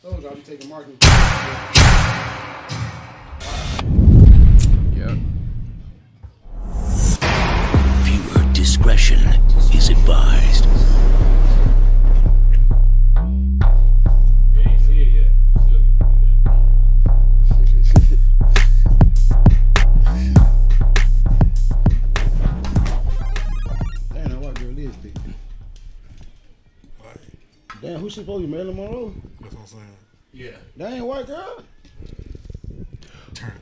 Told you I'll be taking marketing. Yep. Viewer discretion is advised. You ain't see it yet. You still need to do that. Damn, that white girl is big. Damn, who she supposed to be? Marilyn Monroe? That's what I'm saying. Yeah. That ain't white girl.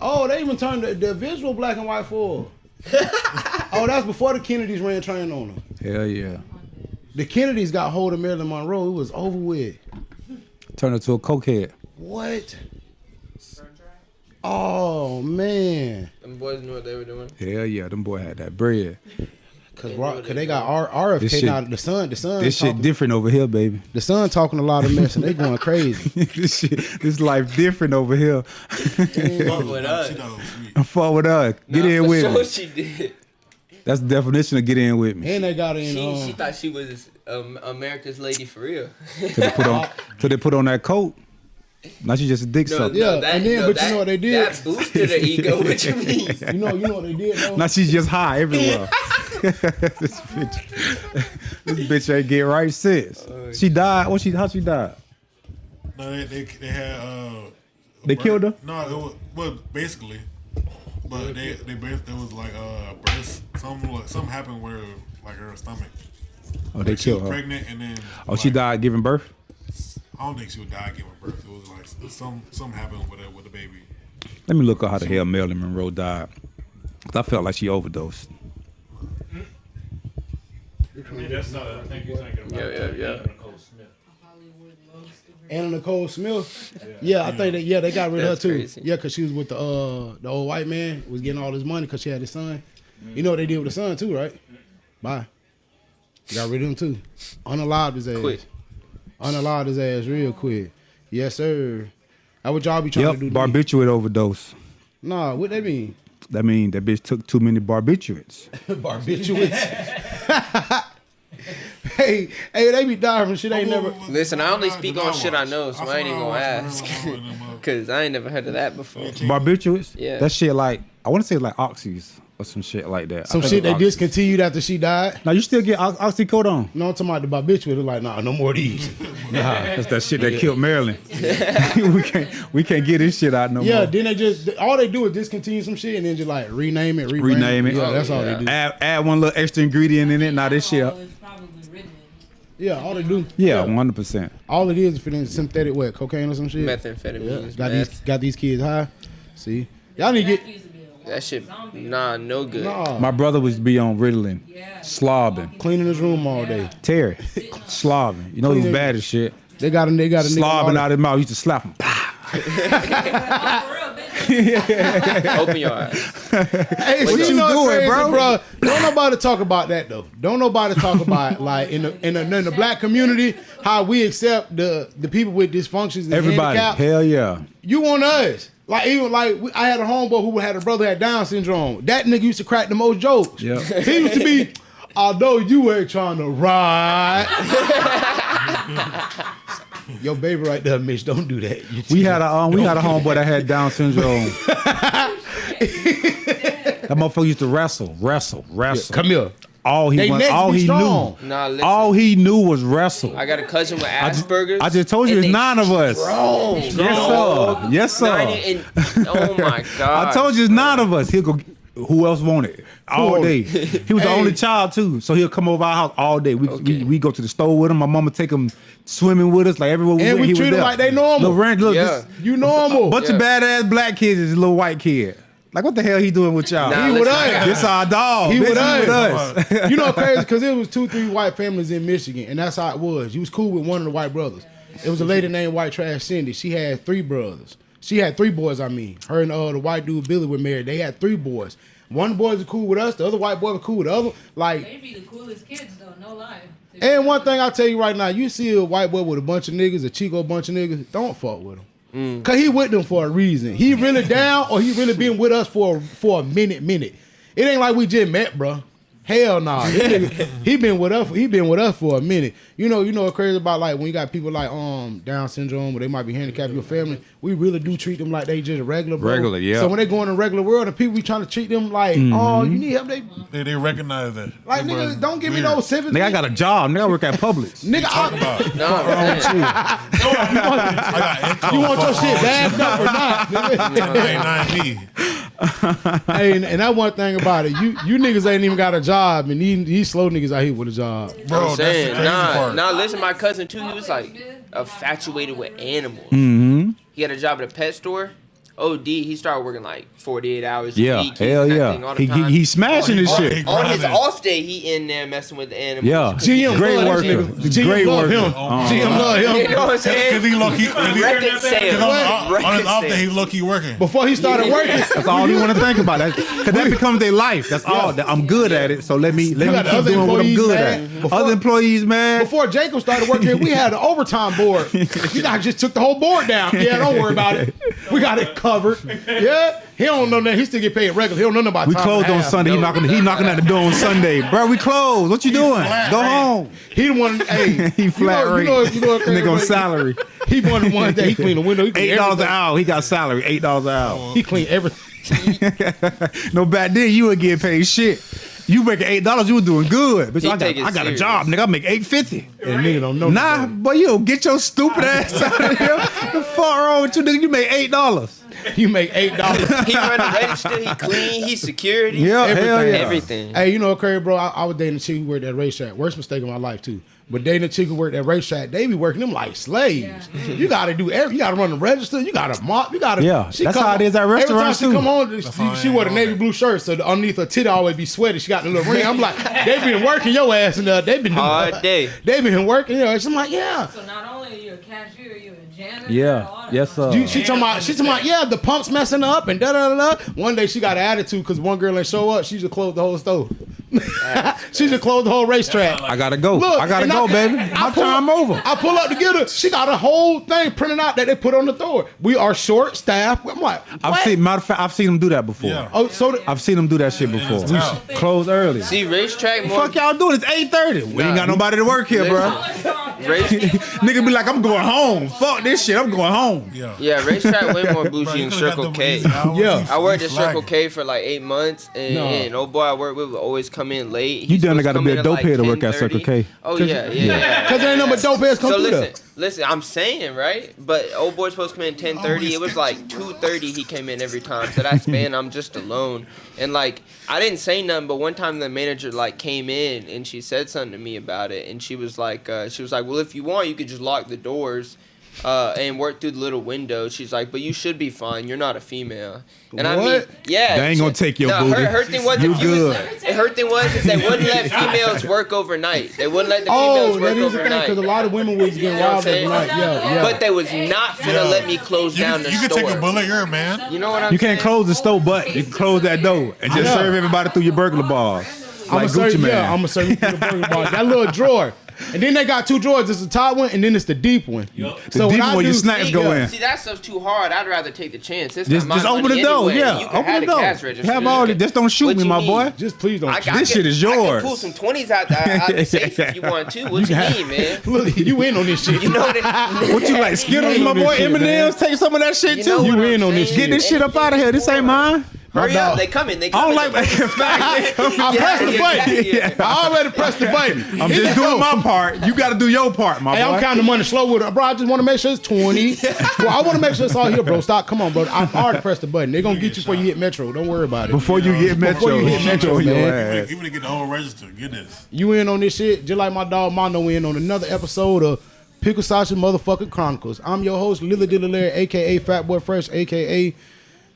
Oh, they even turned the visual black and white for her. Oh, that's before the Kennedys ran train on her. Hell yeah. The Kennedys got hold of Marilyn Monroe. It was over with. Turned her to a cokehead. What? Oh, man. Them boys knew what they were doing. Hell yeah, them boy had that bread. Cause they got RFK now. The sun. This shit different over here, baby. The sun talking a lot of mess and they going crazy. this life different over here. Fuck with us. Fuck with us. Get in with me. She did. That's the definition of get in with me. And they got in. She thought she was America's lady for real. Till they put on that coat. Now she just a dick sucker. Yeah, and then you know what they did? That boosted her ego. What you mean? You know what they did though? Now she's just high everywhere. this bitch ain't get right since. She died. How she died? No, they had they killed her? No, it was, well basically. But they there was like birth something happened where like her stomach. Oh, they she killed was her. Pregnant and then she died giving birth? I don't think she would die giving birth. It was like something happened with the baby. Let me look at how the hell Marilyn Monroe died. 'Cause I felt like she overdosed. I mean, that's not. I think you're thinking about Nicole Smith. Anna Nicole Smith. Yeah, I think they got rid of her too. Crazy. Yeah, cause she was with the old white man, was getting all his money cause she had his son. You know what they did with the son too, right? Bye. Got rid of him too. Unalived his ass. Quick. Unalived his ass real quick. Yes, sir. How would y'all be trying to do? Barbiturate overdose. Nah, what that mean? That mean that bitch took too many barbiturates. Barbiturates. hey, they be dying from shit they ain't never. Listen, I only speak on shit I know, so I ain't even gonna ask. Cause I ain't never heard of that before. Barbiturates? Yeah. That shit like, I want to say like oxys or some shit like that. Some shit they discontinued after she died. Now you still get oxycodone? No, I'm talking about the barbiturate. They're like, nah, no more of these. Nah, that's that shit that killed Marilyn. we can't get this shit out no more. Yeah, then they just all they do is discontinue some shit and then just like rename it, rename it. Yeah, that's all they do. Add one little extra ingredient in it. Now this shit. Yeah, all they do. Yeah, 100%. All it is for synthetic what, cocaine or some shit. Methamphetamine. Yeah. Got these kids high. See, y'all need to get that shit. Nah, no good. Nah. My brother was be on Ritalin, slobbing, cleaning his room all day. Terry, slobbing. You know he was bad as shit. They got a slobbing out his mouth. Used to slap him. Open your eyes. Hey, what you doing, bro? Don't nobody talk about that though. Don't nobody talk about like in the black community how we accept the people with dysfunctions and everybody. Handicap. Hell yeah. You want us. Like even like I had a homeboy who had a brother who had Down syndrome. That nigga used to crack the most jokes. Yep. He used to be, although you ain't trying to ride. Your baby right there, Mitch. Don't do that. We had a homeboy that had Down syndrome. That motherfucker used to wrestle. Yeah, come here. All he knew. Nah, listen. All he knew was wrestle. I got a cousin with Asperger's. I just told you it's 9 of us. Strong. Yes, sir. Oh my god. I told you it's 9 of us. He'll go. Who else wanted it? All day. He was the only child too, so he'll come over our house all day. We go to the store with him. My mama take him swimming with us, like everywhere we went. And we treat him like they normal. You normal. Bunch of badass black kids is a little white kid. Like, what the hell he doing with y'all? He with us. This our dog. He with us. You know crazy? Because it was 2-3 white families in Michigan, and that's how it was. You was cool with one of the white brothers. It was a lady named White Trash Cindy. She had 3 brothers. She had 3 boys, I mean. Her and the white dude Billy were married. They had 3 boys. One boy was cool with us. The other white boy was cool with the other. Like, they be the coolest kids, though. No lie. And one thing I'll tell you right now, you see a white boy with a bunch of niggas, a Chico bunch of niggas, don't fuck with him. Cause he with them for a reason. He really down or he really been with us for a minute. It ain't like we just met, bro. Hell nah. He been with us. He been with us for a minute. You know what's crazy about like when you got people like Down syndrome or they might be handicapped in your family. We really do treat them like they just regular. Bro. Regular, yeah. So when they go in the regular world, and people be trying to treat them like, oh, you need help. They recognize that. Like nigga, don't give me those 70. Nigga, I got a job. Nigga, I work at Publix. Nigga, No, you want your shit bagged up or not? Hey, and that one thing about it, you niggas ain't even got a job, and these slow niggas out here with a job. Bro, I'm saying, that's the crazy part. Nah, listen, my cousin too, he was like infatuated with animals. He had a job at a pet store. OD, he started working like 48 hours a week. Hell yeah. He smashing this shit. On his off day, he in there messing with the animals. Yeah. GM Great love worker. GM love him. GM love him. You know what I'm saying? Because he low-key, Record sales. on his off day, he low-key working. Before he started working. That's all you want to think about. Because that becomes their life. That's all. I'm good at it, so let me keep other doing what I'm employees, good man. at. Other employees, man. Before Jacob started working here, we had an overtime board. You guys just took the whole board down. Yeah, don't worry about it. We got it covered. Yeah, he don't know that. He still get paid regular. He don't know nothing about We time closed and a on half. Sunday. He knocking at the door on Sunday. Bro, we closed. What you doing? Go home. He the one. Hey, He flat rate. You know what Nigga on salary. He one of the ones that he clean the window. He clean $8 an everything. hour. He got salary. $8 an hour. He clean everything. No, back then you would get paid shit. You making $8, you was doing good. Bitch, I got a job, nigga. I make $8.50. And nigga don't know. Nah, boy, you don't get your stupid ass out of here. The fuck wrong with you, nigga? You make $8. You make $8. He run the register, he clean, he security. Yeah, Everything. hell yeah. Everything. Hey, you know what, crazy, bro? I was dating a chick who worked at a racetrack. Worst mistake of my life, too. But dating a chick who worked at a racetrack, they be working them like slaves. You gotta do you gotta run the register, you gotta mop, you gotta. Yeah, that's how it is at restaurants, Every too. time she come on, she wore the navy blue shirt, so underneath her titty always be sweaty. She got the little ring. I'm like, they been working your ass and they been Hard day. They been working. You know, I'm like, yeah. So not only are you a cashier, you're a janitor. Yeah. all that. Yes, sir. She talking about, yeah, the pump's messing up and da da da. One day she got an attitude because one girl ain't show up. She just closed the whole store. She just closed the whole racetrack. I gotta go. Look, I gotta and go, baby. My time over. I pull up to get her. She got a whole thing printed out that they put on the door. We are short staffed. I'm like, Matter of fact, I've seen them do that before. Yeah. oh, so I've seen them do that shit before. We should Close early. See, racetrack more. Fuck y'all doing? It's 8:30. We ain't got nobody to work here, bro. Race, Nigga be like, I'm going home. Fuck this shit. I'm going home. yeah, racetrack way more bougie than Circle K. Yeah. I worked at Circle K for like 8 months, and oh boy, I worked with would always come in late. You done gotta be a dope head to work at 10:30. Circle K. Oh yeah. because there ain't no but dope ass come So through there. listen, I'm saying, right? But old boy's supposed to come in 10:30. It was like 2:30 he came in every time. So that span, I'm just alone. And like, I didn't say nothing, but one time the manager like came in and she said something to me about it. And she was like, well, if you want, you could just lock the doors and work through the little window. She's like, but you should be fine. You're not a female. And I mean, What? yeah. They ain't gonna take your booty. Her thing was, You if you was, good. her thing was is they wouldn't let females work overnight. They wouldn't let the females Oh, work that is the thing overnight. because a lot of women was getting You know what I'm wild saying? overnight. Yeah. But they was not finna let me close down the You can store. take a bullet, you're a man. You know what I'm You saying? can't close the store, but you can close that door and just serve everybody through your burglar bars. Like Gucci Man. I'm gonna serve you through the burger bar. That little drawer. And then they got two drawers. It's the top one, and then it's the deep one. The So deep what I one, do, your snacks go in. See, that stuff's too hard. I'd rather take the chance. It's Just not my open money the door, anyway. yeah. You can Open have the the door. cash register. Have all the. Just don't shoot What me, you my need? boy. just please don't. This shit is I yours. can pull some 20s out the safe if you want to. What you mean, man? Look, you in on this shit. You know that. What you like, Skittles, my boy? M&M's, take some of that shit You know too. what You I'm in on this saying? shit. Get this shit up out of here. This ain't mine. Hurry dog. up. They coming. They I coming. don't like that fact. I pressed the button. Yeah. I already pressed the button. I'm just doing my part. You got to do your part, my Hey, I'm boy. counting the money slow with it. Bro, I just want to make sure it's 20. Bro, I want to make sure it's all here, bro. Stop. Come on, bro. I already pressed the button. They're going to get you before you hit Metro. Don't worry about it. Before you get Metro, Before you hit Metro, your man. ass. Even to get the whole register, get this. You in on this shit, just like my dog Manu in on another episode of Pickled Sausage motherfucking Chronicles. I'm your host, LillyDilly, a.k.a. Fat Boy Fresh, a.k.a.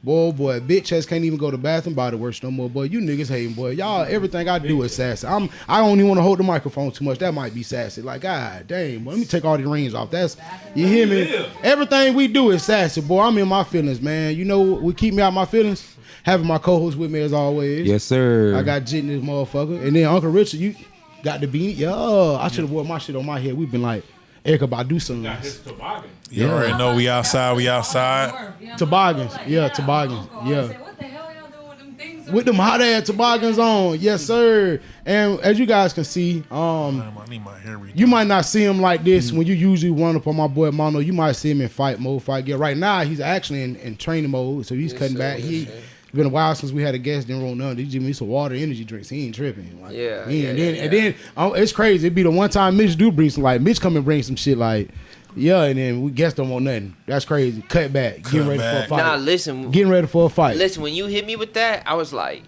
Boy, bitch ass can't even go to the bathroom by the worst no more, boy. You niggas hating, boy. Y'all, everything I do is sassy. I don't even want to hold the microphone too much. That might be sassy. Like, God damn, boy, let me take all the rings off. That's, you hear me? Everything we do is sassy, boy. I'm in my feelings, man. You know what keep me out my feelings? Having my co-host with me as always. Yes, sir. I got Jit in this motherfucker. And then Uncle Richard, you got the beanie. Yo, I should have wore my shit on my head. We've been like Erykah Badu songs. Got his toboggan. You already know we outside, we outside. Toboggans. Yeah, toboggans. Yeah. What the hell y'all doing with them things with them hot ass toboggans on. Yes, sir. And as you guys can see, I need my hair redone. you might not see him like this when you usually run up on my boy Manu. You might see him in fight mode, fight gear. Right now, he's actually in training mode, so he's cutting back. It's been a while since we had a guest. Didn't roll none. He give me some water, energy drinks. He ain't tripping. Like, And then it's crazy. It be the one time Mitch do bring some, like Mitch come and bring some shit like. Yeah, and then we guests don't want nothing. That's crazy. Cut back. Getting ready for a fight. Nah, listen. Getting ready for a fight. Listen, when you hit me with that, I was like,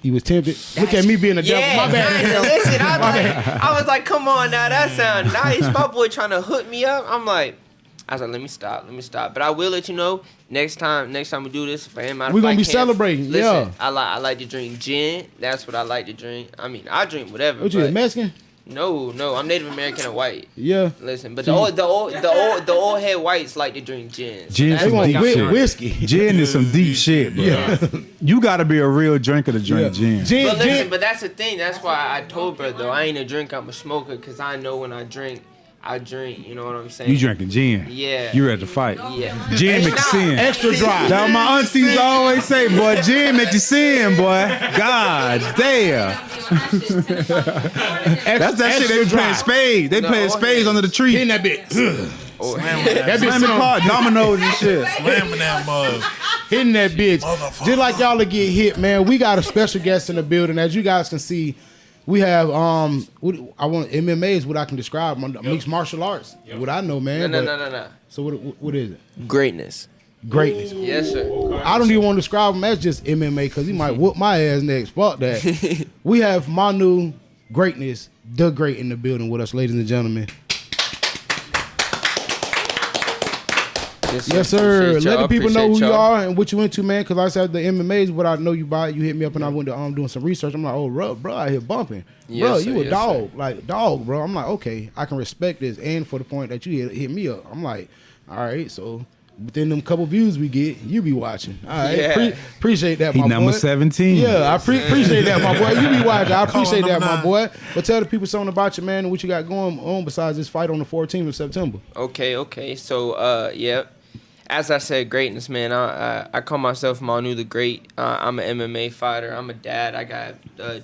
he was tempted. Look at me being a devil. My bad. Kinda. Listen, I was like, come on now, that sound nice. My boy trying to hook me up. I was like, let me stop. But I will let you know next time we do this. We're gonna be celebrating. Listen, I like to drink gin. That's what I like to drink. I mean, I drink whatever. What you, a Mexican? No, I'm Native American and white. Yeah. Listen, but the old head whites like to drink gin. Gin They want whiskey. Gin is some deep shit, bro. Yeah. You gotta be a real drinker to drink gin. But listen, but that's the thing. That's why I told her though, I ain't a drinker, I'm a smoker, because I know when I drink. You know what I'm saying? You drinking gin. Yeah. You ready to fight. Yeah. Gin make you sin. Extra dry. Now my aunties always say, boy, gin make you sin, boy. God damn. That's that shit they playing spades. They playing spades under the tree. Hitting that bitch. That bitch slamming dominoes and shit. Slamming that mug. Hitting that bitch. Just like y'all to get hit, man. We got a special guest in the building. As you guys can see, we have MMA is what I can describe. Mixed martial arts. What I know, man. No. So what is it? Greatness. Yes, sir. I don't even want to describe him as just MMA because he might whoop my ass next. Fuck that. We have Manu Greatness, the Great, in the building with us, ladies and gentlemen. Yes, sir. Let the people know who you are and what you into, man. Because like I said, the MMA is what I know you by. You hit me up and I went to doing some research. I'm like, oh, bro, out here bumping. Bro, you a dog. Like, dog, bro. I'm like, okay, I can respect this. And for the point that you hit me up, I'm like, all right, so within them couple views we get, you be watching. All right. Yeah. Appreciate that, my boy. He number 17. Yeah, I appreciate that, my boy. You be watching. I appreciate that, my boy. But tell the people something about you, man, and what you got going on besides this fight on the 14th of September. Okay. So, yeah. As I said, greatness, man. I call myself Manu the Great. I'm an MMA fighter. I'm a dad. I got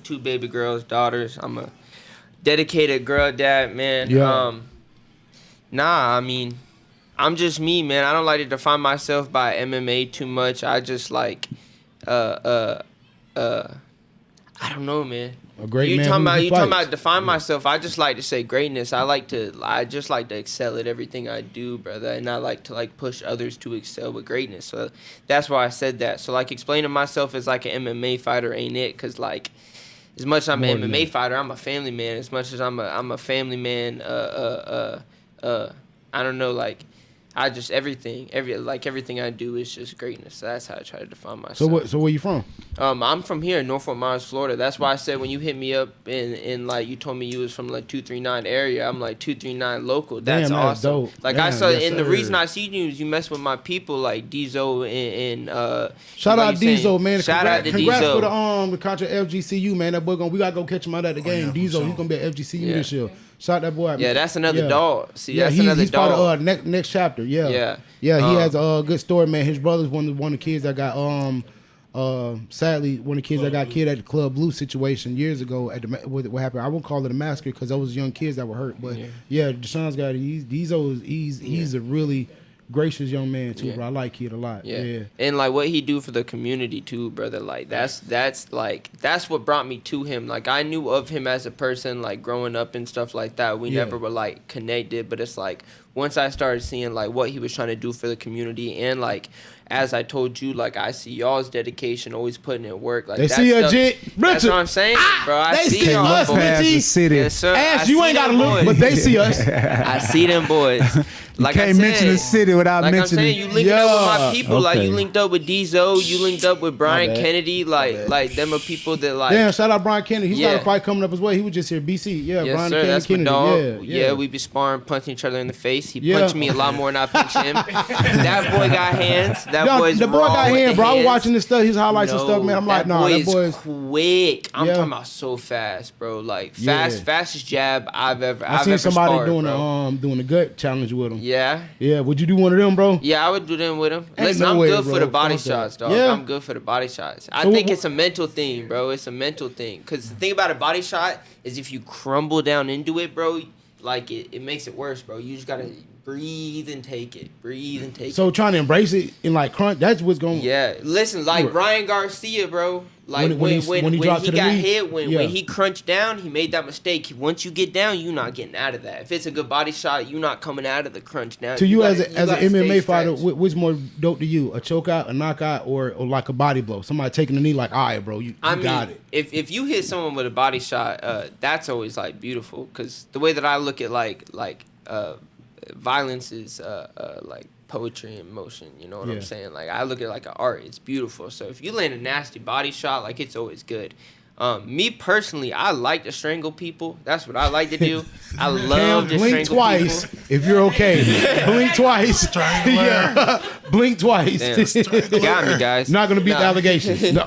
2 baby girls, daughters. I'm a dedicated girl dad, man. Yeah. I mean, I'm just me, man. I don't like to define myself by MMA too much. I just like, I don't know, man. A great you man. talking about define myself? I just like to say greatness. I just like to excel at everything I do, brother, and I like to push others to excel with greatness. So that's why I said that. So explaining myself as an MMA fighter ain't it? Cause as much as I'm an MMA fighter, I'm a family man. As much as I'm a family man, I don't know, I just everything I do is just greatness. So that's how I try to define myself. So where you from? I'm from here in Norfolk, Mars, Florida. That's why I said when you hit me up and you told me you was from 239 area, I'm 239 local. That's Damn, awesome. dope. I Damn, saw, yes, and the sir. reason I see you mess with my people like Dizo and Shout out Dizo, man. Shout out to Congrats Dizo. for the Contra FGCU, man. That boy we gotta go catch him out at the game. Dizo, he's gonna be at FGCU this year. Shout that boy out. Yeah, that's another dog. See, that's another he's dog. part of next chapter. Yeah. He has a good story, man. His brother's one of the kids that got sadly one of the kids that got killed at the Club Blue situation years ago. What happened? I won't call it a massacre because those young kids that were hurt. But Deshaun's got he's a really gracious young man too, bro. I like Kid a lot. Yeah. And what he do for the community too, brother. That's what brought me to him. I knew of him as a person, growing up and stuff like that. We never were connected, but it's once I started seeing what he was trying to do for the community and as I told you, I see y'all's dedication, always putting in work. They see a Jit. That's what I'm saying, bro. I they see us, the city. Yes, sir. Ash, you ain't gotta look, but they see us. I see them boys. Can't mention the city without mentioning. I'm saying, you linked up with my people. Okay. You linked up with Dizo. You linked up with Brian Kennedy. Them are people that Damn, shout out Brian Kennedy. He's got a fight coming up as well. He was just here, BC. Yeah, yes, Brian sir, that's Kennedy. my dog. Yeah, we be sparring, punching each other in the face. face. He Yeah. punched me a lot more than I punched him. That boy got hands. That Yo, boy's the boy raw got with hands, the bro. I was hands. watching this stuff, his highlights and stuff, man. I'm like, nah, that boy is quick. I'm Yeah. talking about so fast, bro. Like Yeah. fastest jab I've ever. I seen somebody sparred, doing bro. doing the gut challenge with him. Yeah. Yeah, would you do one of them, bro? Yeah, I would do them with him. Ain't Listen, no I'm way, good bro. for the body Fuck that. shots, dog. Yeah. I'm good for the body shots. I So think what- it's a mental thing, bro. It's a mental thing. Because the thing about a body shot is if you crumble down into it, bro, like it makes it worse, bro. You just got to breathe and take it. Breathe and take it. So trying to embrace it and like crunch, that's what's going. Yeah, listen, like Ryan Garcia, bro. Like when he dropped to he the got knee? hit, when Yeah. he crunched down, he made that mistake. Once you get down, you're not getting out of that. If it's a good body shot, you're not coming out of the crunch down. To you, as gotta- an gotta MMA stay fighter, stretched. which more dope to you? A chokeout, a knockout, or like a body blow? Somebody taking the knee, like, all right, bro, you got it. If you hit someone with a body shot, that's always like beautiful. Because the way that I look at violence is like poetry in motion. You know what Yeah. I'm saying? Like I look at it like an art. It's beautiful. So if you land a nasty body shot, like it's always good. Me personally, I like to strangle people. That's what I like to do. I love to blink strangle twice people. if you're okay. Blink twice. Strangler. Yeah. Blink twice. Damn. Got me, guys. Not gonna beat the Nah. allegations. No.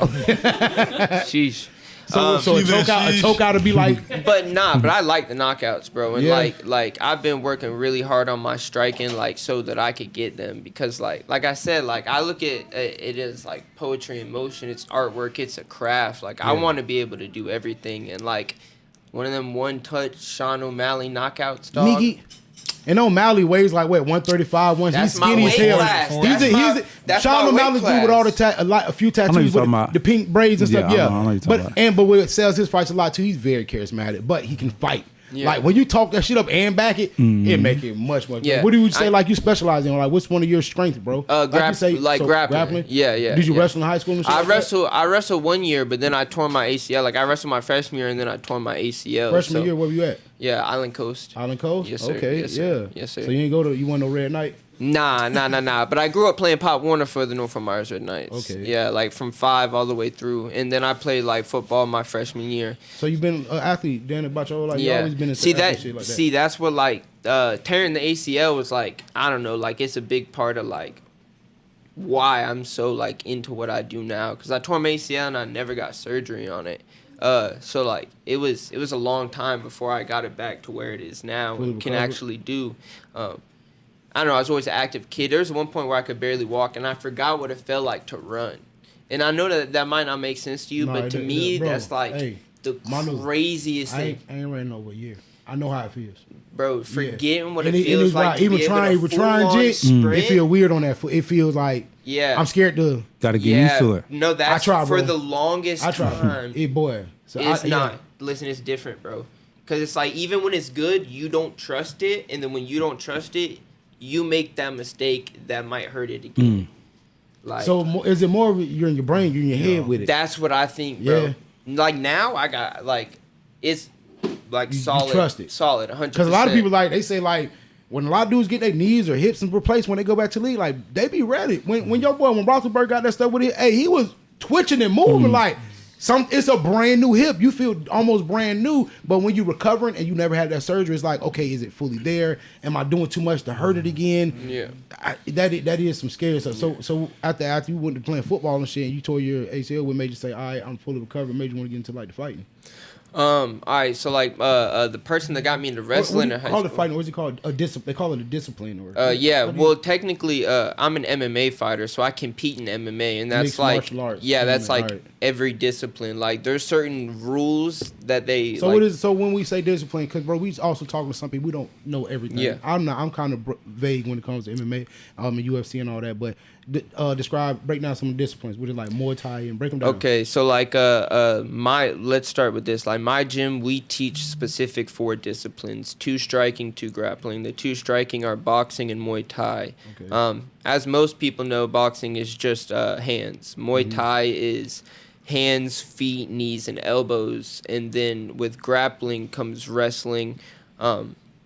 Sheesh. So a chokeout would be like, But I like the knockouts, bro. And Yeah. like I've been working really hard on my striking, like so that I could get them. Because like I said, like I look at it as like poetry in motion. It's artwork. It's a craft. Like I want to be able to do everything. And like one of them one touch Sean O'Malley knockouts, dog. Miggy. And O'Malley weighs like what, 135. He's That's my skinny as weight hell. class. That's Sean my weight O'Malley's dude with all a few I know tattoos you're with talking about. the pink braids and stuff. Yeah, Yeah, I know you're talking but what sells his fights a lot too. He's very charismatic, but he can fight. Yeah. Like when you talk that shit up and back it, it make it much. Yeah. What do you say? Like you specialize in? Like what's one of your strengths, bro? Grappling. Yeah. Did you yeah. wrestle in high school? And shit I like that? wrestled 1 year, but then I tore my ACL. Like I wrestled my freshman year, and then I tore my ACL. Freshman so- year, where were you at? Yeah, Island Coast. Island Coast. Yes, sir. Okay, Yes, sir. yeah. Yes, sir. So you want no Red Knight? Nah. But I grew up playing Pop Warner for the Norfolk Myers Red Knights. Okay. Yeah, like from 5 all the way through, and then I played like football my freshman year. So you've been an athlete, Dan, about your whole life. You Yeah. always been into See athlete shit like that. that's what like tearing the ACL was like. I don't know. Like it's a big part of like why I'm so like into what I do now. Cause I tore my ACL and I never got surgery on it. So like it was a long time before I got it back to where it is now Fully and can recovered. actually do. I don't know. I was always an active kid. There was one point where I could barely walk, and I forgot what it felt like to run. And I know that might not make sense to you, No, but to it- me, bro, that's like hey, the Manu, craziest I thing, ain't running over a year. I know how it feels. bro. Forgetting what And it feels is like right. to Even be able trying, to trying full-on jit, sprint. it feel weird on that foot. It feels like Yeah, I'm scared to. Got to get used to it. No, that's I try, for bro. the longest I try. time. It boy. So It's yeah. not. Listen, it's different, bro. Because it's like even when it's good, you don't trust it, and then when you don't trust it, you make that mistake that might hurt it again. Like So is it more of you're in your brain, you're in your head with it? that's what I think, bro. Yeah. Like now, I got like it's like You solid, trust it. solid, 100%. Because a lot of people like they say like when a lot of dudes get their knees or hips replaced when they go back to league, like they be ready. When your boy when Roethlisberger got that stuff with it, hey, he was twitching and moving like. It's a brand new hip. You feel almost brand new, but when you recovering and you never had that surgery, it's like, okay, is it fully there? Am I doing too much to hurt it again? Yeah. That is some scary stuff. So after you went to playing football and shit, and you tore your ACL, what made you say, all right, I'm fully recovered? Made you want to get into like the fighting? All right, so like the person that got me into wrestling in high call school. it fighting, or is it called a discipline? They call it a discipline, or Yeah, what do you- well, technically, I'm an MMA fighter, so I compete in MMA, and that's Mixed like, martial arts. yeah, that's MMA, like alright. every discipline. Like, there's certain rules that they. So like, what is so when we say discipline? Because bro, we also talking to some people we don't know everything. Yeah. I'm kind of vague when it comes to MMA, and UFC and all that. But break down some disciplines. What is like Muay Thai and break them down. Okay, so like let's start with this. Like my gym, we teach specific 4 disciplines: 2 striking, 2 grappling. The 2 striking are boxing and Muay Thai. Okay. As most people know, boxing is just hands. Muay Thai is hands, feet, knees, and elbows. And then with grappling comes wrestling.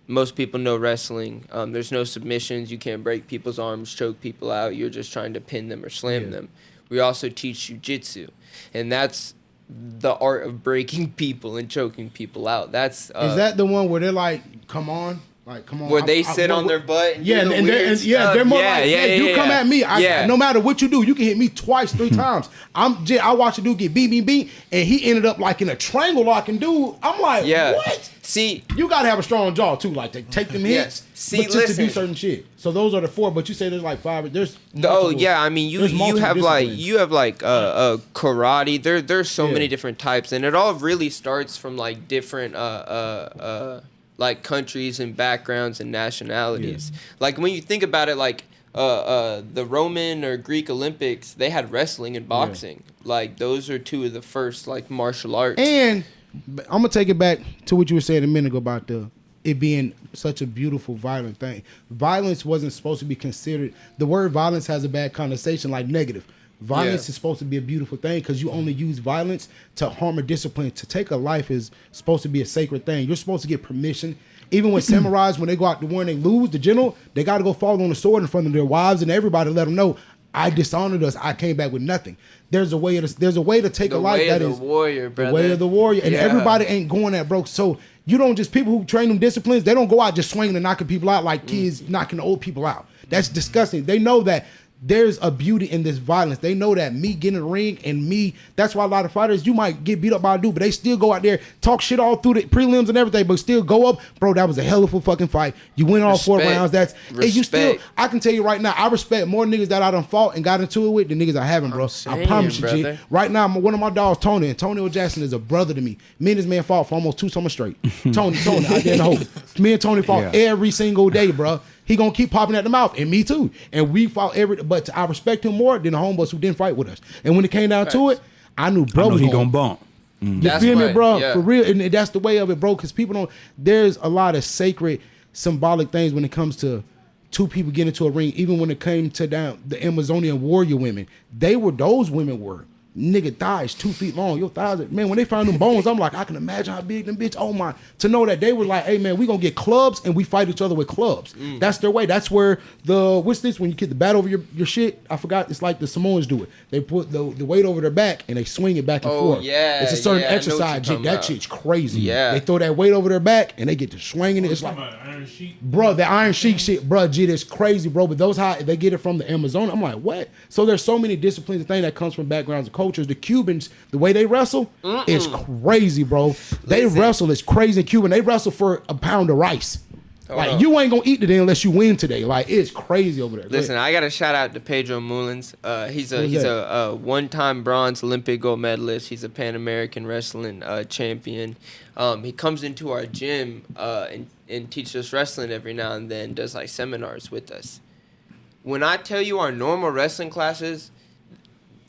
Most people know wrestling. There's no submissions. You can't break people's arms, choke people out. You're just trying to pin them or slam them. We also teach jiu-jitsu, and that's the art of breaking people and choking people out. That's Is that the one where they're like, come on? Like, come on. Where they sit on their butt and yeah, do the and weird they're stuff. more like, you come at me. No matter what you do, you can hit me twice, 3 times. I watched a dude get beat, and he ended up like in a triangle locking dude. I'm like, what? See, you gotta have a strong jaw too, like to take them hits. See, but just to do certain shit. So those are the 4. But you say there's like 5. There's multiple, I mean you have like karate. There's so many different types, and it all really starts from like different like countries and backgrounds and nationalities. Like when you think about it, like the Roman or Greek Olympics, they had wrestling and boxing. Like those are 2 of the first like martial arts. And I'm gonna take it back to what you were saying a minute ago about it being such a beautiful, violent thing. Violence wasn't supposed to be considered. The word violence has a bad connotation, like negative. Violence is supposed to be a beautiful thing because you only use violence to harm or discipline. To take a life is supposed to be a sacred thing. You're supposed to get permission. Even when samurais, when they go out to war and they lose, the general, they got to go fall on the sword in front of their wives and everybody, let them know, I dishonored us. I came back with nothing. There's a way to take a life that is warrior, brother. The way of the warrior. And everybody ain't going that broke. So you don't just, people who train them disciplines, they don't go out just swinging and knocking people out like kids knocking the old people out. That's disgusting. They know that there's a beauty in this violence. They know that me getting in the ring and me, that's why a lot of fighters, you might get beat up by a dude, but they still go out there, talk shit all through the prelims and everything, but still go up. Bro, that was a hell of a fucking fight. You win all 4 rounds. And you still, I can tell you right now, I respect more niggas that I done fought and got into it with than niggas I haven't, bro. I promise you, G. Right now, one of my dogs, Tony, and Tony O. Jackson is a brother to me. Me and this man fought for almost 2 summers straight. Tony, I didn't hope. Me and Tony fought every single day, bro. He gonna keep popping at the mouth, and me too. And we fought but I respect him more than the homeboys who didn't fight with us. And when it came down to it, I knew bro was gonna bump. You feel me, bro? For real, and that's the way of it, bro. Because people don't. There's a lot of sacred, symbolic things when it comes to 2 people getting into a ring. Even when it came to the Amazonian warrior women, those women were. Nigga thighs 2 feet long. Your thighs, man, when they found them bones, I'm like, I can imagine how big them bitch. Oh my, to know that they were like, hey man, we gonna get clubs and we fight each other with clubs. That's their way. That's where what's this, when you get the bat over your shit, I forgot, it's like the Samoans do it. They put the weight over their back and they swing it back and forth. It's a certain exercise. That shit's crazy. They throw that weight over their back and they get to swinging it. It's like, Iron Sheik? Bro, the Iron Sheik shit, bro, G, that's crazy, bro. But those how they get it from the Amazon. I'm like, what? So there's so many disciplines and things that comes from backgrounds and cultures. The Cubans, the way they wrestle is crazy, bro. They wrestle is crazy in Cuban. They wrestle for a pound of rice. Like, you ain't gonna eat today unless you win today. Like, it's crazy over there. Listen, I got a shout out to Pedro Mullins. He's a one-time bronze Olympic gold medalist. He's a Pan American wrestling champion. He comes into our gym and teaches us wrestling every now and then. Does like seminars with us. When I tell you our normal wrestling classes,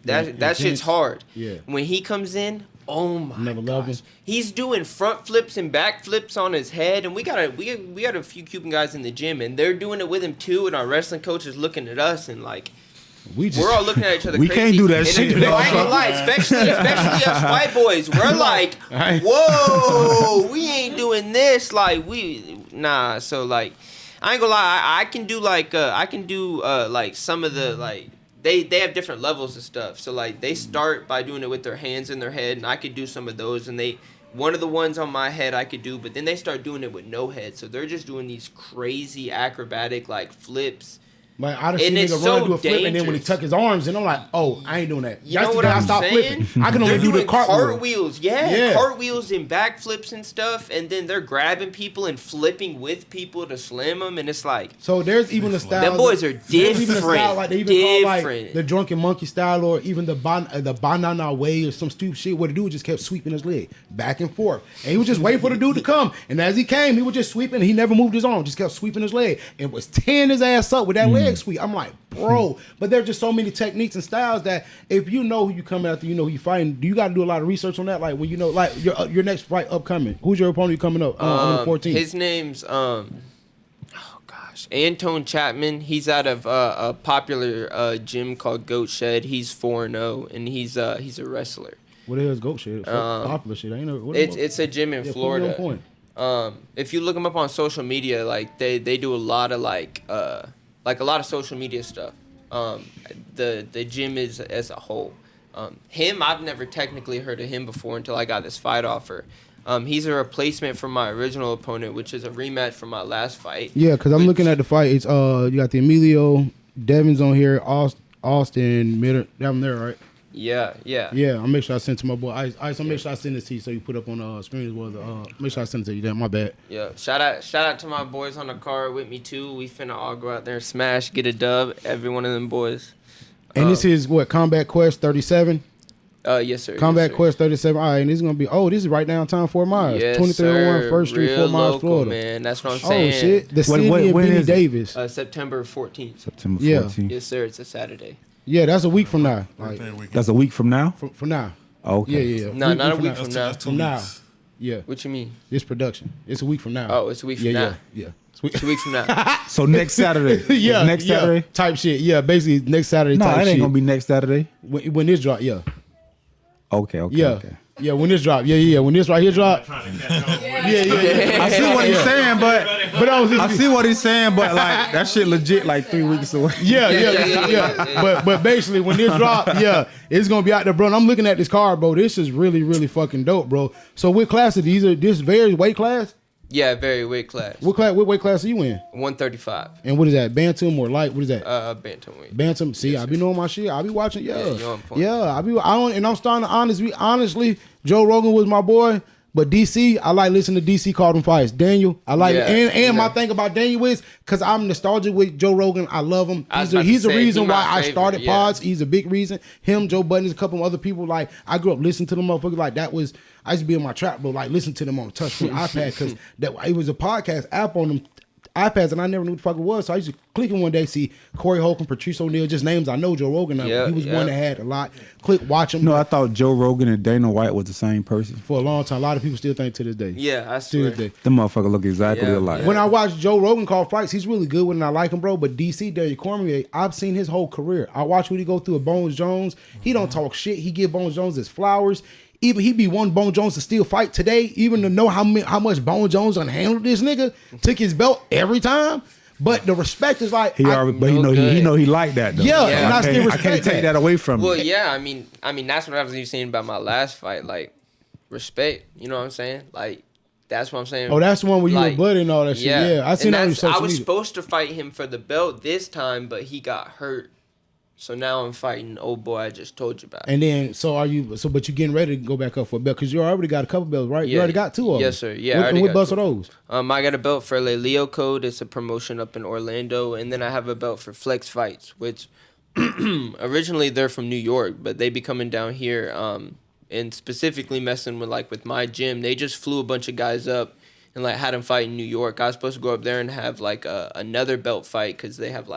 that shit's hard. Yeah. When he comes in, oh my gosh. He's doing front flips and back flips on his head, and we got a few Cuban guys in the gym, and they're doing it with him too, and our wrestling coach is looking at us and like, we're all looking at each other. We crazy. can't do that shit. No, I ain't gonna lie, especially us white boys. We're like, whoa, we ain't doing this. Like nah. So like, I ain't gonna lie, I can do like some of the like. They have different levels of stuff. So like they start by doing it with their hands in their head, and I could do some of those. And one of the ones on my head I could do, but then they start doing it with no head. So they're just doing these crazy acrobatic like flips. Like I done seen nigga run do a flip, and then when he tuck his arms, and I'm like, oh, I ain't doing that. You know what I'm saying? Flipping. I can only do the cartwheels. Cartwheels and backflips and stuff, and then they're grabbing people and flipping with people to slam them, and it's like. So there's even a style. Them boys are different. Even a style, like they even call like the drunken monkey style, or even the banana way, or some stupid shit where the dude just kept sweeping his leg back and forth, and he was just waiting for the dude to come, and as he came, he was just sweeping. He never moved his arm, just kept sweeping his leg, and was tearing his ass up with that leg sweep. I'm like, bro, but there's just so many techniques and styles that if you know who you coming after, you know who you fighting. Do you got to do a lot of research on that? Like when you know, like your next fight upcoming, who's your opponent coming up on the 14th? His name's Antone Chapman. He's out of a popular gym called Goat Shed. He's 4-0, and he's a wrestler. What the hell is Goat Shed? Popular shit. I ain't know. It's a gym in Florida. If you look them up on social media, like they do a lot of like a lot of social media stuff. The gym is as a whole. Him, I've never technically heard of him before until I got this fight offer. He's a replacement for my original opponent, which is a rematch from my last fight. Yeah, because I'm looking at the fight. It's you got the Emilio, Devin's on here, Austin, Mitter. Down there, right? Yeah. Yeah, I'll make sure I send it to my boy Ice. I'll make sure I send it to you so you put up on the screen as well. Make sure I send it to you. Damn, my bad. Yeah. Shout out to my boys on the card with me too. We finna all go out there and smash, get a dub. Every one of them boys. And this is what, Combat Quest 37? Yes, sir. Combat yes, sir. Quest 37. All right, and this is gonna be. This is right downtown Fort Myers. Yes, 2301 First Street, Real Fort Myers, local, Florida. man. That's what I'm saying. Oh shit, the city when of Benny is it? Davis. September 14th. September Yeah. 14th. Yes, sir. It's a Saturday. Yeah, that's a week from now. Like, Birthday weekend. That's a week from now. from now. Okay. Yeah. No, not a week from from now. now. That's 2 From now. weeks. Yeah, What you mean? this production. It's a week from now. Oh, it's a week from yeah, now. Yeah. It's a week from now. So next Saturday. Yeah, Next yeah, Saturday. type shit. Yeah, basically next Saturday No, type it ain't shit. gonna be next Saturday. When this drop. Yeah, Okay. yeah, yeah. When this drop. Yeah. When this right here drop. Trying to catch up. Yeah. I see what he's saying, but I I see what he's saying, but like that shit legit like 3 weeks away. Yeah. But basically, when this drop, it's gonna be out there, bro. And I'm looking at this card, bro. This is really, really fucking dope, bro. So what class are these? This varies weight class? Yeah, very weight class. What weight class are you in? 135. And what is that? Bantam or light? What is that? Bantamweight. Bantam. See, I be knowing my shit. I be watching. Yeah, you're on point. And I'm starting to honestly, Joe Rogan was my boy. But DC, I like listening to DC call them fights. Daniel, I like it. And my thing about Daniel is because I'm nostalgic with Joe Rogan. I love him. He's the reason why I started pods. He's a big reason. Him, Joe Budden, a couple of other people. Like I grew up listening to them motherfuckers. Like that was I used to be in my trap, but like listen to them on a touchscreen iPad because it was a podcast app on them iPads, and I never knew what the fuck it was. So I used to click it one day, see Corey Holcomb, Patrice O'Neal, just names I know. Joe Rogan, he was one that had a lot. Click, watch him. No, I thought Joe Rogan and Dana White was the same person. For a long time. A lot of people still think to this day. Yeah, I To swear. this day. Them motherfuckers look exactly alike. When I watch Joe Rogan call fights, he's really good with it and I like him, bro. But DC, Daniel Cormier, I've seen his whole career. I watch what he go through with Bones Jones. He don't talk shit. He give Bones Jones his flowers. Even he be one Bones Jones to still fight today, even to know how much Bones Jones unhandled this nigga, took his belt every time. But the respect is like he already, but he know he like that though. Yeah, and I still I respect can't take that away from Well, him. yeah, I mean, that's what I was saying about my last fight. Like, respect. You know what I'm saying? Like, that's what I'm saying. Oh, that's the one where you Like, were budding and all that shit. Yeah, I seen And that on your that's- social I was media. supposed to fight him for the belt this time, but he got hurt. So now I'm fighting old boy I just told you about. And then, but you getting ready to go back up for a belt because you already got a couple belts, right? You already got 2 of them. Yes, sir. Yeah, I What, already what got belts 2. are those? I got a belt for Leo Code. It's a promotion up in Orlando, and then I have a belt for Flex Fights, which originally they're from New York, but they be coming down here, and specifically messing with my gym. They just flew a bunch of guys up and like had them fight in New York. I was supposed to go up there and have like another belt fight because they have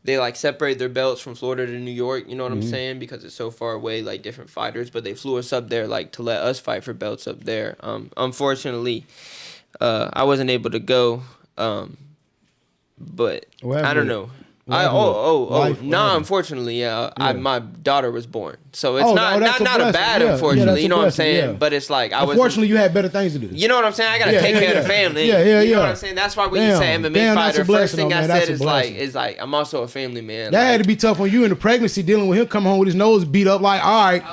they separate their belts from Florida to New York. You know what I'm saying? Because it's so far away, like different fighters. But they flew us up there to let us fight for belts up there. Unfortunately, I wasn't able to go. But I don't know. Unfortunately, my daughter was born, so it's not a bad. Unfortunately, you know what I'm saying. But it's like Unfortunately, you had better things to do. You know what I'm saying? I gotta take care of the family. You know what I'm saying? That's why when you say MMA fighter, first thing I said is like I'm also a family man. That had to be tough on you in the pregnancy, dealing with him coming home with his nose beat up. Like, all right.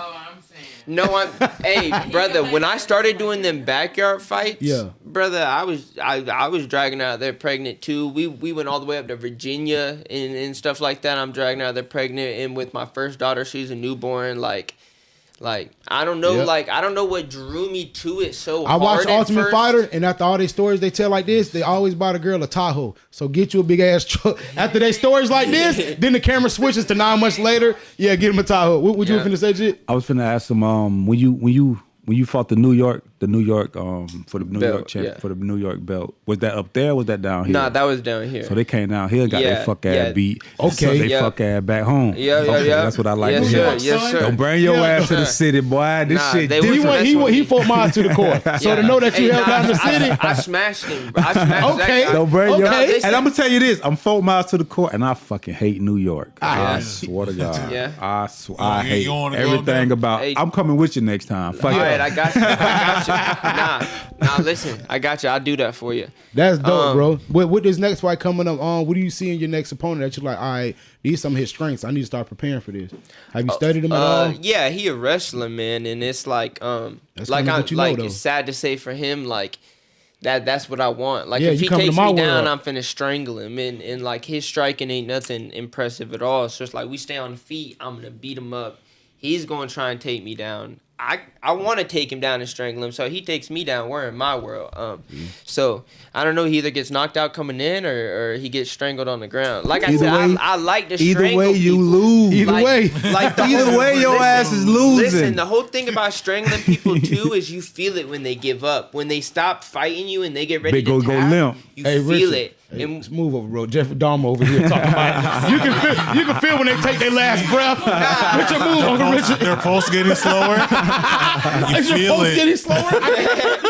No, hey, brother. When I started doing them backyard fights, brother, I was dragging out there pregnant too. We went all the way up to Virginia and stuff like that. I'm dragging out there pregnant, and with my first daughter, she's a newborn. Like I don't know, I don't know what drew me to it so hard. I watched Ultimate first. Fighter, and after all these stories they tell like this, they always buy the girl a Tahoe. So get you a big ass truck. After they stories like this, then the camera switches to 9 months later. Yeah, get him a Tahoe. What you finna say, Jit? I was finna ask him when you fought the New York for the New York champ, for the New York belt, was that up there or was that down here? Nah, that was down here. So they came down here, got their fuck ass beat. Okay. So they fuck ass back home. Yeah. That's what I like. Yes, to sir. hear. Yes, sir. Don't bring your ass to the city, boy. This shit they different. He fought mine to the court. So to know that you held down the city. I smashed him. I smashed Okay. that guy. Don't bring your Okay. And I'm gonna tell you this: I'm 4 miles to the court, and I fucking hate New York. I Yeah. swear to God. Yeah. I hate you wanna go everything there? about. Hey. I'm coming with you next time. Fuck All it. right, I got you. Nah, listen, I got you. I'll do that for you. That's dope, bro. With this next fight coming up, what do you see in your next opponent that you're like, all right, these are some of his strengths. I need to start preparing for this. Have you studied him at all? Yeah, he a wrestler, man, and it's like, it's sad to say for him, like, that's what I want. Like, if he takes me down, I'm finna strangle him, and like his striking ain't nothing impressive at all. So it's like we stay on the feet. I'm gonna beat him up. He's gonna try and take me down. I want to take him down and strangle him, so he takes me down. We're in my world. So I don't know. He either gets knocked out coming in, or he gets strangled on the ground. Like I said, I like to strangle Either way, you people. lose. Either way, like either way, your ass is losing. Listen, the whole thing about strangling people too is you feel it when they give up, when they stop fighting you and they get ready to tap. Limp. You feel it. Hey, let's move over, bro. Jeffrey Dahmer over here talking about it. You can feel when they take their last breath. Richard, move over, Richard. Their pulse getting slower. You Is your feel pulse it. getting slower?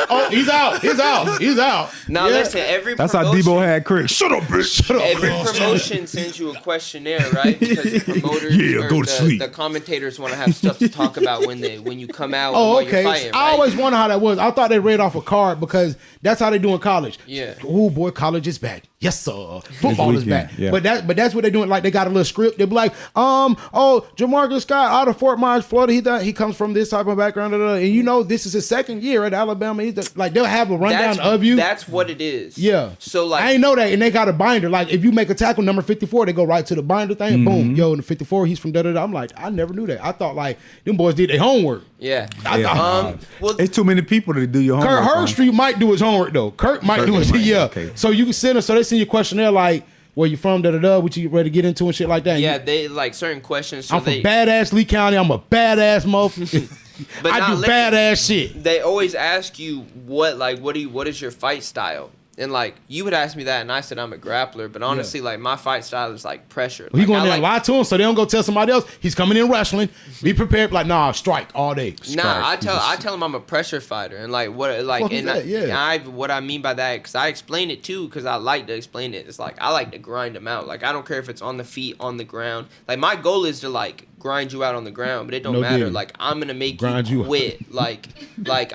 Oh, he's out. Now listen, every That's how promotion, Debo had Chris. Shut up, bitch. Shut up. every promotion sends you a questionnaire, right? Because the promoters or go to sleep. the commentators want to have stuff to talk about when you come out Oh, while okay. you're fighting, right? I always wonder how that was. I thought they read off a card because that's how they do in college. Yeah. Oh boy, college is back. Yes, sir. Football is back. Yeah. But that's what they're doing. Like they got a little script. They be like, Jamarcus Scott out of Fort Myers, Florida. He comes from this type of background, and you know this is his second year at Alabama. Like they'll have a rundown of you. That's what it is. Yeah. So like I ain't know that, and they got a binder. Like if you make a tackle number 54, they go right to the binder thing. Boom, yo, in the 54, he's from da da da. I'm like, I never knew that. I thought like them boys did their homework. Yeah. I thought, Well, It's too many people to do your homework. Kurt Herbstreit might do his homework though. Kurt might do his okay. So you can send them. So they send you a questionnaire like, where you from, da da da, what you ready to get into and shit like that. yeah, they like certain questions. So I'm from badass Lee County. I'm a badass motherfucker. But I now do listen, badass shit. They always ask you what is your fight style? And like you would ask me that, and I said I'm a grappler. But honestly, like my fight style is like pressure. He Like, going there and lie to him so they don't go tell somebody else he's coming in wrestling. Be prepared, like nah, strike all day. Nah, I tell him I'm a pressure fighter, and like what like and what I mean by that, because I explain it too, because I like to explain it. It's like I like to grind them out. Like I don't care if it's on the feet, on the ground. Like my goal is to like grind you out on the ground, but it don't No matter. deal. Like I'm gonna make Grind you you quit. like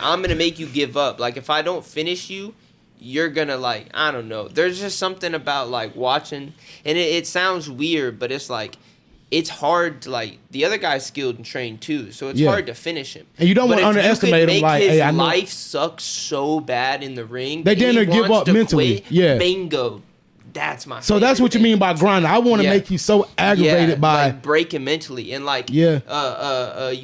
I'm gonna make you give up. Like if I don't finish you, you're gonna like, I don't know. There's just something about like watching, and it sounds weird, but it's like, it's hard to like, the other guy's skilled and trained too, so it's hard to finish him. And you don't want to underestimate him. Like, his hey, I know life sucks so bad in the ring. they didn't give up mentally. Quit, yeah, bingo. That's my. So that's what you mean by grinding. I want to make you so aggravated by like breaking mentally and like you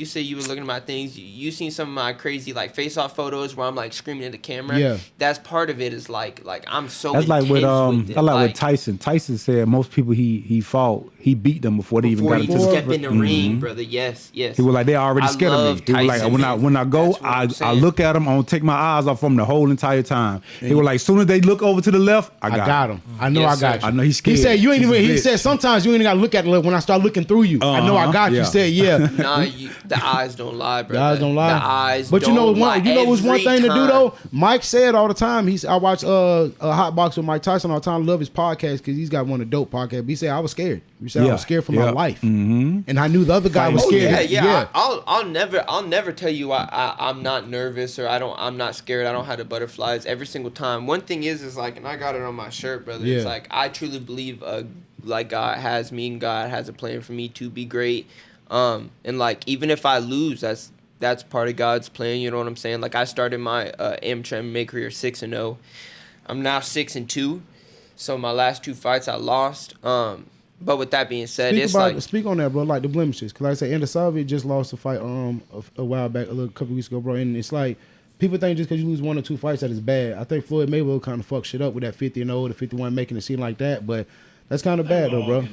said you were looking at my things. You seen some of my crazy like face off photos where I'm like screaming at the camera. Yeah, that's part of it. Is like I'm so. That's like with with I like with Tyson. Tyson said most people he fought, he beat them before they even got into the step in the ring, brother. Yes. He was like, they already scared of me. He was like, when I go, I look at them, I don't take my eyes off them the whole entire time. He was like, as soon as they look over to the left, I got him. I know I got you. I know he's scared. He said you ain't even. He said sometimes you ain't gotta look at it when I start looking through you. I know I got you. He said Nah, the eyes don't lie, brother. The eyes don't lie. The eyes. But you know lie. what's one thing to do though? Mike said all the time. I watch a Hot Box with Mike Tyson all the time. I love his podcast because he's got one of the dope podcasts. But he said I was scared. He said I was scared for my life, and I knew the other guy was scared. I'll never tell you I'm not nervous or I'm not scared. I don't have the butterflies every single time. One thing is like, and I got it on my shirt, brother. It's like I truly believe like God has me and God has a plan for me to be great. And like even if I lose, that's part of God's plan. You know what I'm saying? Like I started my amateur MMA career 6-0. I'm now 6-2. So my last 2 fights I lost. But with that being said, speak on that, bro. Like the blemishes, because like I said, Andy Salvi just lost a fight a while back, a couple weeks ago, bro. And it's like people think just because you lose 1 or 2 fights that is bad. I think Floyd Mayweather kind of fucked shit up with that 50-0 to 51, making it seem like that. But that's kind of bad though, bro.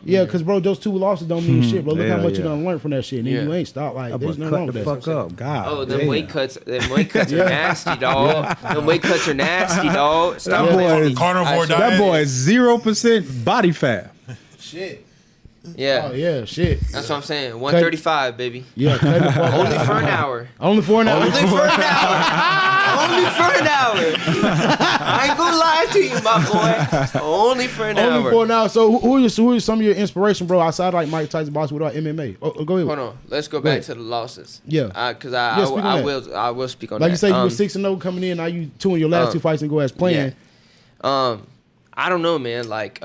Yeah, because bro, those 2 losses don't mean shit, bro. Look how much you done learned from that shit. And you ain't stopped. Like there's nothing wrong with that. Fuck up, God. Oh, them weight cuts are nasty, dog. Them weight cuts are nasty, dog. Stop carnivore diet. That boy is 0% body fat. Shit. Yeah. Oh yeah, shit. That's what I'm saying. 135, baby. Yeah. Only for an hour. Only for an hour. Only for an hour. Only for an hour. I ain't gonna lie. lie to you, my boy. Only for an hour. Only for an hour. So who are some of your inspiration, bro? Outside like Mike Tyson, box without MMA. Go ahead. Hold on. Let's go back to the losses. Yeah. Because speak on I will speak on that. Like you say, you were 6-0 coming in. Now you 2 in your last 2 fights and go as playing. Yeah. I don't know, man. Like,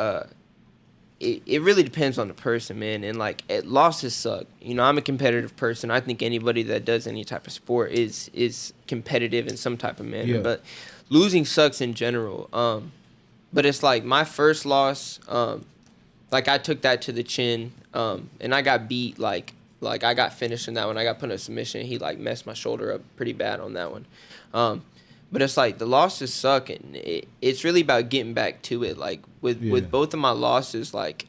it really depends on the person, man. And like, losses suck. You know, I'm a competitive person. I think anybody that does any type of sport is competitive in some type of manner. Yeah. But losing sucks in general. But it's like my first loss. Like I took that to the chin. And I got beat. Like I got finished in that one. I got put in a submission. He like messed my shoulder up pretty bad on that one. But it's like the losses suck, and it's really about getting back to it. Like with both of my losses, like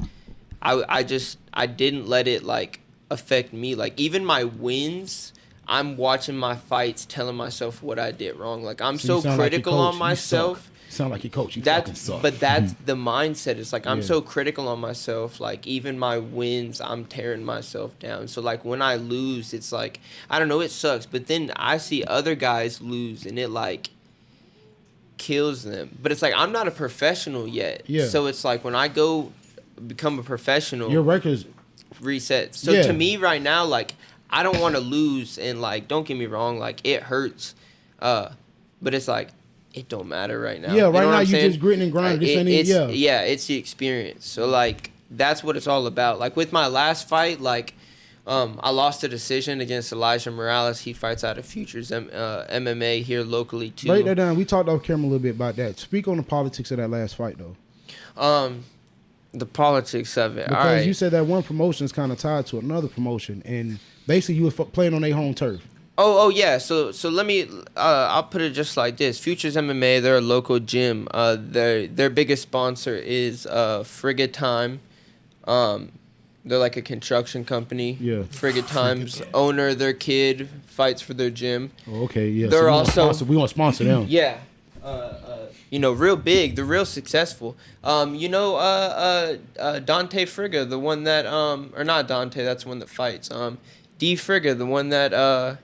I didn't let it like affect me. Like even my wins, I'm watching my fights, telling myself what I did wrong. Like I'm so critical on myself. You sound like your coach. You fucking suck. But that's the mindset. It's like I'm so critical on myself. Like even my wins, I'm tearing myself down. So like when I lose, it's like I don't know, it sucks. But then I see other guys lose, and it like kills them. But it's like I'm not a professional yet. Yeah. So it's like when I go become a professional, your record's reset. So to me right now, like I don't want to lose, and like don't get me wrong, like it hurts. But it's like it don't matter right now. Yeah, right now you just gritting and grinding. It's the experience. So like that's what it's all about. Like with my last fight, like I lost a decision against Elijah Morales. He fights out of Futures MMA here locally too. Break that down. We talked off camera a little bit about that. Speak on the politics of that last fight though. The politics of it. Because all right. you said that one promotion is kind of tied to another promotion, and basically you were playing on their home turf. Oh yeah. So let me. I'll put it just like this. Futures MMA. They're a local gym. Their biggest sponsor is Frigate Time. They're like a construction company. Yeah. Frigate Time's owner, their kid fights for their gym. Oh, okay. Yeah. They're we want to sponsor them. Yeah. You know, real big. They're real successful. You know, Dante Frigga, the one that or not Dante. That's the one that fights. D Frigga, the one that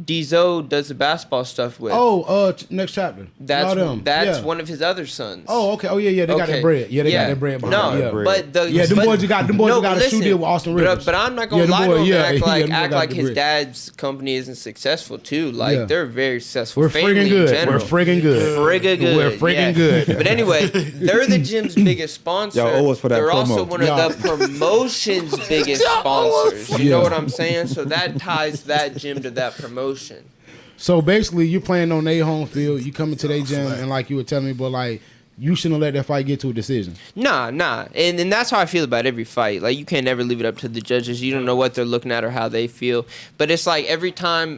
Dizo does the basketball stuff with. Oh, next chapter. That's one of his other sons. Oh, okay. Oh, yeah. They got that bread. Yeah, they got that bread behind them. But them boys got a shoe deal with Austin Rivers. But I'm not gonna lie to him and act like his dad's company isn't successful too. Like they're very successful. We're friggin' good. We're friggin' good. We're friggin' good. But anyway, they're the gym's biggest sponsor. Y'all owe us for that they're promo. also one of the promotion's biggest sponsors. You know what I'm saying? So that ties that gym to that promotion. So basically, you're playing on their home field. You come into their gym, and like you were telling me, but like you shouldn't let that fight get to a decision. Nah. And that's how I feel about every fight. Like you can't ever leave it up to the judges. You don't know what they're looking at or how they feel. But it's like every time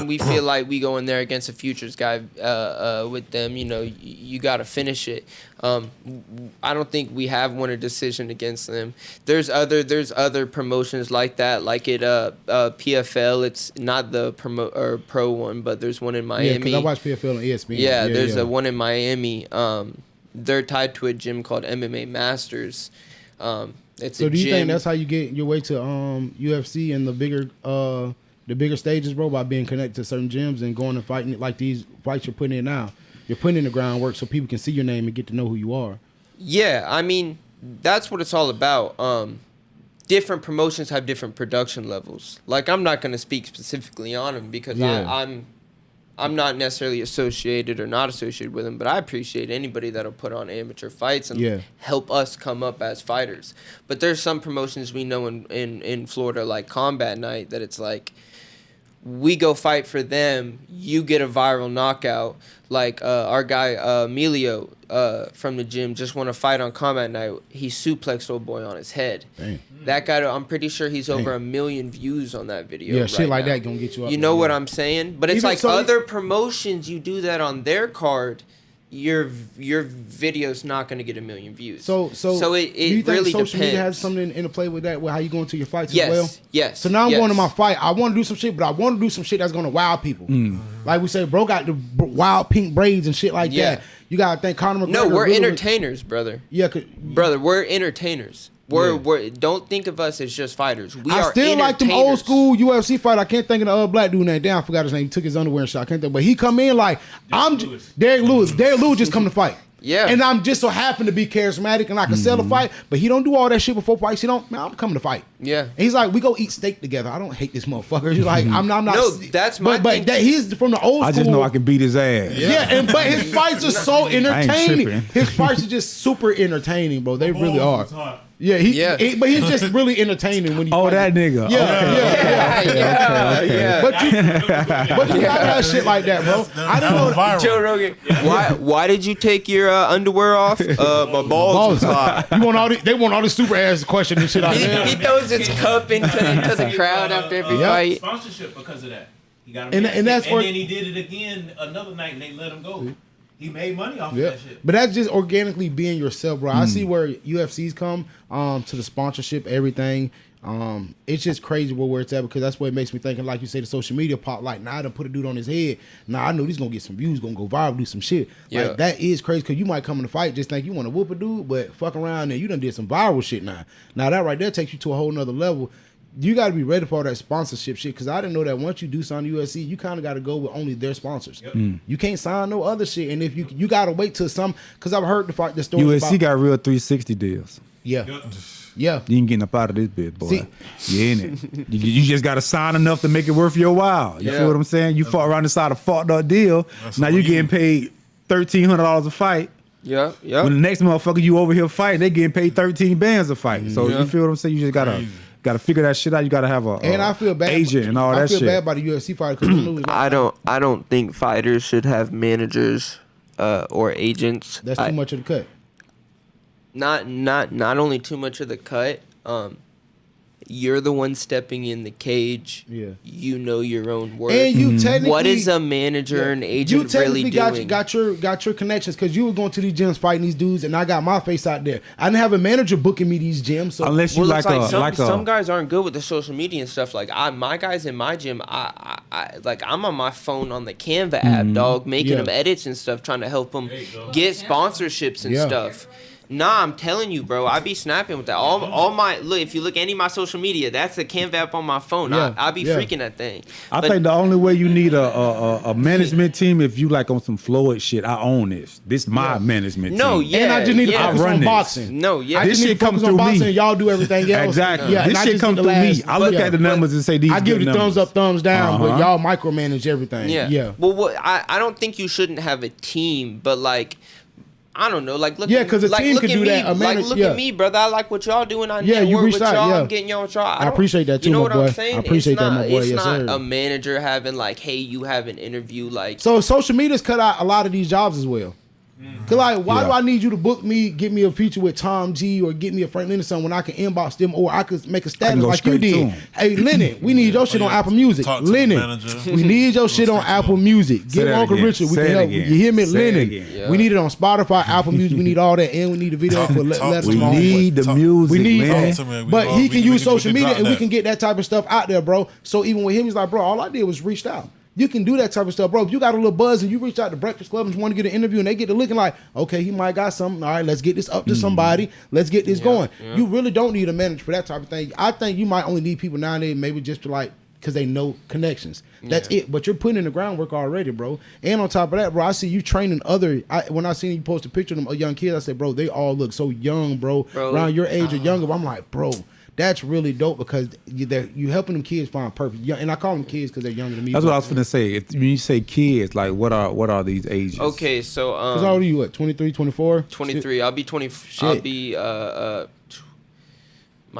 we feel like we go in there against a futures guy with them, you know, you got to finish it. I don't think we have won a decision against them. There's other promotions like that, like it PFL. It's not the pro one, but there's one in Miami. Yeah, because I watch PFL on ESPN. Yeah, there's a one in Miami. They're tied to a gym called MMA Masters. So do you think that's how you get your way to UFC and the bigger stages, bro, by being connected to certain gyms and going and fighting like these fights you're putting in now? You're putting in the groundwork so people can see your name and get to know who you are. Yeah, I mean, that's what it's all about. Different promotions have different production levels. Like, I'm not going to speak specifically on them because I'm not necessarily associated or not associated with them, but I appreciate anybody that'll put on amateur fights and help us come up as fighters. But there's some promotions we know in Florida, like Combat Night, that it's like, we go fight for them, you get a viral knockout. Like our guy Emilio from the gym just won a fight on Combat Night. He suplexed old boy on his head. Dang. That guy, I'm pretty sure he's over 1 million views on that video. Yeah, shit like that gonna get you up. You know what I'm saying? But it's like other promotions, you do that on their card, your video's not going to get 1 million views. So it do you think really social depends. media has something in the play with that, with how you go into your fights as well? Yes. So now I'm going to my fight. I want to do some shit, but I want to do some shit that's going to wow people. Like we say, bro got the wild pink braids and shit like that. You got to think Conor McGregor. No, we're entertainers, brother. Yeah. Brother, we're entertainers. Don't think of us as just fighters. We I are still like them entertainers. old school UFC fighter. I can't think of the other black dude name. Damn, I forgot his name. He took his underwear and shot. I can't think. But he come in like Derek Lewis. Derek Lewis just come to fight. Yeah. And I'm just so happen to be charismatic and I can sell a fight, but he don't do all that shit before fights. He don't, man, I'm coming to fight. Yeah. And he's like, we go eat steak together. I don't hate this motherfucker. He's like, I'm not. No, that's my But thing. he's from the old school. I just know I can beat his ass. Yeah, but his fights are so entertaining. tripping. His fights are just super entertaining, bro. They really are. Hot. Yeah, but he's just really entertaining when he Oh, fights. that nigga. Yeah. But you gotta have shit like that, bro. I didn't know Viral. Joe Rogan, why did you take your underwear off? My balls was hot. You want all the, they want all the super ass question and shit like that. He throws his cup into the crowd after every Yep. fight. Sponsorship because of that. He got And that's and where- then he did it again another night and they let him go. He made money off of Yeah, that shit. but that's just organically being yourself, bro. I see where UFCs come to the sponsorship, everything. It's just crazy where it's at because that's what it makes me thinking. Like you say, the social media pop. Like now, I done put a dude on his head. Now I know he's gonna get some views, gonna go viral, do some shit. Yeah. Like that is crazy because you might come in a fight, just think you want to whoop a dude, but fuck around and you done did some viral shit now. Now that right there takes you to a whole nother level. You got to be ready for all that sponsorship shit because I didn't know that once you do sign USC, you kind of got to go with only their sponsors. You can't sign no other shit, and if you got to wait till some because I've heard the story. USC got real 360 deals. Yeah. You ain't getting up out of this bit, boy. You in it. You just got to sign enough to make it worth your while. You feel what I'm saying? You fought around inside a fucked up deal. Now you getting paid $1,300 a fight. Yeah. When the next motherfucker you over here fighting, they getting paid 13 bands a fight. So you feel what I'm saying? You just gotta figure that shit out. You gotta have I feel bad. agent and all that shit. I feel bad about the UFC fighter because I don't think fighters should have managers or agents. that's too much of the cut. Not only too much of the cut. You're the one stepping in the cage. Yeah. You know your own worth. And you technically, what is a manager and agent really doing? got your connections because you were going to these gyms fighting these dudes, and I got my face out there. I didn't have a manager booking me these gyms. So Unless you some guys aren't good with the social media and stuff. Like my guys in my gym, I'm on my phone on the Canva app, dog, making them edits and stuff, trying to help them get sponsorships and stuff. Nah, I'm telling you, bro. I be snapping with that. All my look. If you look any of my social media, that's the Canva app on my phone. I be freaking that thing. I think the only way you need a management team if you like on some Floyd shit. I own this. This my management team. And I just need to focus run on this. boxing. This I just need shit to comes focus on through boxing me. and y'all do everything else. Exactly. Yeah, This shit comes through me. I look at the numbers and say these. I give good the thumbs numbers. up, thumbs down, but y'all micromanage everything. Yeah. Well, I don't think you shouldn't have a team, but like. I don't know, like look. Yeah, 'cause a team could do me, that. Look at me, brother. I like what y'all doing. I Yeah, you network reached with out, y'all. yeah. I'm getting y'all with y'all. I appreciate that too, You know my what boy. I'm saying? I appreciate that, my boy. It's Yes, not sir. a manager having like, hey, you have an interview, like. So social media's cut out a lot of these jobs as well. Cause like, why do I need you to book me, get me a feature with Tom G or get me a Frank Lennon song when I can inbox them or I could make a status go like you straight to did? 'em. Hey Lennon, we need your shit on Apple Music. Talk to the Lennon, manager. we need your shit on Apple Music. Say Get that Uncle again. Richard. We Say can it help. again. You hear me, Say it Lennon? again. Yeah. We need it on Spotify, Apple Music. We need all that, and we need the video for let us We know. need the music, We need man. Talk to me. But he can use social media drop and we that. can get that type of stuff out there, bro. So even with him, he's like, bro, all I did was reached out. You can do that type of stuff, bro. If you got a little buzz and you reach out to Breakfast Club and you want to get an interview and they get to looking like, okay, he might got something. All right, let's get this up to somebody. Let's get this going. You really don't need a manager for that type of thing. I think you might only need people nowadays maybe just to like, because they know connections. That's it. But you're putting in the groundwork already, bro. And on top of that, bro, I see you training when I seen you post a picture of them young kids, I said, bro, they all look so young, bro. Around your age or younger. I'm like, bro, that's really dope because you helping them kids find purpose. And I call them kids because they're younger than me. That's what I was finna say. When you say kids, like what are these ages? Okay, so Because how old are you? What, 23, 24? 23. I'll be 20. I'll be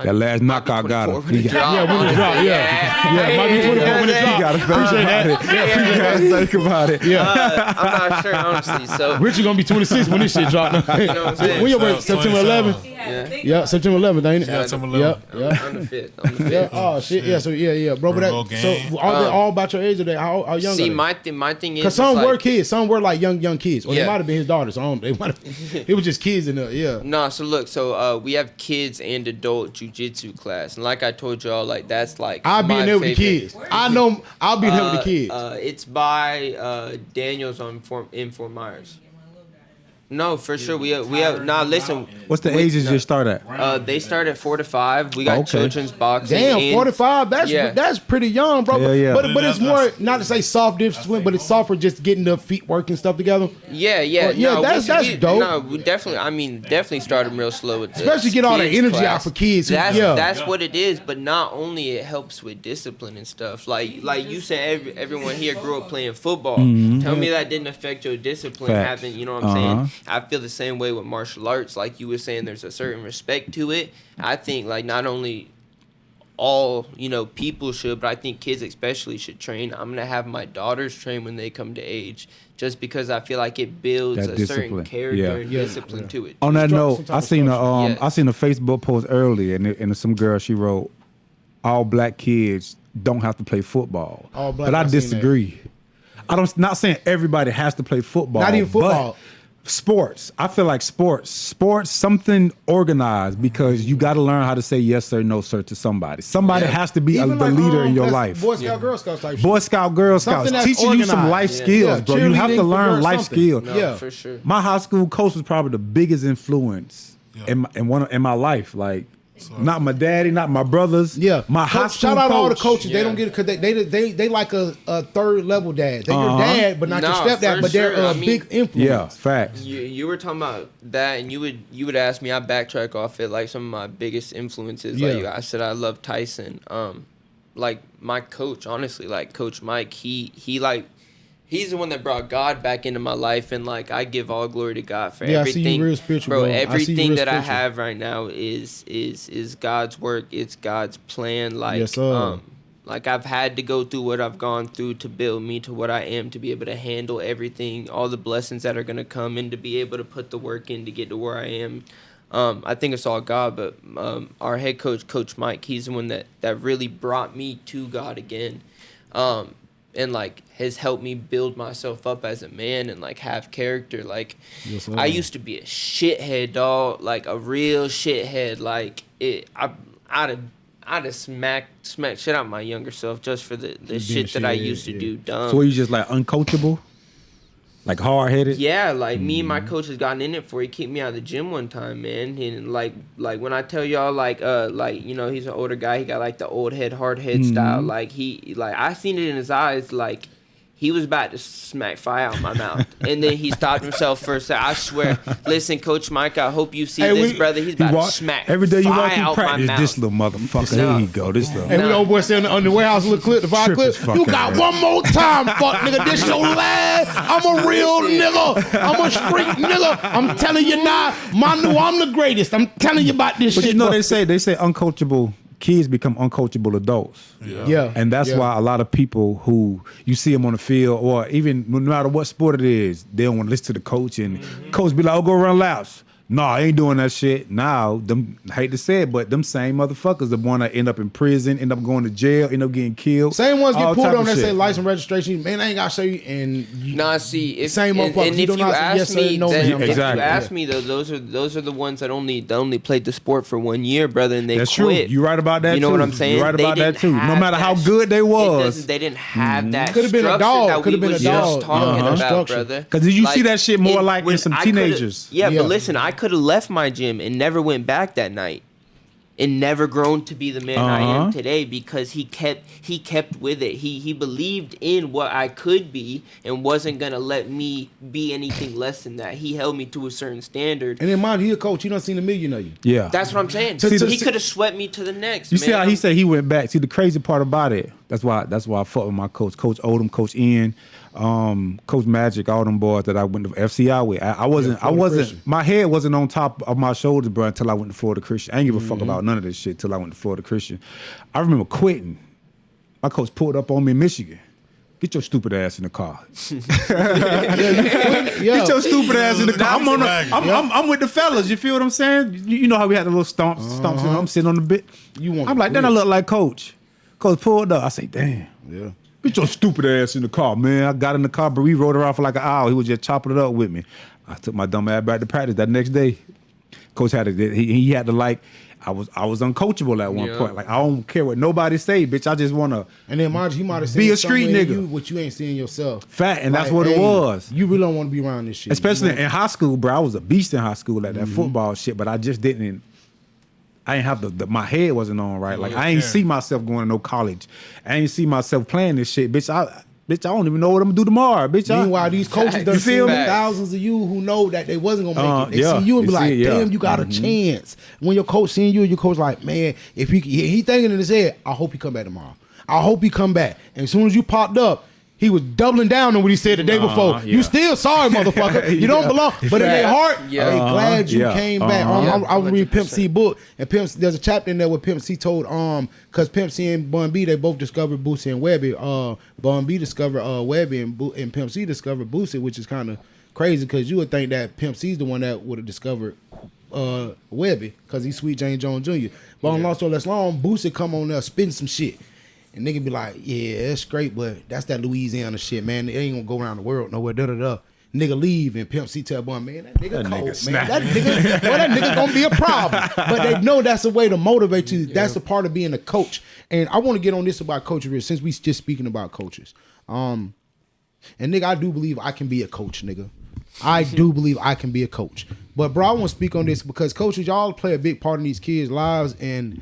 That last knockout got him. when it drop. Yeah, when it drop, yeah. Might be 24 when it drop. You gotta think about it. I'm not sure, honestly. So Richard gonna be 26 when this shit drop. know what I'm saying? When your birthday? September 11th? Yeah. September 11th, ain't it? Yeah, September 11th. Yeah. I'm the 5th. I'm the 5th. Yeah. Oh shit. Yeah. So yeah, bro. But Real that, game. so are they all about your age or they how young? See, are they? my thing is Because some like, were kids, some were like young kids, or they Yeah. might have been his daughters. It was just kids in there. Yeah. No, so look, so we have kids and adult jujitsu class, and like I told y'all, like that's like I'll be my in there with the favorite. kids. I know I'll be in there with the kids. It's by Daniels in Fort Myers. No, for sure. We have. Nah, listen. What's the ages you start at? They start at 4 to 5. We got Okay. children's boxing. Damn, and- 45. That's pretty young, bro. Yeah, yeah. But it's more not to say soft discipline, but it's soft for just getting the feet working stuff together. Yeah. Yeah, No, that's dope. No, we definitely. I mean, definitely started real slow with the Especially get all the kids energy class. out for kids. That's what it is. But not only it helps with discipline and stuff. Like you said, everyone here grew up playing football. Tell me that didn't affect your discipline. Facts. Having, you know what I'm saying? I feel the same way with martial arts. Like you were saying, there's a certain respect to it. I think like not only all people should, but I think kids especially should train. I'm gonna have my daughters train when they come to age, just because I feel like it builds That a discipline. certain character Yeah. and discipline to it. On that Some note, type I of seen structure. I seen a Facebook post earlier, and some girl she wrote, "All black kids don't have to play football." All black, but I I seen disagree. Not saying everybody has to play football. Not even football. But sports. I feel like sports, something organized, because you got to learn how to say yes sir, no sir to somebody. Somebody has to be the Even like, leader in your that's life. Boy Scout, Girl Scouts type shit. Boy Scout, Girl Scouts, Something that's teaching you some organized. life Yeah. skills, Yeah, bro. You have to cheerleading learn for life something. skills. No, Yeah. for sure. My high school coach was probably the biggest influence in my life. Like, not my daddy, not my brothers. Yeah, my high school shout out to all the coach. coaches. They don't get it because they like a third level dad. They're your dad, but not your Nah, stepdad. for But they're sure. a I mean- big influence. Yeah, facts. You were talking about that, and you would ask me. I backtrack off it. Like some of my biggest influences. Like Yeah. I said, I love Tyson. Like my coach, honestly, like Coach Mike. He's the one that brought God back into my life, and like I give all glory to God for Yeah, I see you everything. real spiritual, bro. bro. I see you Everything real that I spiritual. have right now is God's work. It's God's plan. Like Yes, sir. like I've had to go through what I've gone through to build me to what I am, to be able to handle everything, all the blessings that are gonna come, and to be able to put the work in to get to where I am. I think it's all God, but our head coach, Coach Mike, he's the one that really brought me to God again. And like has helped me build myself up as a man and like have character. Like Yes, sir. I used to be a shithead, dog, like a real shithead. Like I'd have smacked shit out my younger self just for the shit that I shithead, used to yeah. do dumb. So you just like uncoachable, like hard headed. Yeah, like me and my coach has gotten in it for. He kicked me out of the gym one time, man. And like when I tell y'all, like he's an older guy. He got like the old head, hard head style. Like I seen it in his eyes. Like he was about to smack fire out my mouth, and then he stopped himself for a second. I swear, listen, Coach Mike, I hope you see this, brother. He's about to smack every day you walk fire in out my practice. mouth. This little motherfucker. No. There you go. This little. And we old boy saying on the warehouse little clip, the five Trip clip. as fuck You out got there. one more time, fuck nigga. This your last. I'm a real nigga. I'm a street nigga. I'm telling you now, Manu, I'm the greatest. I'm telling you about this But shit. you know bro. they say uncoachable kids become uncoachable adults. Yeah. And that's why a lot of people who you see them on the field, or even no matter what sport it is, they don't want to listen to the coach, and coach be like, "Oh, go run laps." No, I ain't doing that shit. Now, I hate to say it, but them same motherfuckers the one that end up in prison, end up going to jail, end up getting killed. Same ones all get pulled type on of that say shit. license registration. Man, I ain't got to show you. And you, Nah, see, if Same and motherfuckers. if You you don't know how to say ask yes, sir, me, no, then ma'am. if Exactly. you ask me though, those are the ones that only played the sport for 1 year, brother, and they That's quit. true. You right about that. You know too. what I'm saying? You right They about that didn't too. No have matter how that good they was. they didn't have that. Could've been a structure dog. that we Could've been was a dog. just talking Uh-huh. about, Structure. brother. 'Cause you see that shit more it- like in when some I coulda- teenagers. Yeah, Yeah. but listen, I could have left my gym and never went back that night, and never grown to be the man I am today, because he kept with it. He believed in what I could be and wasn't gonna let me be anything less than that. He held me to a certain standard. and in mind, he a coach. He done seen a million of you. Yeah. That's what I'm saying. See, He could have swept me to the next. You see man. how he said he went back. See, the crazy part about it, that's why I fuck with my coach, Coach Odom, Coach Ian, Coach Magic, all them boys that I went to FCI with. I wasn't, Christian. my head wasn't on top of my shoulders, bro, until I went to Florida Christian. I ain't give a fuck about none of this shit till I went to Florida Christian. I remember quitting. My coach pulled up on me in Michigan. Get your stupid ass in the car. Yeah. Get your stupid ass in the car. Now I'm with the fellas. You feel what I'm saying? You know how we had the little stumps. And I'm sitting on the bit. I'm like, then I look like Coach. Coach pulled up. I say, damn. Yeah. Get your stupid ass in the car, man. I got in the car, but we rode around for like an hour. He was just chopping it up with me. I took my dumb ass back to practice that next day. Coach had to, he had to like, I was uncoachable at one point. Like I don't care what nobody say, bitch. I just wanna. And then mind you, he might have be a street nigga, you, what you ain't seeing yourself. Fat, and like, that's what it was. You really don't want to be around this shit, especially in high school, bro. I was a beast in high school at that football shit, but I just didn't. I ain't have my head wasn't on right. Like I ain't see myself going to no college. I ain't see myself playing this shit, bitch. I don't even know what I'm gonna do tomorrow, bitch. Meanwhile, these coaches done seen thousands of you who know that they wasn't gonna make it. They see you and be like, damn, you got a chance. When your coach seeing you, your coach like, man, if he thinking in his head, I hope he come back tomorrow. I hope he come back. And as soon as you popped up, he was doubling down on what he said the day before. You still sorry, motherfucker. You don't belong. But in their heart, they glad you came back. I was reading Pimp C book, and there's a chapter in there where Pimp C told, because Pimp C and Bun B, they both discovered Boosie and Webby. Bun B discovered Webby, and Pimp C discovered Boosie, which is kind of crazy because you would think that Pimp C's the one that would have discovered Webby because he's Sweet Jane Jones Jr. But on Long Story Less Long, Boosie come on there spitting some shit. And nigga be like, yeah, that's great, but that's that Louisiana shit, man. They ain't gonna go around the world nowhere, da-da-da. Nigga leave, and Pimp C tell Bun, man, that nigga cold, man. That nigga gonna be a problem. But they know that's a way to motivate you. That's the part of being a coach. And I want to get on this about coaches, since we just speaking about coaches. And nigga, I do believe I can be a coach, nigga. I do believe I can be a coach. But bro, I want to speak on this because coaches, y'all play a big part in these kids' lives, and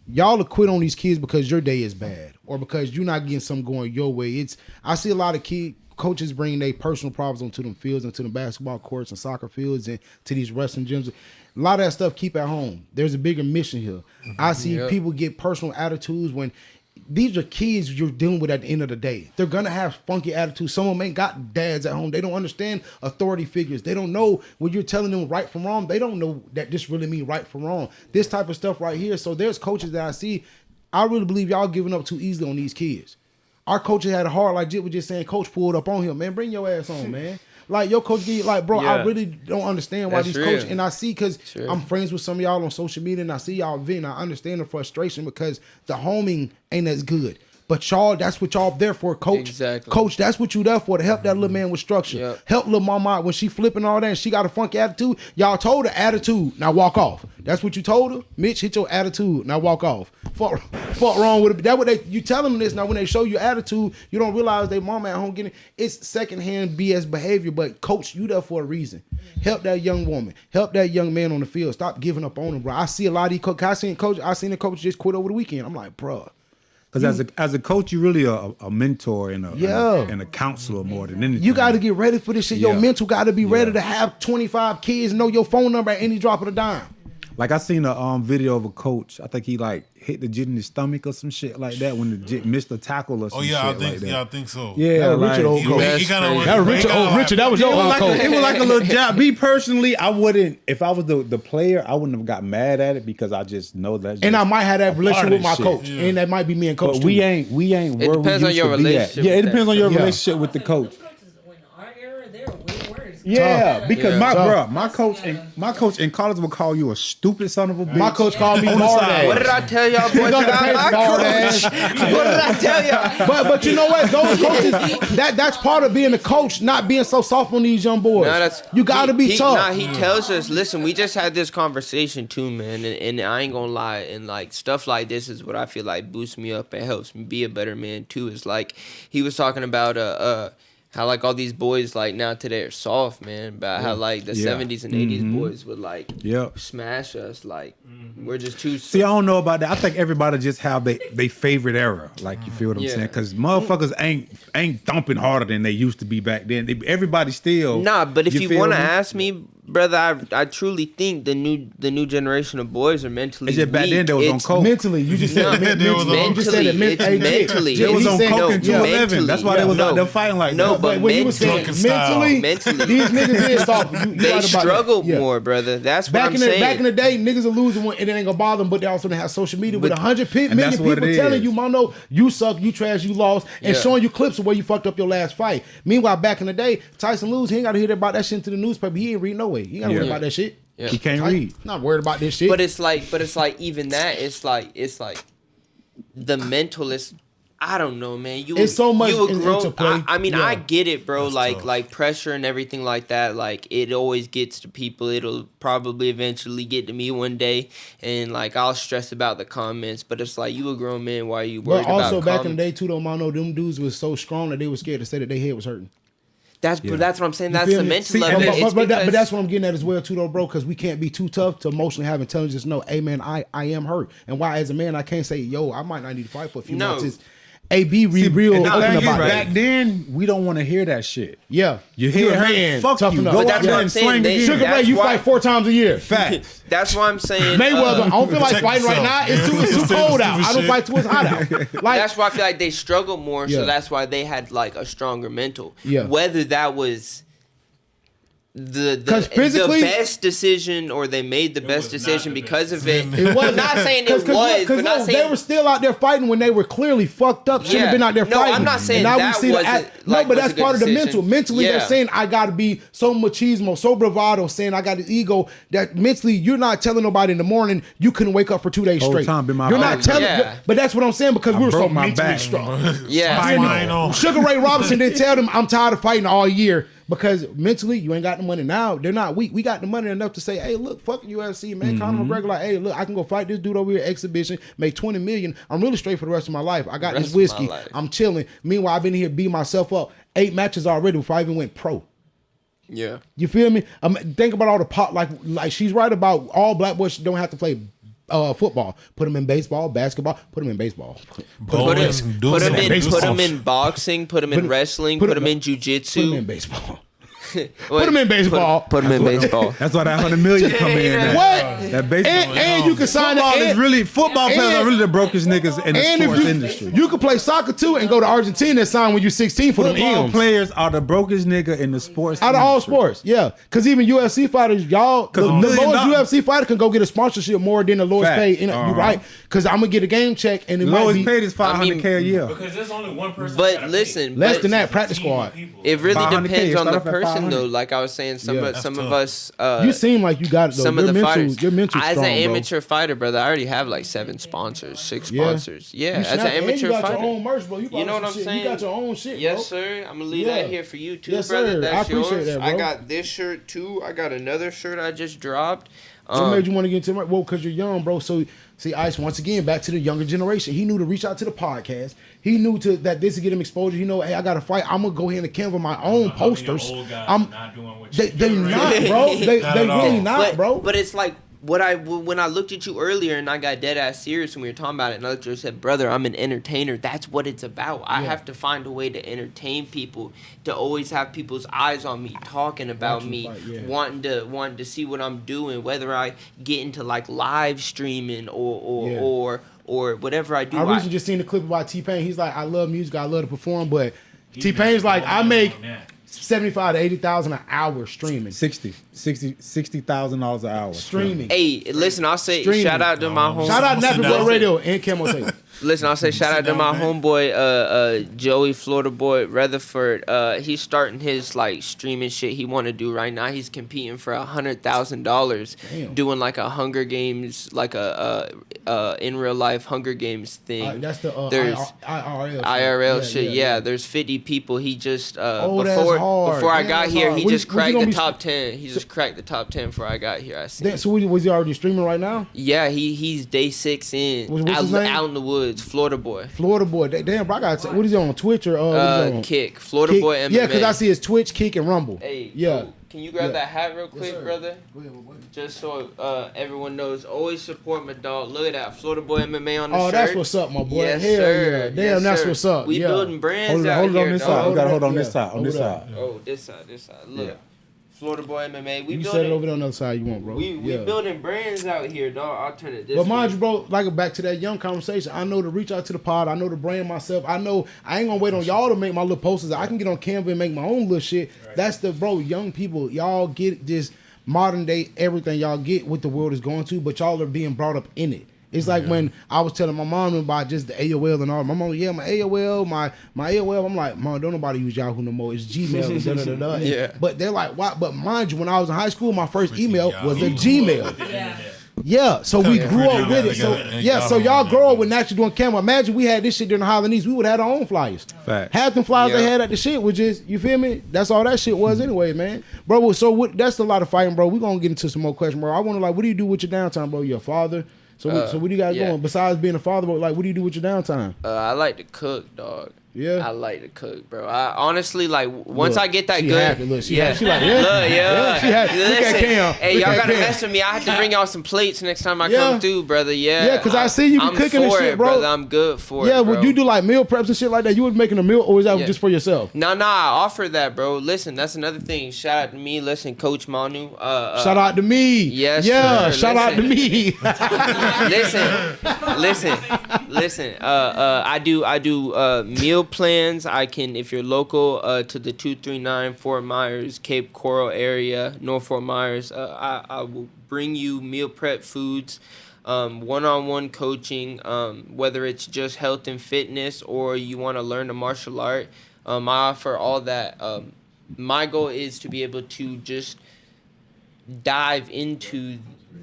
y'all will quit on these kids because your day is bad or because you're not getting something going your way. I see a lot of coaches bring their personal problems onto them fields, into the basketball courts and soccer fields and to these wrestling gyms. A lot of that stuff keep at home. There's a bigger mission here. I see people get personal attitudes when these are kids you're dealing with at the end of the day. They're going to have funky attitudes. Some of them ain't got dads at home. They don't understand authority figures. They don't know when you're telling them right from wrong. They don't know that this really means right from wrong. This type of stuff right here. So there's coaches that I see, I really believe y'all giving up too easily on these kids. Our coaches had a heart like Jit was just saying, coach pulled up on him. Man, bring your ass on, man. Like, your coach, like, bro, I really don't understand why these coaches, and I see, because I'm friends with some of y'all on social media, and I see y'all venting. I understand the frustration because the homing ain't as good. But y'all, that's what y'all there for, coach. Exactly. Coach, that's what you there for, to help that little man with structure. Yep. Help little mama out when she flipping all that and she got a funky attitude. Y'all told her attitude, now walk off. That's what you told her? Mitch, hit your attitude, now walk off. Fuck wrong with it. That what you tell them this, now when they show you attitude, you don't realize they mama at home getting it's secondhand BS behavior, but coach, you there for a reason. Help that young woman. Help that young man on the field. Stop giving up on them, bro. I see a lot of these coaches. I seen the coach just quit over the weekend. I'm like, bro. Because as a coach, you're really a mentor and a counselor more than anything. You got to get ready for this shit. Your mental got to be ready to have 25 kids, know your phone number at any drop of a dime. Like I seen a video of a coach. I think he like hit the jit in his stomach or some shit like that when the jit missed a tackle or some shit like that. Yeah, I think so. Yeah, that was Richard old coach. Richard, that was your old coach. It was like a little job. Me personally, I wouldn't. If I was the player, I wouldn't have got mad at it because I just know that. And I might have that relationship with my coach, and that might be me and coach. But we ain't. It where depends on your relationship. Yeah, it depends on your relationship with the coach. Yeah, because my coach in college would call you a stupid son of a bitch. My coach called me hard ass. What did I tell y'all boys about my coach? What did I tell y'all? But you know what? Those coaches, that's part of being a coach, not being so soft on these young boys. You got to be tough. He tells us, listen, we just had this conversation too, man, and I ain't gonna lie, and like stuff like this is what I feel like boosts me up and helps me be a better man too. It's like he was talking about how like all these boys like now today are soft, man. About how like the 70s and 80s boys would like smash us. Like we're just too. See, I don't know about that. I think everybody just have they favorite era. Like you feel what I'm saying? Because motherfuckers ain't thumping harder than they used to be back then. Everybody still. Nah, but if you want to ask me, brother, I truly think the new generation of boys are mentally weak. Back then they was on coke. Mentally, you just said mentally. Mentally. They was on coke in 211. That's why they was out there fighting like no, that. But when you was saying mentally, these niggas is soft. They struggled more, brother. That's what I'm saying. Back in the day, niggas are losing and it ain't gonna bother them, but they also have social media with 100 million people telling you, Manu, you suck, you trash, you lost, and showing you clips of where you fucked up your last fight. Meanwhile, back in the day, Tyson lose, he ain't gotta hear about that shit into the newspaper. He ain't read no way. He ain't gotta worry about that shit. Yeah. He can't read. Not worried about this shit. But it's like even that, it's like the mental is. I don't know, man. It's so much interplay. I mean, Yeah. I get it, bro. That's tough. Like pressure and everything like that. Like it always gets to people. It'll probably eventually get to me one day, and like I'll stress about the comments. But it's like you a grown man. Why are you worried But also about? back in the day too, though, Manu, them dudes was so strong that they were scared to say that their head was hurting. But that's what I'm saying. That's feel the me? mental See, of it. It's but because- that's what I'm getting at as well too, though, bro. Because we can't be too tough to emotionally have intelligence. No, hey man, I am hurt, and why as a man I can't say, yo, I might not need to fight for a few months. It's, be real And the open thing is, about back that. then, we don't want to hear that shit. Yeah, You you're hear a her, man, fuck toughen you. up. Go But out that's there what I'm and saying. swing They- again. Sugar Ray, That's you why- fight 4 times a year. Facts. That's why I'm saying. Mayweather, I don't feel like Protect fighting right now. yourself. It's too Say cold the out. I stupid don't shit. fight till it's hot out. Like That's why I feel like they struggled more. Yeah. So that's why they had like a stronger mental. Yeah. Whether that was the 'Cause physically- best decision or they made the best was not decision the because best of it. It was I'm not saying it was, but not no, saying they were still out there fighting when they were clearly fucked up. Shouldn't have Yeah. been out there No, fighting. I'm not saying and now that we see the wasn't, no, like, but was that's a good part of the decision. mental. Mentally, they're Yeah. saying I got to be so machismo, so bravado, saying I got an ego. That mentally, you're not telling nobody in the morning you couldn't wake up for 2 days Whole straight. time been my You're fault. not telling. Yeah. But that's what I'm saying because we were so broke my mentally back. strong. Yeah. Spine on. Sugar Ray Robinson didn't tell them I'm tired of fighting all year because mentally you ain't got the money. Now they're not weak. We got the money enough to say, hey, look, fuck UFC, man. Conor McGregor, like, hey, look, I can go fight this dude over here at exhibition, make $20 million. I'm really straight for the rest of my life. I got Rest this of my whiskey. life. I'm chilling. Meanwhile, I've been here beating myself up 8 matches already before I even went pro. Yeah. You feel me? Think about all the pop. Like she's right about all black boys don't have to play football. Put them in baseball, basketball. Put them in baseball. Put him in in boxing. Put him in wrestling. Put him in Put them in jujitsu. baseball. Put him in baseball. Put him in baseball. That's why that $100 million come in. What? That baseball. And you can sign Football it. is really football players are really the brokest niggas in the And sports if industry. you could play soccer too and go to Argentina and sign when you're 16 for them Football M's. players are the brokest nigga in the sports Out of all industry. sports, yeah. Because even UFC fighters, y'all, the $1 million lowest UFC fighter can go get a sponsorship more than the lowest Fact. paid. You right? Because I'm gonna get a game check and it might Lowest be paid is $500K a year. Because there's only one person. But gotta listen, less but than that. Practice squad. it really 500K, depends on the start off at person 500. though. Like I was saying, some Yeah. of That's us. You seem like you got it though. Some Your of the mental, fighters. your mental As strong, an bro. amateur fighter, brother, I already have like 7 sponsors, 6 Yeah. sponsors. Yeah, You as an snap- and amateur you got fighter. your own merch, bro. You You know what I'm shit. saying? You got your own shit, bro. Yes, sir. I'm gonna leave Yeah. that here for you too, Yes, brother. sir. That's I appreciate yours. that, I bro. got this shirt too. I got another shirt I just dropped. What made you want to get into it? Well, because you're young, bro. So, see, Ice, once again, back to the younger generation. He knew to reach out to the podcast. He knew that this would get him exposure. He know, hey, I got to fight. I'm going to go ahead and canvas my own posters. I'm not doing what you They do not, right. bro. They Not at really all. not, bro. But it's like when I looked at you earlier and I got dead ass serious when we were talking about it, and I looked at you and said, brother, I'm an entertainer. That's what it's about. I have to find a way to entertain people, to always have people's eyes on me, talking about Watching me, fight, yeah. wanting to see what I'm doing, whether I get into like live streaming or whatever I do. I recently just seen the clip about T-Pain. He's like, I love music. I love to perform. But T-Pain's like, I make 75 to 80,000 an hour streaming. $60,000 an hour. Streaming. Hey, listen, I'll say Streaming. shout out to my home. Shout out Listen, Nappy Boy listen. Radio and Camo Taylor. Listen, I'll say shout out to my homeboy, Joey Florida Boy Rutherford. He's starting his like streaming shit he want to do right now. He's competing for $100,000, Damn. doing like a Hunger Games, like a in real life Hunger Games thing. That's the There's IRL. IRL shit. Yeah, there's 50 people. He just Oh, that's hard. before I Damn, got that's here, hard. he What just you gonna cracked the be- top 10. He just cracked the top 10 before I got here. I see. So was he already streaming right now? Yeah, he's day 6 in. What's his name? Out in the woods, Florida Boy. Florida Boy. Damn, bro, I got what is he on Twitch or what is he on? Kick. Florida Kick? Boy MMA. Yeah, because I see his Twitch, Kick, and Rumble. Hey, yeah. cool. Can you grab Yeah. that hat real quick, sir. brother? Just so everyone knows, always support my dog. Look at that, Florida Boy MMA on the Oh, shirt. that's what's up, my boy. Yes, Hell sir. yeah. Damn, Yes, that's sir. what's up. We yeah. building brands Hold out it here, on this dog. side. We gotta hold on Yeah. this side. On this Hold it side. Oh, this side. Look, Yeah. Florida Boy MMA. We You building. set it over there on the other side you want, bro. We yeah. building brands out here, dog. I'll turn it this But way. mind you, bro, like back to that young conversation, I know to reach out to the pod. I know to brand myself. I know I ain't gonna wait on y'all to make my little posters. I can get on Canva and make my own little shit. Right. That's the young people. Y'all get this modern day everything y'all get what the world is going to, but y'all are being brought up in it. It's like when I was telling my mom about just the AOL and all. My mom, yeah, my AOL, my AOL. I'm like, Mom, don't nobody use Yahoo no more. It's Gmail. And da-da-da-da. Yeah. But they're like, why? But mind you, when I was in high school, my first email was a Gmail. Yeah. Yeah, so we grew up with it. So Yeah, so y'all grow up with naturally doing camera. Imagine we had this shit during the Halloween. We would have had our own flyers. Fact. Half them flyers they Yeah. had at the shit was just, you feel me? That's all that shit was anyway, man. Bro, so that's a lot of fighting, bro. We're gonna get into some more questions, bro. I wanna like, what do you do with your downtime, bro? You're a father. So what do you got going? Besides being a father, bro, like what do you do with your downtime? I like to cook, dog. Yeah. I like to cook, bro. I honestly like once Look, I get that she good. happy. Look, she yeah. happy. She like, yeah. Look, Yeah, she happy. Look at Listen, Cam. hey, Look y'all at gotta Cam. mess with me. I have to bring y'all some plates next time I Yeah. come through, brother. Yeah. Yeah, 'cause I see you be I'm cooking and for shit, it, bro. brother. I'm good for Yeah, it, bro. would you do like meal preps and shit like that? You would making a meal, or is that Yeah. just for yourself? Nah, I offer that, bro. Listen, that's another thing. Shout out to me. Listen, Coach Manu. Shout out to me. Yes, Yeah, sir. shout out to Listen. me. listen. I do meal plans. I can, if you're local to the 239 Fort Myers, Cape Coral area, North Fort Myers, I will bring you meal prep foods, one-on-one coaching, whether it's just health and fitness or you want to learn a martial art. I offer all that. My goal is to be able to just dive into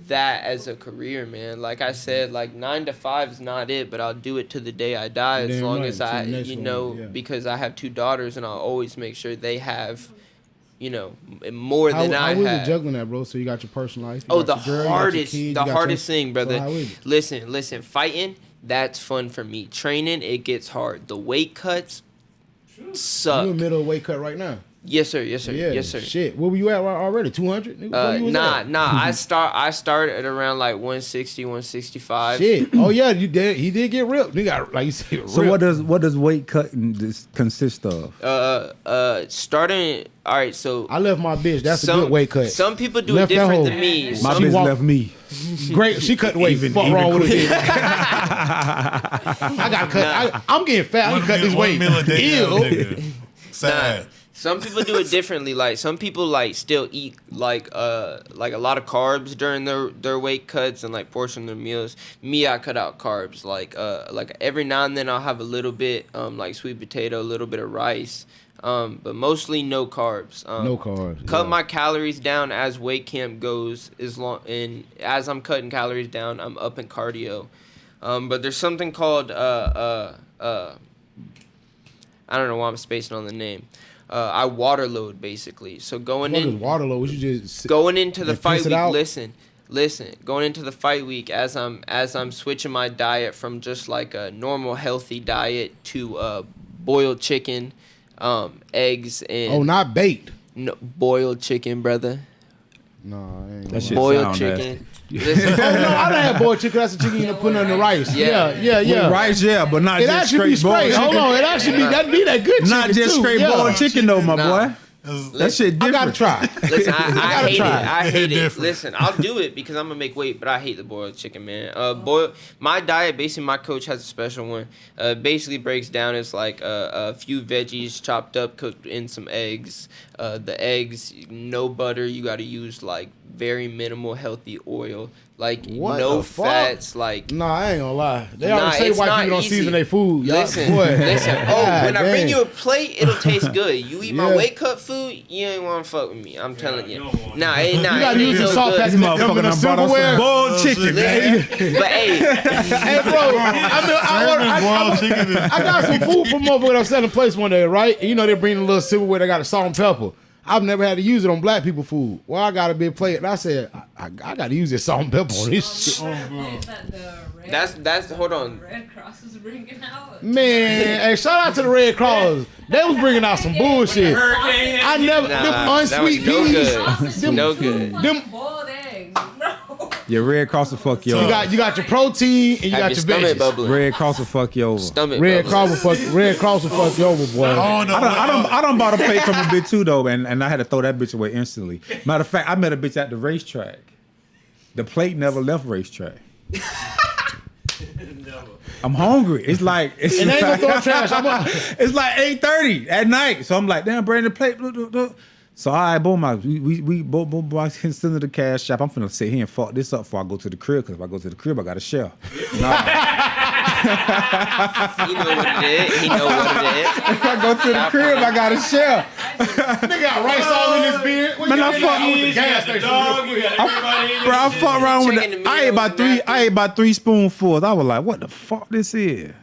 that as a career, man. Like I said, like 9 to 5 is not it, but I'll do it to the day I die, as Damn long right, as to the I, next you one, know, yeah. because I have 2 daughters and I'll always make sure they have, you know, more How than I is it have. juggling that, bro? So you got your personal life. You Oh, got the your girl, you got your hardest, kids, you the got your- hardest thing, brother. So how is it? Listen, fighting, that's fun for me. Training, it gets hard. The weight cuts suck. You in middle of weight cut right now. Yes, sir. Yes, sir. Yeah. Yes, sir. Shit. Where were you at already? 200? Nah. I started at around like 160, 165. Shit. Oh yeah, you did. He did get ripped. He got, like you said, ripped. So what does weight cutting consist of? Starting. All right. So I left my bitch. That's a good weight cut. Some people do Left it that different hoe. than me. My Some, bitch walk- left me. Great. She cut the weight. Fuck even wrong with quicker. it. I got cut. I'm getting fat. I can cut this weight. Meal a day, Ew. nigga. Sad. some people do it differently. Like some people like still eat like a lot of carbs during their weight cuts and like portion their meals. Me, I cut out carbs. Like every now and then I'll have a little bit like sweet potato, a little bit of rice. But mostly no carbs. No carbs. Cut yeah. my calories down as weight camp goes. As I'm cutting calories down, I'm up in cardio. But there's something called I don't know why I'm spacing on the name. I water load basically. So going What is in water load? What you just going into the and fight piss it week. out? Listen. Going into the fight week, as I'm switching my diet from just like a normal healthy diet to boiled chicken, eggs and Oh, not baked. no, boiled chicken, brother. No, I ain't. That shit Boiled sound chicken. Oh, no, Listen, I done had boiled chicken. That's the chicken you put on the rice. Yeah. Yeah. With rice, yeah, but not It just actually be straight boiled straight. Hold chicken. on, it actually be that good chicken. Not just too. straight Yeah. boiled chicken though, my Nah. boy. That shit different. I gotta try. listen, I gotta hate it. try. I hate it. Different. Listen, I'll do it because I'm gonna make weight, but I hate the boiled chicken, man. My diet, basically, my coach has a special one. Basically breaks down as like a few veggies chopped up, cooked in some eggs. The eggs, no butter. You got to use like very minimal healthy oil, like What no the fuck? fats, like. Nah, I ain't gonna lie. They Nah, always say it's white not people don't easy. season their food. Y'all- Listen, boy. listen. Oh, God when I bring damn. you a plate, it'll taste good. You eat my Yeah. weight cut food, you ain't want to fuck with me. I'm telling you you. don't want Nah, You it gotta ain't use the no salt good. pack This that come in motherfucker the done brought us silverware. some boiled chicken, man. Listen, but hey, Hey, bro, I got some food from over there. I'm selling place one day, right? And you know they bring a little silverware. They got a salt and pepper. I've never had to use it on black people food. Well, I got a big plate, and I said I got to use this salt and pepper on this shit. that's hold on. Red Cross is bringing out. Man, hey, shout out to the Red Cross. They was bringing out some bullshit. I never Nah, them that was unsweet no peas. good. Them- No good. Them Boiled eggs, bro. Your Red Cross will fuck you you over. got your protein and you Have got your your stomach veggies. bubbling. Red Cross will fuck you over. Stomach Red bubbling. Cross will fuck you over, boy. Oh, no, I done bought a plate from a bitch too though, and I had to throw that bitch away instantly. Matter of fact, I met a bitch at the racetrack. The plate never left racetrack. I'm hungry. It's like And they ain't gonna throw trash. it's like 8:30 at night. So I'm like, damn, bring the plate. So all right, boom, we boom, I can send to the cash shop. I'm finna sit here and fuck this up before I go to the crib, because if I go to the crib, I got to share. He know what it is. He know what it is. If I go to the crib, I gotta share. Nigga got rice all in his beard. Man, I fuck You got the dog, you got everybody in Bro, I fuck around with Chicken it. and I ate about 3 spoonfuls. I was like, what the fuck this is?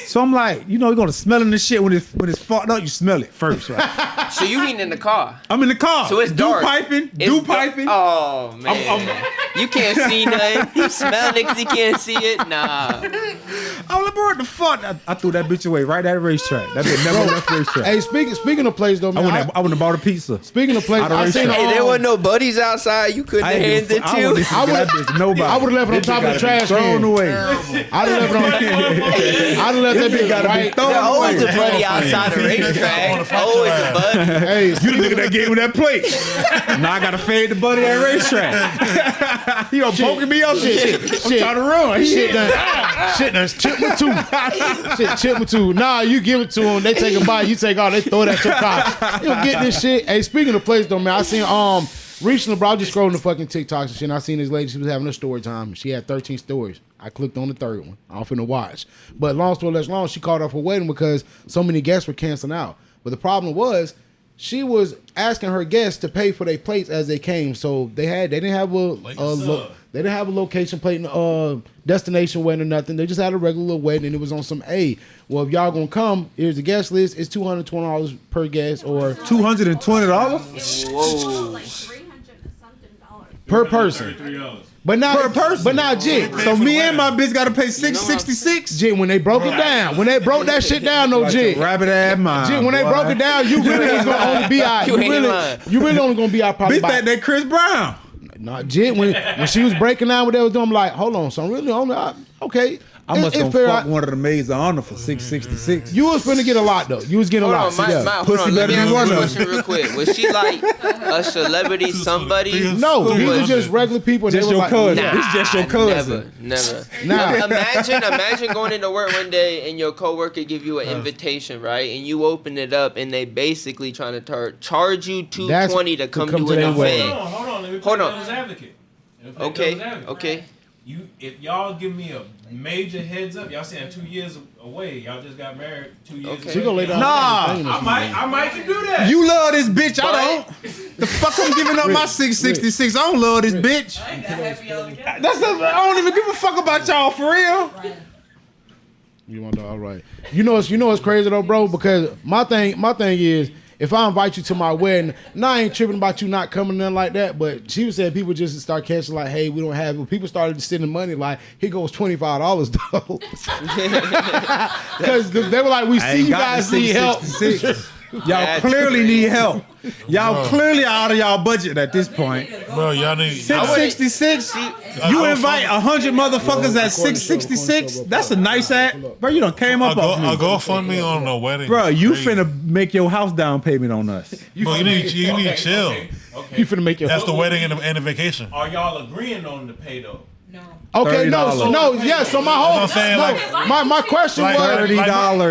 So I'm like, you're gonna smell the shit when it's fucked up. You smell it first, right? So you eating in the car? I'm in the car. So it's dark. Piping. Oh man, you can't see nothing. You smell it because you can't see it. Nah. I'm like, bro, what the fuck? I threw that bitch away right at the racetrack. That bitch never left the racetrack. Hey, speaking of place though, man. I went and bought a pizza. Speaking of place, Out of I seen. racetrack. Hey, there wasn't no buddies outside. You couldn't have handed it I to. wouldn't that bitch nobody. I would have left it on top of the trash thrown can. away. I'd have left it on. I'd have left that bitch right. thrown There's always a away. buddy outside the racetrack. Always a buddy. Hey, You the nigga that gave me that plate. Now I gotta fade the buddy at racetrack. He poking me up. shit. I'm trying to run. Shit done chipped my tooth. Shit chipped my tooth. Nah, you give it to them. They take a bite. You take all. They throw it at your car. You don't get this shit. Hey, speaking of place though, man, I seen recently, bro, I was just scrolling the fucking TikToks and shit. And I seen this lady. She was having a story time. She had 13 stories. I clicked on the third one. I'm finna watch. But long story less long, she called off her wedding because so many guests were canceling out. But the problem was, she was asking her guests to pay for their plates as they came. So they didn't have a location plate, destination wedding or nothing. They just had a regular little wedding, and it was on some well, if y'all gonna come, here's the guest list. It's $220 per guest or $220. Whoa. Like $300 and something. per person. $33. But not Per person. But not Jig. So me and my bitch gotta pay $666. Jig, when they broke it down, when they broke that shit down, no Jig. Rabbit ass mind. Jig, when they boy. broke it down, you really was gonna only be out. You ain't lying. You really only gonna be out probably Bitch about. think that Chris Brown. Not Jig. When she was breaking down what they was doing, I'm like, hold on, so I'm really only okay. I must It's have fair. fuck one of the maids of honor for $666. You was finna get a lot though. You was getting a Hold lot. on, Yeah. hold Pussy on. Let better me be ask you one a of question real quick. Was she like a celebrity, somebody? No, Who these was- are just regular people. and Just they were your like, cousin. Nah, It's just your cousin. Never. Nah. Imagine going into work one day and your coworker give you an invitation, right? And you open it up and they basically trying to charge you $220 to come do their an wedding. event. Hold on. Let me Hold play on. devil's advocate. Let me play devil's advocate. Okay. If y'all give me a major heads up, y'all saying 2 years away, y'all just got married 2 years Okay. away. She gonna lay down. Nah. I might can do that. You love this bitch. I don't. The fuck I'm giving up my $666. I don't love this bitch. I ain't that happy all together. I don't even give a fuck about y'all for real. You want all right. You know what's crazy though, bro? Because my thing is, if I invite you to my wedding, now I ain't tripping about you not coming, nothing like that. But she was saying people just start catching like, hey, we don't have it. People started sending money like, here goes $25 though. Because they were like, we see you guys need help. Y'all clearly need help. Y'all clearly out of y'all budget at this point. Bro, y'all need. $666. You invite 100 motherfuckers at $666. That's a nice ass. Bro, you done came up off A me. GoFundMe on a wedding. Bro, you Crazy. finna make your house down payment on us. Bro, you need to chill. Okay. You finna make your That's the wedding and the vacation. Are y'all agreeing on the pay though? No. okay. $30. So my whole I'm saying, my question was $30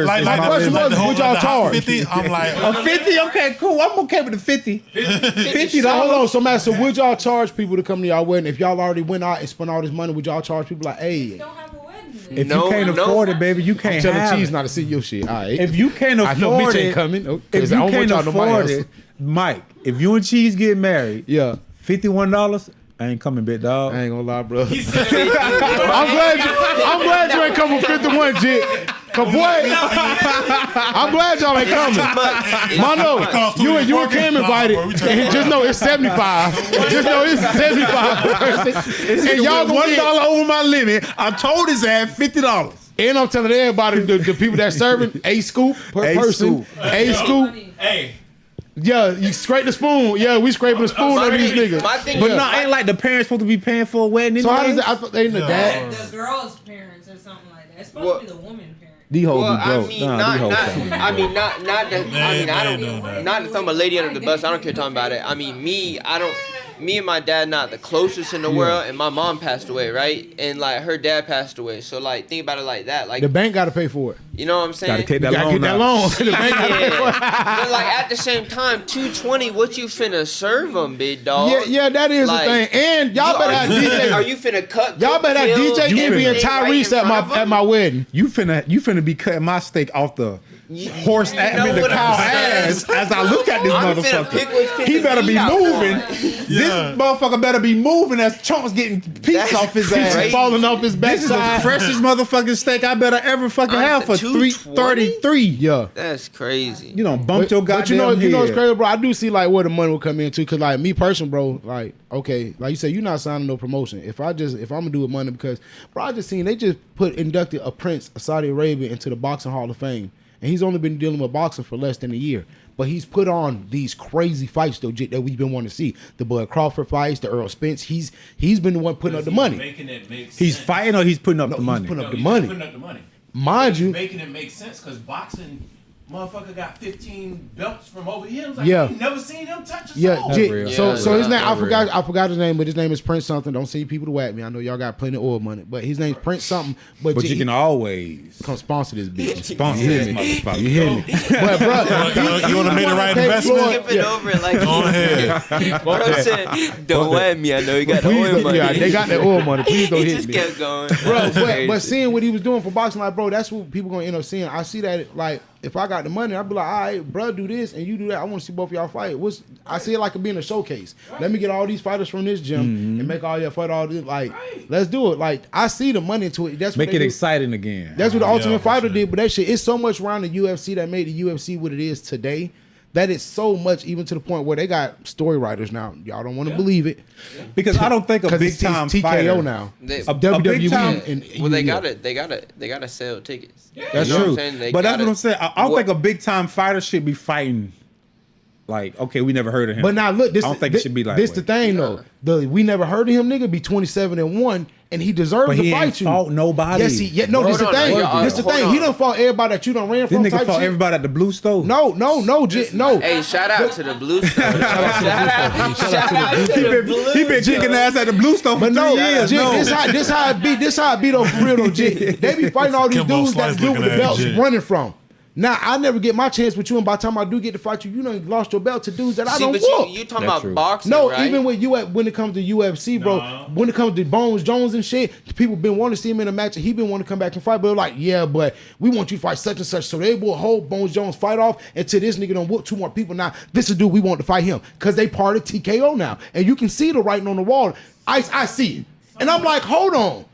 Like, is like, my question like was, the whole would y'all like the hot charge? 50, I'm like, a 50. Okay, cool. I'm okay with the 50. $50. So hold on, so Matt, so would y'all charge people to come to y'all wedding if y'all already went out and spent all this money? Would y'all charge people like, hey, Don't have a wedding. If No, you can't no. afford it, baby, you can't tell the have cheese it. not to see your shit. All right. If you can't I know afford bitch ain't it, coming. if Because you I don't want can't y'all to nobody afford else. it, Mike, if you and Cheese get married, Yeah. $51, I ain't coming, big dog. I ain't gonna lie, bro. He said, I'm glad you ain't coming 51, Jit. Cause boy, I'm glad y'all ain't coming. Manu, you and Kim invited. And just know it's 75. Just know it's 75. And y'all $1 $1. over my limit. I told his ass $50. And I'm telling everybody, the people that serving, a scoop per A person. scoop. A scoop. hey, Yeah, you scrape the spoon. Yeah, we scraping the spoon on these niggas. My thing But is, no, ain't like the parents supposed to be paying for a wedding. So how does anyway? it? I thought they in the dad. The girl's parents or something like that. It's supposed Well- to be the woman parent. These hoes well, be I broke. mean, Nah, not, these hoes not, can't be I broke. mean, not, I mean, I ain't doing that. don't, not to throw my lady under the bus. I don't care talking about it. I mean, me, I don't. me and my dad not the closest in the world, and my mom passed away, right? And like her dad passed away. So like think about it like that. Like The bank got to pay for it. you know what I'm saying? Gotta take that Gotta loan get that out. loan. The bank gotta pay for it. Yeah. But like at the same time, 220, what you finna serve them, big dog? Yeah, that is Like, the thing. And y'all better have DJ. Are you finna cut? Y'all better have kill, DJ Envy and everything right Tyrese in front of at my wedding. You finna be cutting my steak off the horse, know the what cow I'm ass. As I look at this I'm finna pick which motherfucker, pick he the better meat be out moving. for. This motherfucker better be moving as chunks getting pieces That's off his ass. crazy. Falling off his This is the backside. freshest motherfucking steak I better ever fucking have for 333. Yeah. That's crazy. You don't bump your goddamn But you know what's head. crazy, bro? I do see like where the money will come into, cause like me personally, bro, like okay, like you said, you're not signing no promotion. If I'm gonna do it money, because bro, I just seen they just inducted a prince of Saudi Arabia into the Boxing Hall of Fame, and he's only been dealing with boxing for less than a year. But he's put on these crazy fights though that we've been wanting to see. The Bud Crawford fights, the Earl Spence. He's been the one putting up the money. Making it make sense. He's fighting or he's putting up the money? He's putting up the He's money. putting up the money. Mind you, Making it make sense because boxing, motherfucker got 15 belts from over here. Like, Yeah. I ain't never seen him touch a yeah, soul. real. so his name, That's real. I forgot his name, but his name is Prince something. Don't see people to whack me. I know y'all got plenty of oil money, but his name's Prince something. But But you can always come sponsor this bitch. sponsor this motherfucker. You hear me? But bro, You want to make the right investment? Skip it over it like Go ahead. Bro said, don't whack me. I know you got the Please oil don't, money. yeah, they got that oil money. Please don't He hit just me. kept going. Bro, but Crazy. seeing what he was doing for boxing, like, bro, that's what people gonna end up seeing. I see that, like, if I got the money, I'd be like, all right, bro, do this and you do that. I want to see both of y'all fight. I see it like it being a showcase. Let me get all these fighters from this gym and make all your fight all this. Like, let's do it. Like, I see the money into it. That's what Make they it do. exciting again. That's what the Ultimate for Fighter sure. did. But that shit, it's so much around the UFC that made the UFC what it is today. That is so much, even to the point where they got story writers now. Y'all don't want to believe it. Because I don't think a Because big it's time TKO fighter now. They- A WWE big time- and Well, they UFC. gotta sell tickets. That's You know what true. I'm saying? They But that's gotta- what I'm saying. I don't What- think a big time fighter should be fighting. Like, okay, we never heard of him. But now look, this I don't think it should be like this. The thing though, we never heard of him, nigga. Be 27-1, and he deserves But to he fight ain't you. fought nobody. Yes, no. This the Hold on, thing. y'all, This the hold thing. on. He done fought everybody that you done ran This from. nigga Type fought shit. everybody at the Blue Stove. No. Hey, shout out to the Blue Stone. Shout out to the Blue. He been kicking ass at the Blue Stove for But no, 3 years. Jit, No. this how it beat. This how it beat on for real though, Jit. They be fighting all these Kimbo dudes that Slice do with looking the at belts Jit. running from. Now I never get my chance with you, and by the time I do get to fight you, you done lost your belt to dudes that I See, don't but whoop. you talking That's about true. boxing, No, right? even with you when it comes to UFC, bro. No. When it comes to Bones Jones and shit, people been wanting to see him in a match, and he been wanting to come back and fight. But they're like, yeah, but we want you to fight such and such. So they will hold Bones Jones fight off until this nigga done whoop 2 more people. Now this is dude we want to fight him because they part of TKO now, and you can see the writing on the wall. I see it, and I'm like, hold on.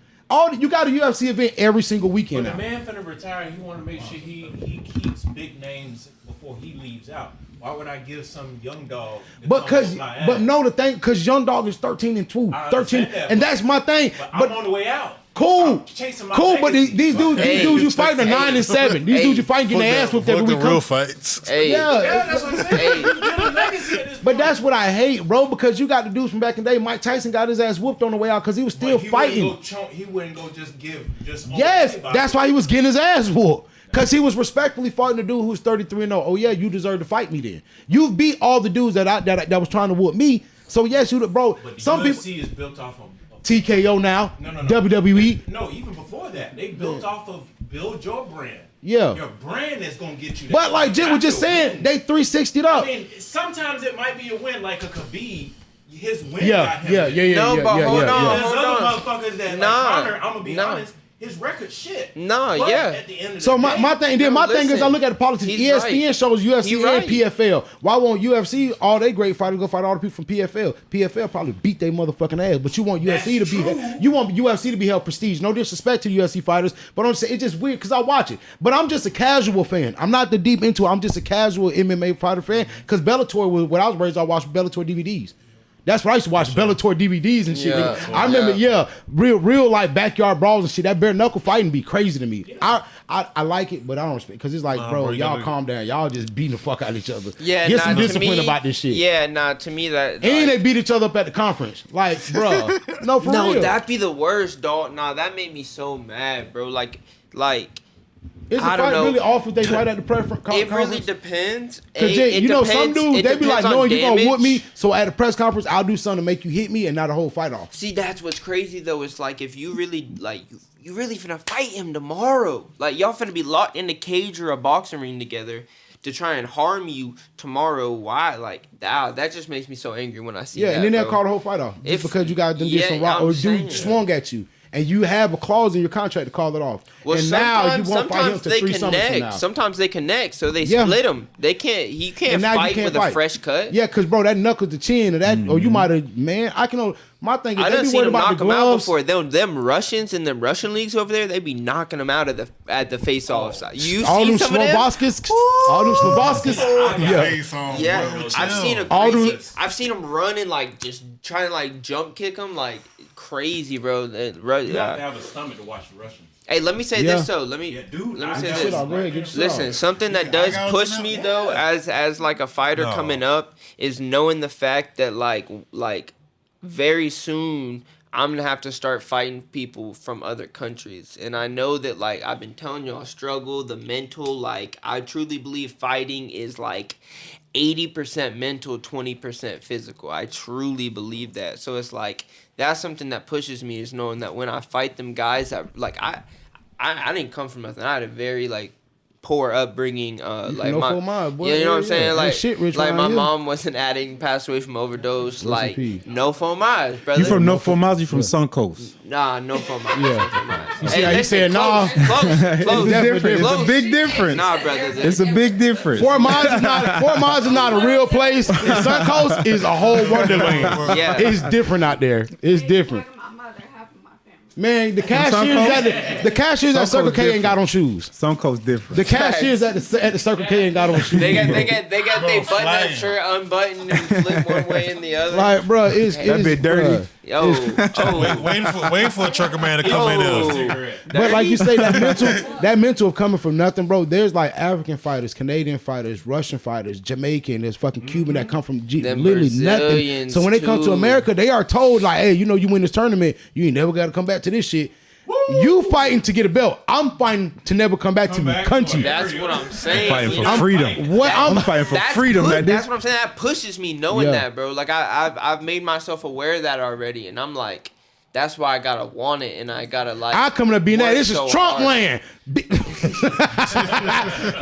You got a UFC event every single weekend But the now. man finna retire. He want to make sure he keeps big names before he leaves out. Why would I give some young dog? to But come whoop my ass? no, the thing, because Young Dog is 13-2, I 13, understand that, and but- that's my thing. But I'm on the way out. Cool, I'm chasing my cool, but legacy. these dudes you fighting are 9-7. These dudes you fighting getting their ass whooped every week. real fights. Hey, Yeah, Yeah, that's what I'm saying. You're building legacy at this but point. that's what I hate, bro. Because you got the dudes from back in the day. Mike Tyson got his ass whooped on the way out because he was still But fighting. He wouldn't go just give just. Yes, anybody. that's why he was getting his ass whooped. Because he was respectfully fighting the dude who's 33-0. Oh yeah, you deserve to fight me then. You've beat all the dudes that was trying to whoop me. So yes, bro. But the Some UFC people is built off of TKO now. No. WWE. No, even before that, they built off of build your brand. Yeah. Your brand is gonna get you. That. But like Jim You was just got to saying, win. they 360'd up. I mean, sometimes it might be a win, like a Khabib. His win Yeah, got him. yeah. No, but hold on. There's other motherfuckers that Nah, like Conor. I'm gonna be nah. honest. His record shit. Nah, But yeah. At the end of So the day, my thing is listen, I look at the politics. he's ESPN right. shows UFC He and right. PFL. Why won't UFC all they great fighters go fight all the people from PFL? PFL probably beat their motherfucking ass, but you want UFC That's to be true. you want UFC to be held prestige. No disrespect to UFC fighters, but I'm saying it's just weird because I watch it. But I'm just a casual fan. I'm not the deep into it. I'm just a casual MMA fighter fan because Bellator was when I was raised. I watched Bellator DVDs. That's what I used to watch Bellator DVDs and shit. Yeah. nigga. I remember, real like backyard brawls and shit. That bare knuckle fighting be crazy to me. I like it, but I don't respect because it's like, bro, bro, you y'all gotta- calm down. Y'all just beating the fuck out of each other. Yeah, get nah, some to discipline me, about this shit. Yeah, nah, to me that. And they like, beat each other up at the conference. Like, bro, no, for no, real. that'd be the worst, dog. Nah, that made me so mad, bro. Like, Is the I don't fight know. really off if they right at the press conference? It really depends. Cause It you know, some depends- dudes it they be like, depends on knowing you gonna whoop damage. me, so at a press conference I'll do something to make you hit me and not a whole fight off. See, that's what's crazy though. It's like if you really like you really finna fight him tomorrow. Like y'all finna be locked in a cage or a boxing ring together to try and harm you tomorrow. Why? Like that just makes me so angry when I see that. Yeah, and then they'll bro. call the whole fight off just If- because you guys done did yeah, some rock I'm or saying. dude swung at you. And you have a clause in your contract to call it off. Well, and now you sometimes, won't fight him sometimes to they 3 summers from now. connect. Sometimes they connect, so they Yeah. split him. They can't. He can't And now you fight can't with fight. a fresh cut. Yeah, because bro, that knuckles the chin or that, or you might have, man. I can only, my thing is I they done be seen worried him about knock the him out gloves. before. Them Russians in the Russian leagues over there, they be knocking him out at the face off side. You All them seen some of them? Slovaskis, all them Slovaskis. Yeah, Face on, Yeah, bro, I've chill. seen a All crazy. them- I've seen him running like just trying to like jump kick him like crazy, bro. You have to have a stomach to watch the Russians. Hey, let me say Yeah. this though. Let me Yeah, dude, let me I say got shit this. off, go ahead, get your shit Listen, off. something that I does got push you me now. though, as like a fighter No. coming up, is knowing the fact that like very soon I'm gonna have to start fighting people from other countries, and I know that like I've been telling y'all, struggle the mental. Like I truly believe fighting is like 80% mental, 20% physical. I truly believe that. So it's like that's something that pushes me, is knowing that when I fight them guys that like I didn't come from nothing. I had a very like poor upbringing. Like no my full mind, boy. yeah, you know what I'm Yeah, saying. yeah. Like Ain't shit rich like around my here. mom wasn't adding, passed away from overdose. in Like peace. no phomage, brother. You from North 4 miles? You from Suncoast? Nah, no phomage. Yeah. No phomage. see how you said nah? Close, It's close, different. It's a close. big difference. Nah, brother. It's a big difference. 4 miles is not a real place. And Suncoast is a whole wonderland. Yeah. It's different out there. It's different. My mother, half of my family. Man, the cashiers at Circle K ain't got on shoes. Suncoast different. The cashiers at the Circle K ain't got on shoes. They got bro. their button-up flying. shirt unbuttoned and flip one way and the other. Like, bro, it's bit dirty. bruh. Yo, Waiting for a trucker man to come in there. Cigarette. But like you say, that mental of coming from nothing, bro. There's like African fighters, Canadian fighters, Russian fighters, Jamaican, there's fucking Cuban that come from Them literally nothing. Brazilians, So when they come to too. America, they are told like, hey, you know, you win this tournament, you ain't never got to come back to this shit. You fighting to get a belt. I'm fighting to never come back to Come my back country. to it. that's what I'm saying. Fighting you for know? freedom. What I'm I'm fighting for That's freedom. put- Man. That's what I'm saying. That pushes me knowing Yeah. that, bro. Like I've made myself aware of that already, and I'm like, that's why I gotta want it, and I gotta like. I come to be that. work This is so Trump hard. land.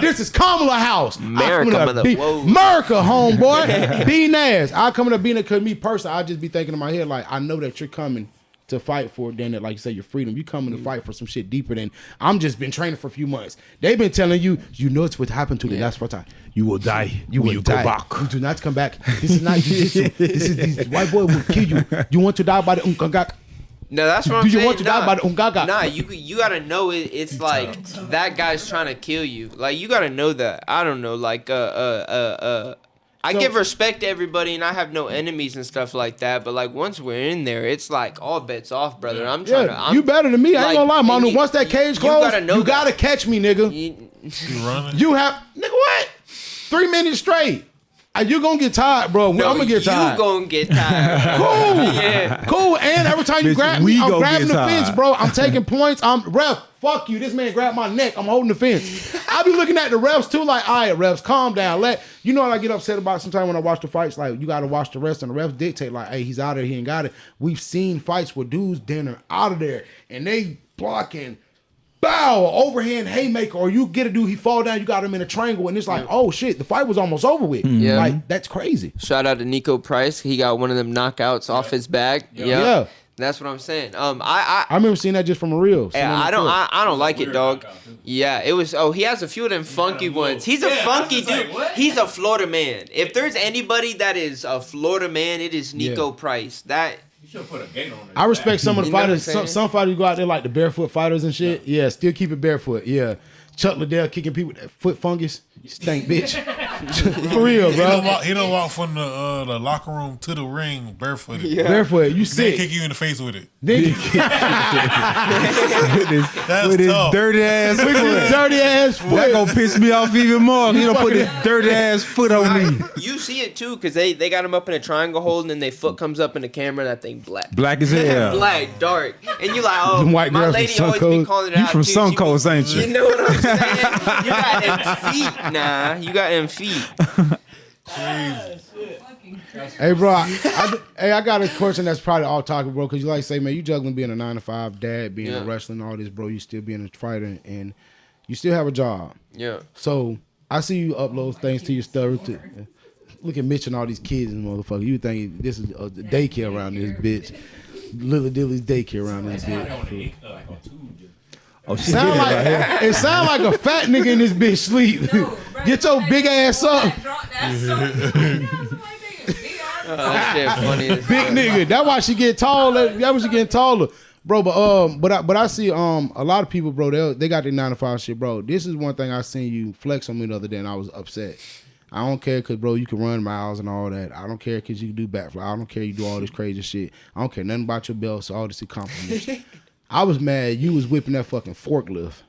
This is Kamala house. America, mother- whoa. America, homeboy. Be nice. I come to be that because me personally, I just be thinking in my head like, I know that you're coming to fight for then like you say your freedom. You coming to fight for some shit deeper than I'm just been training for a few months. They've been telling you, you know it's what happened to the last time. You will die. You will die. go back. You do not come back. This is not jiu-jitsu. This white boy will kill you. You want to die by the unkagak. No, that's what I'm Do you saying. want to die by the ungaga? Nah, you gotta know it's like that guy's trying to kill you. Like you gotta know that. I don't know. Like I give respect to everybody, and I have no enemies and stuff like that. But like once we're in there, it's like all bets off, brother. I'm trying to. You better than me. I ain't gonna lie, Manu. and Once that cage you closed, gotta know you gotta that. catch me, nigga. You running? You have, nigga, what? 3 minutes straight. You gonna get tired, bro. I'm gonna get tired. You gonna get tired. Cool. Yeah. Cool. And every time you Bitch, grab we me, I'm gon' grabbing get the fence, tired. bro. I'm taking points. Ref, fuck you. This man grabbed my neck. I'm holding the fence. I be looking at the refs too, like, all right, refs, calm down. You know what I get upset about sometimes when I watch the fights? Like, you gotta watch the rest, and the refs dictate, like, hey, he's out of there, he ain't got it. We've seen fights where dudes dinner out of there, and they blocking. Bow, overhand haymaker, or you get a dude, he fall down, you got him in a triangle, and it's like, oh shit, the fight was almost over with. Yeah. Like, that's crazy. Shout out to Nico Price. He got one of them knockouts off his back. Yeah. That's what I'm saying. I remember seeing that just from a reel. Yeah, I don't like it, Weird dog. knockout, too. Yeah, it was. Oh, he has a few of them funky ones. He's a Yeah, I funky was just dude. like, what? He's a Florida man. If there's anybody that is a Florida man, it is Nico Yeah. Price. That You should put a gate on it. I respect some of the You know what I'm fighters. saying? Some fighters go out there like the barefoot fighters and shit. Yeah, still keep it barefoot. Yeah. Chuck Liddell kicking people with that foot fungus. You stink, bitch. For real, He bro. don't walk from the locker room to the ring barefooted. Yeah. Barefoot, you Then sick. kick you in the face with it. Then That's with his tough. dirty ass with foot. his dirty ass That foot. gonna piss me off even more. He don't put his dirty ass foot on me. You see it too, cause they got him up in a triangle hold, and then their foot comes up in the camera. That thing black, Black as hell. black, dark, and you like, oh, Them white my girls from lady always be Suncoast. calling it You out. from too. She be- Suncoast, ain't you? You know what I'm saying? You got them feet, nah. You got them feet. Hey, bro, I got a question that's probably all talking, bro, because you like say, man, you juggling being a 9-to-5 dad, being a wrestler, all this, bro. You still being a fighter, and you still have a job. Yeah. So I see you upload things to your story. Look at Mitch and all these kids and motherfucker. You think this is a daycare around this bitch. LillyDilly's daycare around this bitch. Oh, she Sound did it like, right here. it sound like a fat nigga in this bitch sleep. Get your big ass up. That shit funny. As Big nigga. That's why she get tall. That's why she getting taller. Bro, but I see a lot of people, bro, they got their 9-to-5 shit, bro. This is one thing I seen you flex on me the other day and I was upset. I don't care because, bro, you can run miles and all that. I don't care because you can do backflip. I don't care you do all this crazy shit. I don't care nothing about your belts, all this compliments. I was mad you was whipping that fucking forklift.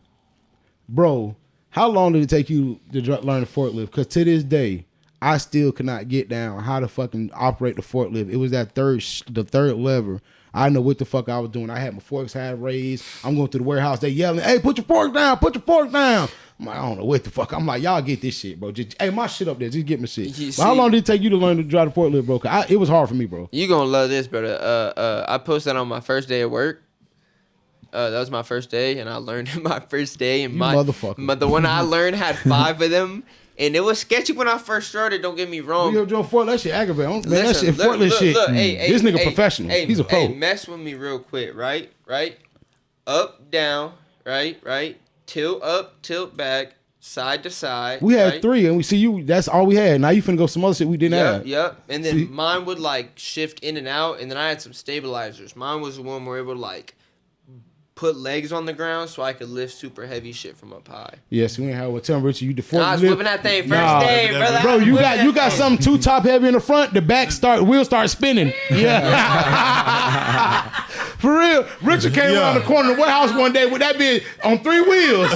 Bro, how long did it take you to learn the forklift? Because to this day, I still cannot get down how to fucking operate the forklift. It was the third lever. I didn't know what the fuck I was doing. I had my forks high raised. I'm going through the warehouse. They yelling, hey, put your fork down. Put your fork down. I'm like, I don't know what the fuck. I'm like, y'all get this shit, bro. Just, hey, my shit up there. Just get my shit. But how long did it take you to learn to drive the forklift, bro? Cause it was hard for me, bro. You gonna love this, brother. I posted on my first day at work. That was my first day, and I learned it my first day. And motherfucker. the one I learned had 5 of them, and it was sketchy when I first started. Don't get me wrong. You doing forklift? That shit aggravating. Man, that Listen, shit forklift shit. This nigga professional. He's a pro. Hey, mess with me real quick, right? Up, down, right. Tilt up, tilt back, side to side. We had right? 3, and we see you. That's all we had. Now you finna go some other shit we didn't have. Yep. And then See? mine would like shift in and out, and then I had some stabilizers. Mine was the one where it would like put legs on the ground so I could lift super heavy shit from up high. Yes, we ain't have what. Tell him, Richie, you the forklift. I was whipping that thing first day, brother. Bro, you got something too top heavy in the front. The back wheel start spinning. Yeah. For real, Richard came around the corner of the warehouse one day with that bitch on 3 wheels.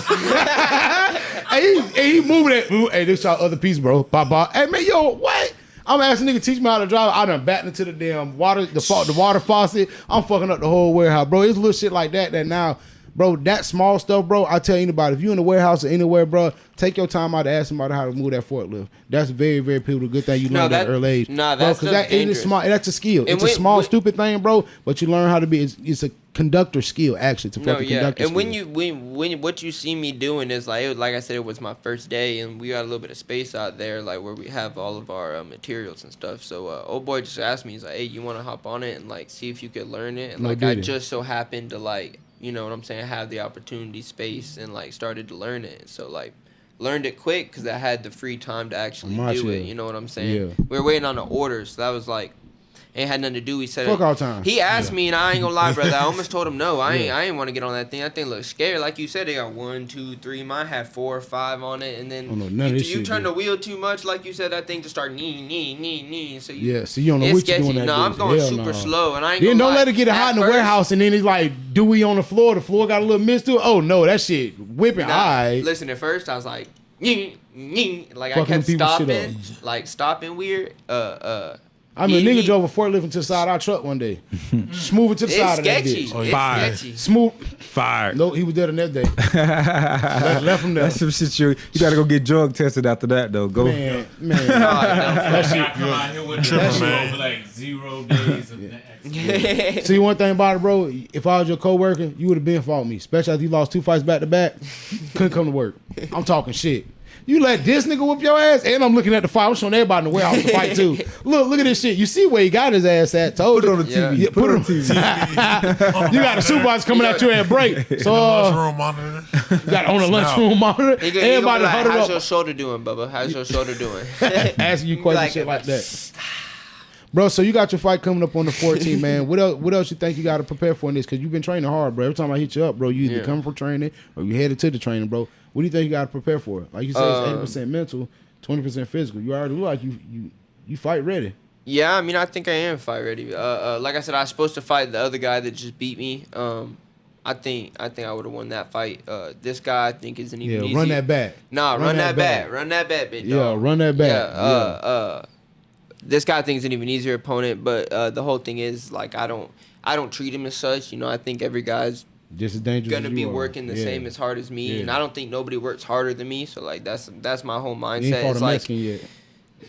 and he moving it. Hey, this our other piece, bro. Bye. Hey man, yo, what? I'm asking nigga teach me how to drive. I done backed into the damn water, the water faucet. I'm fucking up the whole warehouse, bro. It's little shit like that now, bro, that small stuff, bro, I tell anybody, if you in the warehouse or anywhere, bro, take your time out to ask somebody how to move that forklift. That's very, very pivotal. Good thing you learned at an early age. Nah, that's bro, because that is small. That's a skill. It's a small, stupid thing, bro, but you learn how to be, it's a conductor skill, actually. It's a fucking conductor and skill. when what you see me doing is like I said, it was my first day, and we got a little bit of space out there, like where we have all of our materials and stuff. So old boy just asked me, he's like, hey, you want to hop on it and like see if you could learn it? And like I just so happened to like, you know what I'm saying, have the opportunity, space, and like started to learn it. So like learned it quick because I had the free time to actually do it. You know what I'm saying? Yeah. We were waiting on the orders, so that was like, ain't had nothing to do. He said, fuck all time. He asked me, and I ain't gonna lie, brother. I almost told him no. I ain't want to get on that thing. That thing looks scary. Like you said, they got 1, 2, 3. Mine had 4 or 5 on it, and then you turn the wheel too much, like you said, that thing just start nee. So so you don't know what you're doing. No, I'm going super slow, and I ain't. Then gonna don't lie. let it get hot in the warehouse, and then it's like dewy on the floor. The floor got a little mist to it. Oh no, that shit whipping. Listen, at first I was like, like fucking I kept stopping, stopping weird. I mean, a nigga drove a forklift into the side of our truck one day. Smooth it to the side of that bitch. It's sketchy. Smooth. Fired. No, he was there the next day. left him there. That's some shit you gotta go get drug tested after that though. Go. Man. That shit. Come out here with over like 0 days of that. See, one thing about it, bro, if I was your coworker, you would have been fought me. Especially after you lost 2 fights back to back. Couldn't come to work. I'm talking shit. You let this nigga whoop your ass, and I'm looking at the fight. I'm showing everybody in the warehouse to fight too. Look at this shit. You see where he got his ass at. Told Put it on the TV. Yeah, put it on the TV. You got a supervisor coming at you at break. So lunchroom monitor. You got on the lunchroom monitor. Everybody like, huddled how's up. your shoulder doing, Bubba? How's your shoulder doing? Asking you questions, shit like that. Bro, so you got your fight coming up on the 14th, man. What else you think you got to prepare for in this? Because you've been training hard, bro. Every time I hit you up, bro, you either come from training or you headed to the training, bro. What do you think you got to prepare for? Like you said, it's 80% mental, 20% physical. You already look like you fight ready. Yeah, I mean, I think I am fight ready. Like I said, I was supposed to fight the other guy that just beat me. I think I would have won that fight. This guy I think isn't even easy. Run that back. Nah, run that back. Run that back, bitch. Yeah, run that back. Yeah. This guy thinks an even easier opponent, but the whole thing is like I don't treat him as such. You know, I think every guy's just as dangerous gonna as be you are. working the same as hard as me, and I don't think nobody works harder than me. So like that's my whole mindset. You ain't fought It's a like, Mexican yet.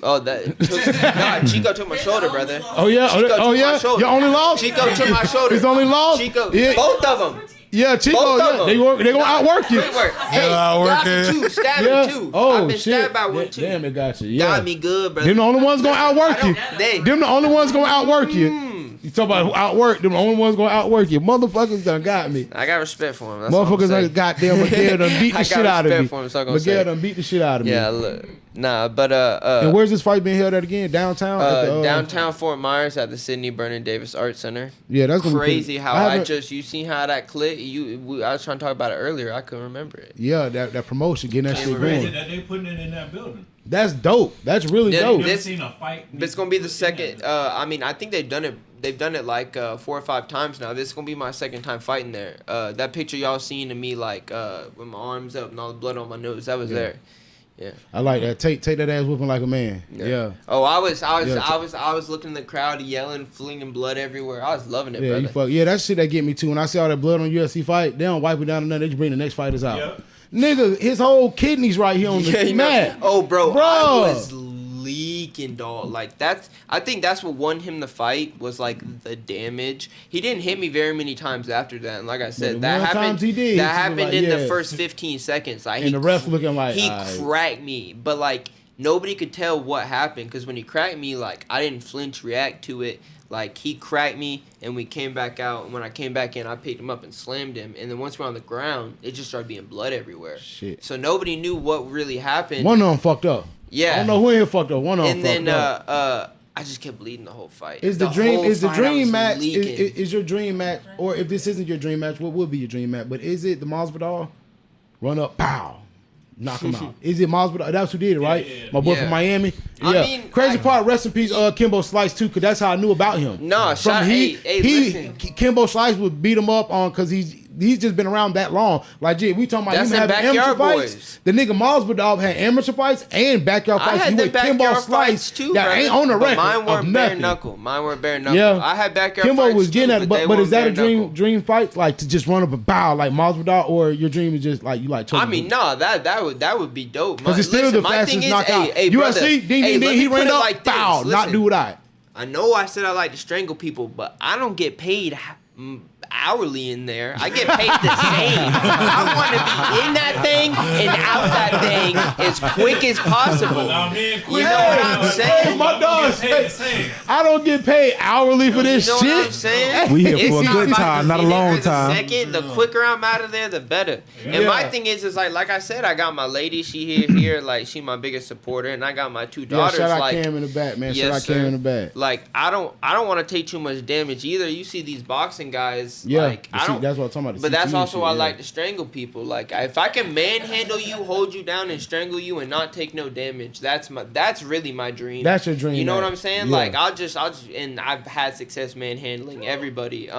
oh, nah, Chico took my shoulder, brother. Oh yeah, Chico took my yeah. shoulder. You only lost. Chico took my shoulder. His only lost. Chico, Yeah. both of them. Yeah, Chico. Both of Yeah, them. they gonna outwork you. Great work. Hey, outwork got me it. too. Stabbed Yeah. me too. Oh I've been shit. stabbed by one too. Damn, it got you. Yeah. Got me good, brother. Them the only ones gonna outwork you. They. Them the only ones gonna outwork you. You talk about outwork. Them the only ones gonna outwork you. Motherfuckers done got me. I got respect for him. That's all I'm Motherfuckers saying. done goddamn Miguel done beat I the got shit out of respect me. for him, so I'm gonna Miguel say. done beat the shit out of me. Yeah, look. Nah, but And where's this fight being held at again? Downtown? At the, downtown Fort Myers at the Sidney Vernon Davis Art Center. Yeah, that's gonna be Crazy pretty- how I I haven't- just you seen how that clip. I was trying to talk about it earlier. I couldn't remember it. Yeah, that promotion, getting that Yeah, shit we're Crazy going. that they putting it in that building. That's dope. That's really Yeah, dope. Never This- seen a fight. But it's gonna be the second. I mean, I think they've done it. They've done it like 4 or 5 times now. This is gonna be my second time fighting there. That picture y'all seen of me like with my arms up and all the blood on my nose. That was there. Yeah. I like that. Take that ass whooping like a man. Yeah. Oh, I was Yeah. looking in the crowd, yelling, flinging blood everywhere. I was loving it, Yeah, brother. that shit that get me too. When I see all that blood on UFC fight, they don't wipe it down or nothing. They just bring the next fighters out. Yep. Nigga, his whole kidneys right here on the you know- mat. Oh, bro, Bro. I was leaking, dog. Like I think that's what won him the fight was like the damage. He didn't hit me very many times after that. And like I said, But that the one happened. times he did, That he was happened like, in yeah. the first 15 seconds. Like And the ref looking like, he aight. cracked me, but like nobody could tell what happened because when he cracked me, like I didn't flinch, react to it. Like he cracked me, and we came back out. And when I came back in, I picked him up and slammed him. And then once we're on the ground, it just started being blood everywhere. Shit. So nobody knew what really happened. One of them fucked up. Yeah. I don't know who in here fucked up. One of them And fucked then up. I just kept bleeding the whole fight. Is the whole fight, I dream was match leaking. is your dream match, or if this isn't your dream match, what would be your dream match? But is it the Masvidal run up, pow, knock him out? Is it Masvidal? That's who did it, right? yeah. My boy Yeah. from Miami. I Yeah. mean, Crazy part. Rest in peace, Kimbo Slice too, because that's how I knew about him. No, listen. Kimbo Slice would beat him up on because he's just been around that long. Like, gee, we talking about That's him them having amateur backyard fights. boys. The nigga Masvidal had amateur fights and backyard I fights. had He the with Kimbo backyard Slice fights too, that brother. ain't on the But record mine of weren't bare nothing. knuckle. Mine were bare knuckle. Yeah, I had backyard Kimbo fights was getting too, at it, they but is weren't that a bare knuckle. dream fight? Like to just run up a bow like Masvidal, or your dream is just like you like? I mean, no, that would be dope. because it's still the fastest knockout. Hey, brother, UFC, ding, hey, ding, let ding, he me put ran it up, like this. bow, not Listen, do what I. I know I said I like to strangle people, but I don't get paid hourly in there. I get paid the same. I want to be in that thing and out that thing as quick as possible. Nah, man, You know what I'm saying? My dog, I don't get paid hourly for this You know shit. what I'm saying? We here It's for a not good about time, to not a be there long for the time. Second, the quicker I'm out of there, the better. And my thing is like I said, I got my lady. She here, like she my biggest supporter, and I got my 2 Yeah, daughters. shout out like, Cam in the back, man. Yes, Shout out Cam sir. in the back. like I don't want to take too much damage either. You see these boxing guys, Yeah, like I don't. that's what I'm talking about. the But that's CTE also shit, why I yeah. like to strangle people. Like if I can manhandle you, hold you down, and strangle you, and not take no damage, that's really my dream. That's your dream, You know what man. I'm saying? Yeah. Like I'll just, and I've had success manhandling everybody.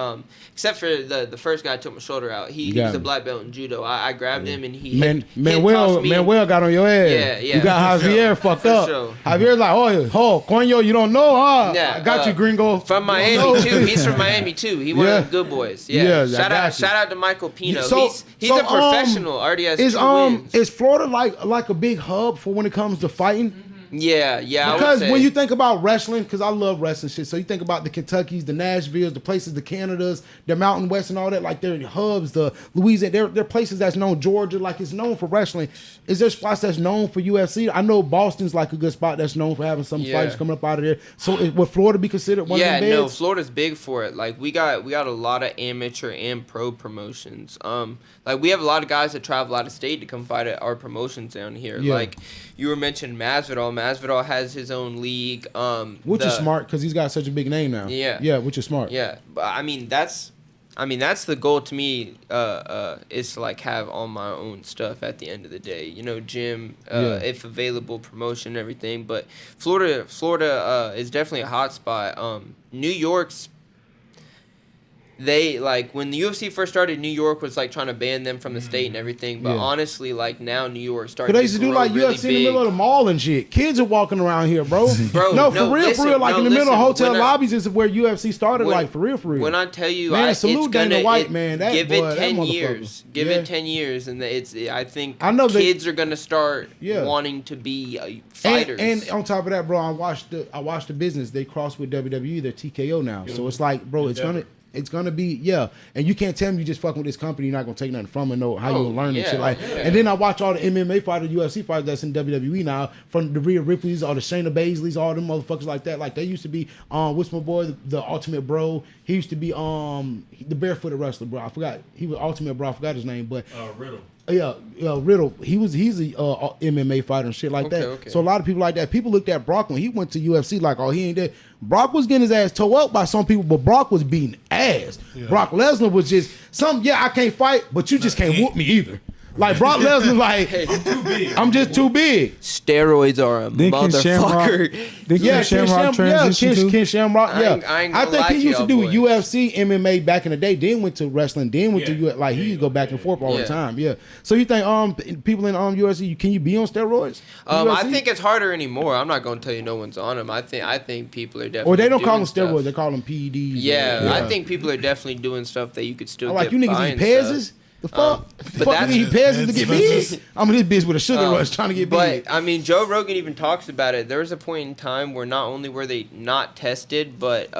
Except for the first guy took my shoulder out. He got was a him. black belt in judo. I grabbed him and he hip Manuel tossed me. got on your ass. Yeah, yeah, You got for Javier sure. fucked For up. sure. Javier's like, oh, coño, you don't know, huh? Yeah, I got you, gringo. From You don't Miami know. too. He's from Miami too. He one Yeah. of the good boys. Yeah, Yeah. I got you. Shout out to Michael Pino. So- he's so, a professional. Already has 2 wins. Is Florida like a big hub for when it comes to fighting? Yeah. I would Because say. when you think about wrestling, because I love wrestling shit, so you think about the Kentuckys, the Nashvilles, the places, the Canadas, the Mountain West and all that, like they're hubs, the Louisiana, they're places that's known. Georgia, like it's known for wrestling. Is there spots that's known for UFC? I know Boston's like a good spot that's known for having some Yeah. fights coming up out of there. So would Florida be considered one of them beds? No, Florida's big for it. Like we got a lot of amateur and pro promotions. Like we have a lot of guys that travel out of state to come fight at our promotions down here. Yeah. Like you were mentioning Masvidal. Masvidal has his own league. Which is smart because he's got such a big name now. Yeah. Yeah, which is smart. Yeah, but I mean that's I mean, that's the goal to me. Is to like have all my own stuff at the end of the day. You know, gym, if available, promotion, everything. But Florida is definitely a hot spot. New York's. They like when the UFC first started, New York was like trying to ban them from the state and everything. But honestly, like now New York started. Cause they used to do like really UFC in the middle of the mall and shit. Kids are walking around here, bro. No, for real. Like in the middle of hotel lobbies is where UFC started. Like for real. When I tell you, man, it's salute gonna Dana White, man. That give boy, it 10 that years. Give it 10 years, and I think kids are gonna start wanting to be fighters. And on top of that, bro, I watched the business. They crossed with WWE. They're TKO now, so it's like, bro, it's gonna be and you can't tell me you just fucking with this company, you're not gonna take nothing from it, know how you gonna learn and shit like. And then I watch all the MMA fighters, UFC fighters that's in WWE now, from the Rhea Ripley's, all the Shayna Baszley's, all them motherfuckers like that. Like they used to be what's my boy, the Ultimate Bro. He used to be the barefooted wrestler, bro. I forgot he was Ultimate Bro. I forgot his name, but Riddle. Yeah, Riddle. He's a MMA fighter and shit like that. Okay. So a lot of people like that. People looked at Brock when he went to UFC like, oh, he ain't dead. Brock was getting his ass towed up by some people, but Brock was beating ass. Yeah. Brock Lesnar was just I can't fight, but you just can't whoop me either. Like Brock Lesnar, like I'm too big. I'm just too big. Steroids are a motherfucker. Ken Shamrock. I think he used to do UFC, MMA back in the day. Then went to wrestling. Then went to like he used to go back and forth all the time. Yeah. So you think people in UFC, can you be on steroids? I think it's harder anymore. I'm not gonna tell you no one's on them. I think people are definitely. Or they don't call them steroids. They call them PEDs. Yeah, I think people are definitely doing stuff that you could still. Like you niggas eat Pez's. The fuck? The fuck you eat Pez's to get big? I'm in this bitch with a sugar rush trying to get big. But, I mean, Joe Rogan even talks about it. There was a point in time where not only were they not tested, but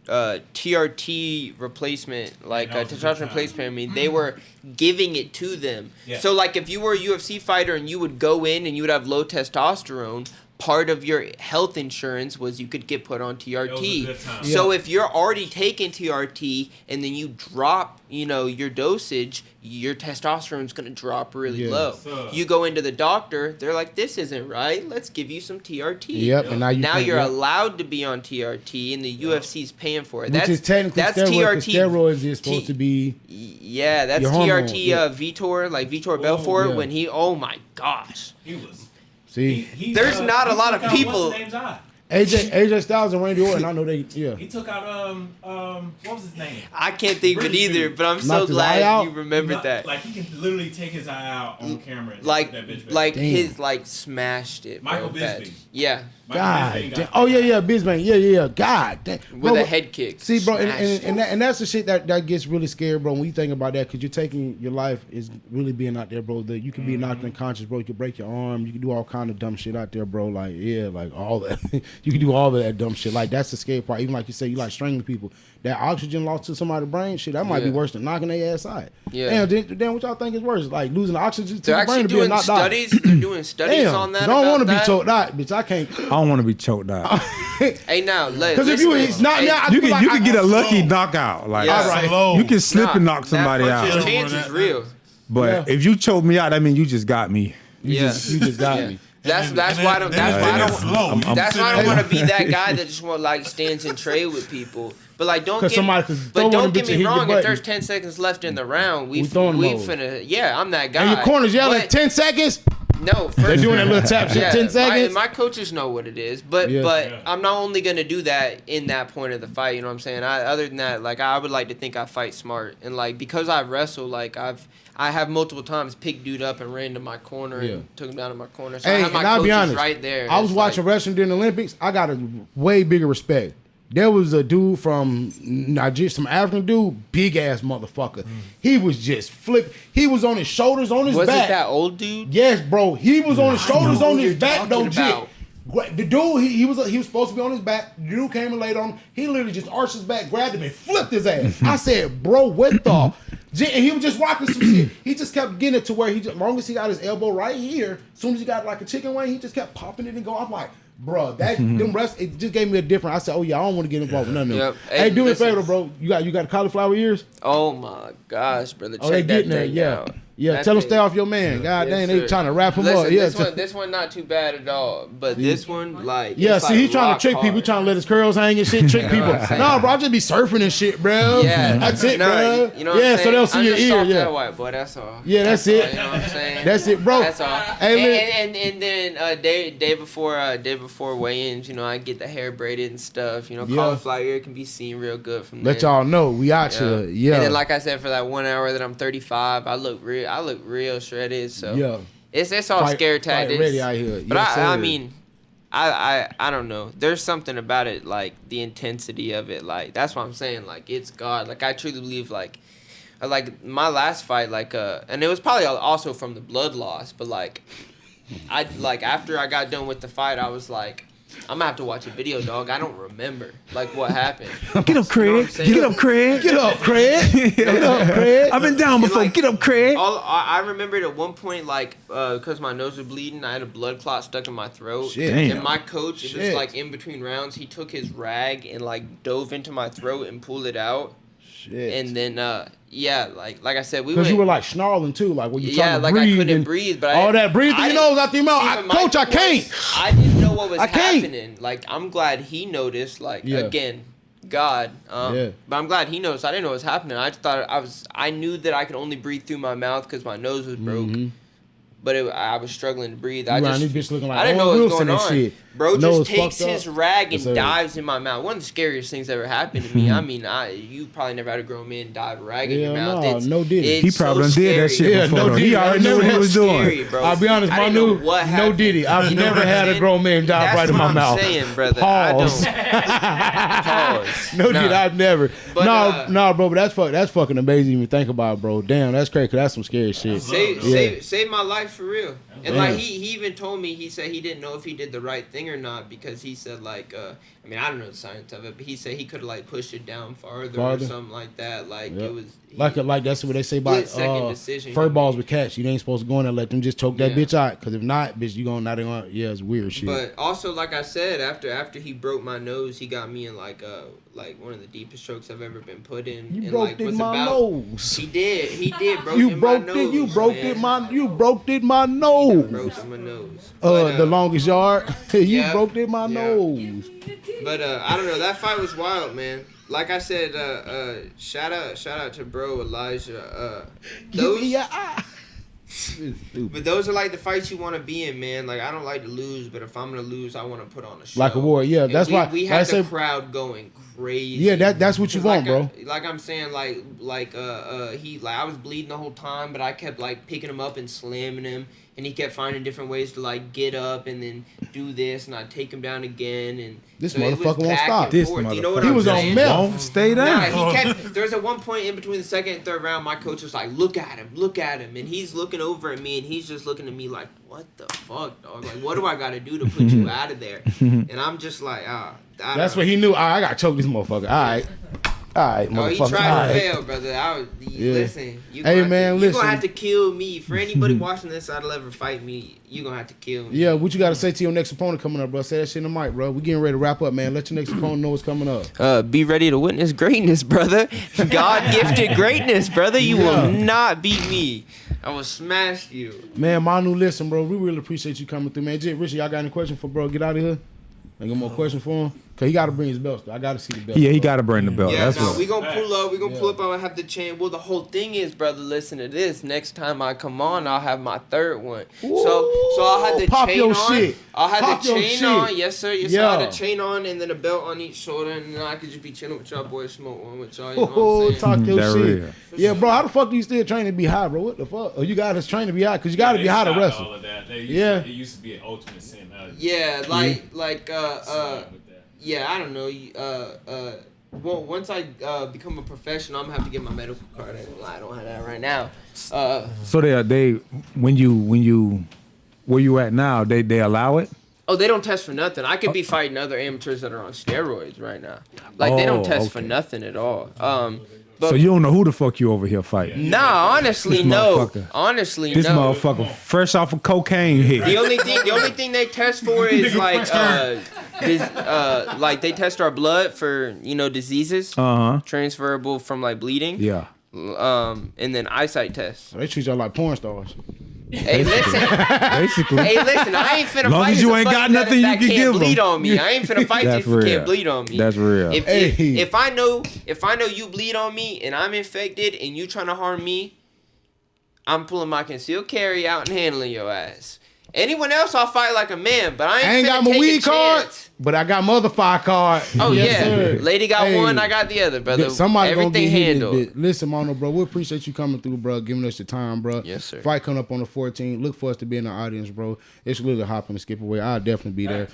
TRT replacement, like testosterone replacement, I mean, they were giving it to them. Yeah. So, like, if you were a UFC fighter and you would go in and you would have low testosterone, part of your health insurance was you could get put on TRT. So if you're already taking TRT and then you drop, your dosage, your testosterone's going to drop really low. You go into the doctor, they're like, this isn't right. Let's give you some TRT. Yep. And now you're allowed to be on TRT and the UFC's paying for it. Which is technically TRT. Steroids is supposed to be. Yeah, that's TRT Vitor, like Vitor Belfort when he, oh my gosh. He was. See, there's not a lot of people. AJ Styles and Randy Orton, I know they. Yeah. He took out what was his name? I can't think of it either, but I'm so glad you remembered that. Like he can literally take his eye out on camera. And like that bitch like his smashed it. Michael Bisping. Yeah. God. Bisping. Yeah. God. Damn. With a head kick. See, bro, and that's the shit that gets really scary, bro. When you think about that, because you're taking your life is really being out there, bro. You can be knocked unconscious, bro. You can break your arm. You can do all kind of dumb shit out there, bro. Like like all that. You can do all of that dumb shit. Like that's the scary part. Even like you say, you like strangling people. That oxygen loss to somebody's brain, shit, that might be worse than knocking their ass out. Yeah. Damn, what y'all think is worse? Like losing oxygen to the brain to be knocked out. They're doing studies on that. I don't want to be choked out, bitch. I can't. I don't want to be choked out. Hey, now, because if you you can get a lucky knockout. Like you can slip and knock somebody out. The chance is real. But if you choke me out, that means you just got me. You just got me. That's why I don't want to be that guy that just stands and trade with people. But like don't get me wrong. If there's 10 seconds left in the round, we finna. Yeah, I'm that guy. And your corners yelling 10 seconds. No, they're doing that little tap shit. 10 seconds. My coaches know what it is, but I'm not only gonna do that in that point of the fight. You know what I'm saying? Other than that, like I would like to think I fight smart, and like because I wrestle, like I have multiple times picked dude up and ran to my corner and took him down to my corner. So I have my coaches right there. I was watching wrestling during the Olympics. I got a way bigger respect. There was a dude from Nigeria, some African dude, big ass motherfucker. He was just flip. He was on his shoulders, on his back. Was it that old dude? Yes, bro. He was on his shoulders, on his back, though. The dude, he was supposed to be on his back. The dude came and laid on him. He literally just arched his back, grabbed him, and flipped his ass. I said, bro, what the? And he was just rocking some shit. He just kept getting it to where as long as he got his elbow right here, as soon as he got like a chicken wing, he just kept popping it and going. I'm like, bro, them rest, it just gave me a different. I said, oh yeah, I don't want to get involved with none of them. Yep. Hey, do me a favor, bro. You got cauliflower ears? Oh my gosh, brother. Check they that getting there, thing out. Yeah, tell him stay off your man. God dang, they trying to wrap him Listen, up. Yeah, this one not too bad at all. But this one, like, yeah. it's See, like he trying to trick rock people. He hard. trying to let his curls hang and shit. Trick people. No, bro, I just be surfing and shit, bro. Yeah, that's it, no, bro. You know what yeah, I'm so saying? they'll see I'm your just ear. soft Yeah, that white boy. That's all. yeah, that's it. All, you know what I'm saying? That's it, bro. That's all. Hey, And then day before weigh-ins, you know, I get the hair braided and stuff. You know, Yeah. cauliflower ear can be seen real good from there. let y'all know we out here. Yeah, And then, like I said, for that 1 hour that I'm 35, I look real shredded. So yeah. it's all Fight- scare fight tactics. ready out here. But Yes, I sir. mean, I don't know. There's something about it, like the intensity of it. Like that's what I'm saying. Like it's God. Like I truly believe. Like my last fight. And it was probably also from the blood loss. But after I got done with the fight, I was like, I'm gonna have to watch a video, dog. I don't remember what happened. Get up, Craig. saying? Get up, Craig. Get up, Craig. Get up, Craig. I've been down before. like, Get up, Craig. I remembered at one point, because my nose was bleeding, I had a blood clot stuck in my throat. Shit. Damn. And my coach, it was Shit. like in between rounds, he took his rag and dove into my throat and pulled it out. Shit. And then, like I said, we Because went. you were like snarling too, like when you Yeah, trying to like breathe. I couldn't and breathe, but all that breathe through your nose out your mouth. Even my Coach, I voice, can't. I didn't know what was I can't. happening. Like I'm glad he noticed. Yeah. Again, God. Yeah. But I'm glad he noticed. I didn't know what was happening. I knew that I could only breathe through my mouth because my nose was broke. Mm-hmm. But I was struggling to breathe. You around this bitch looking like I didn't know Owen what was Wilson going and on. shit. Bro Nose just takes fucked his up. rag Yes, and sir. dives in my mouth. One of the scariest things that ever happened to me. I mean, you probably never had a grown man dive a rag in your Yeah, mouth. no, no diddy. it's He probably so done did that scary. shit Yeah, before. no though. diddy. He already knew what he was doing. Scary, bro. I'll be honest, I didn't Manu, know what no happened. diddy. I've You know never what I'm had a saying? grown man dive That's right in what my I'm mouth. saying, brother. Pause. Pause. No, dude, I've never. But, no, bro, but that's fucking amazing when you think about it, bro. Damn, that's crazy, 'cause that's some scary shit. Save my life for real. And Damn. he even told me, he said he didn't know if he did the right thing or not because he said I mean I don't know the science of it, but he said he could have pushed it down farther or something like that. Yep. It was Like that's what they say about Split-second decision. fur balls with cats. You ain't supposed to go in there and let them just choke that Yeah. bitch out. Because if not, bitch, you gonna not gonna. Yeah, it's weird shit. But also, like I said, after he broke my nose, he got me in like one of the deepest strokes I've ever been put in. you and broke was in my about, nose. He did broke You in broke my it. nose. You broke man. it. You broke it. My nose. Broke in my nose. But, The longest yard. You yeah, broke it. My yeah. nose. But I don't know. That fight was wild, man. Like I said, shout out to bro Elijah. Give me your eye. But those are like the fights you want to be in, man. Like I don't like to lose, but if I'm gonna lose, I want to put on a show. Like a war, yeah. And That's why we I had the said- crowd going crazy. Yeah, that's what you want, bro. Like I'm saying, I was bleeding the whole time, but I kept picking him up and slamming him, and he kept finding different ways to get up and then do this, and I'd take him down again, and This so it was motherfucker won't back stop. and This forth. You know motherfucker. what He I'm was on saying? meth. Won't stay down. Nah, he kept. There was at one point in between the second and third round, my coach was like, "Look at him," and he's looking over at me, and he's just looking at me like, "What the fuck, dog? Like, what do I got to do to put you out of there?" And I'm just like, That's what he knew. I gotta choke this motherfucker. All right, Oh, he motherfucker. tried All to right. fail, brother. Yeah. Listen. You Hey, gonna man, have to, listen. You gonna have to kill me. For anybody watching this that'll ever fight me, you gonna have to kill me. Yeah, what you gotta say to your next opponent coming up, bro? Say that shit in the mic, bro. We getting ready to wrap up, man. Let your next opponent know what's coming up. Be ready to witness greatness, brother. God-gifted greatness, brother. You Yeah. will not beat me. I will smash you. Man, Manu, listen, bro. We really appreciate you coming through, man. Jay, Richard, y'all got any questions for bro? Get out of here. I got more questions for him? Cause he gotta bring his belt. I gotta see the belt. Yeah, he bro. got to bring the belt. Yeah, That's no, what. we gonna pull up. We gonna pull up. I'm gonna have the chain. Well, the whole thing is, brother. Listen to this. Next time I come on, I'll have my third one. So I'll have the Pop chain your on. shit. I'll have Pop the your chain shit. on. Yes, sir. Yes, sir. I'll Yeah. have the chain on, and then a belt on each shoulder, and then I could just be chilling with y'all boys, smoke one with y'all. You know what Oh, I'm saying? talk your That shit. real. Yeah, bro. How the fuck do you still train to be high, bro? What the fuck? Oh, you got us train to be high because you got to be high to wrestle. All of that. Yeah. It used to be an ultimate sin. Now it's Yeah, slide with that. yeah. I don't know. Well, once I become a professional, I'm gonna have to get my medical card. I don't have that right now. So they when you where you at now, they allow it? Oh, they don't test for nothing. I could be fighting other amateurs that are on steroids right now. Like they don't Oh, test for okay. nothing at all. But So you don't know who the fuck you over here fighting. nah, honestly, This no. motherfucker. Honestly, This no. motherfucker fresh off a cocaine hit. The only thing they test for is like they test our blood for diseases Uh-huh. transferable from bleeding. Yeah. and then eyesight test. They treat y'all like porn stars. Hey, listen. Basically. Hey, listen. I ain't finna Long fight as you ain't somebody got nothing you that can can't give bleed 'em. on me. I ain't finna fight you if That's you real. can't bleed on me. That's real. If I know you bleed on me and I'm infected and you trying to harm me, I'm pulling my concealed carry out and handling your ass. Anyone else, I'll fight like a man, but I ain't got finna my take weed a card, chance. but I got mother fire card. Oh Yes, yeah, sir. lady got Hey. one, I got the other, brother. Somebody Everything gonna get hit in this handled. bit. Listen, Manu, bro, we appreciate you coming through, bro, giving us your time, bro. Yes, sir. Fight coming up on the 14th. Look for us to be in the audience, bro. It's literally hop and skip away. I'll definitely be there.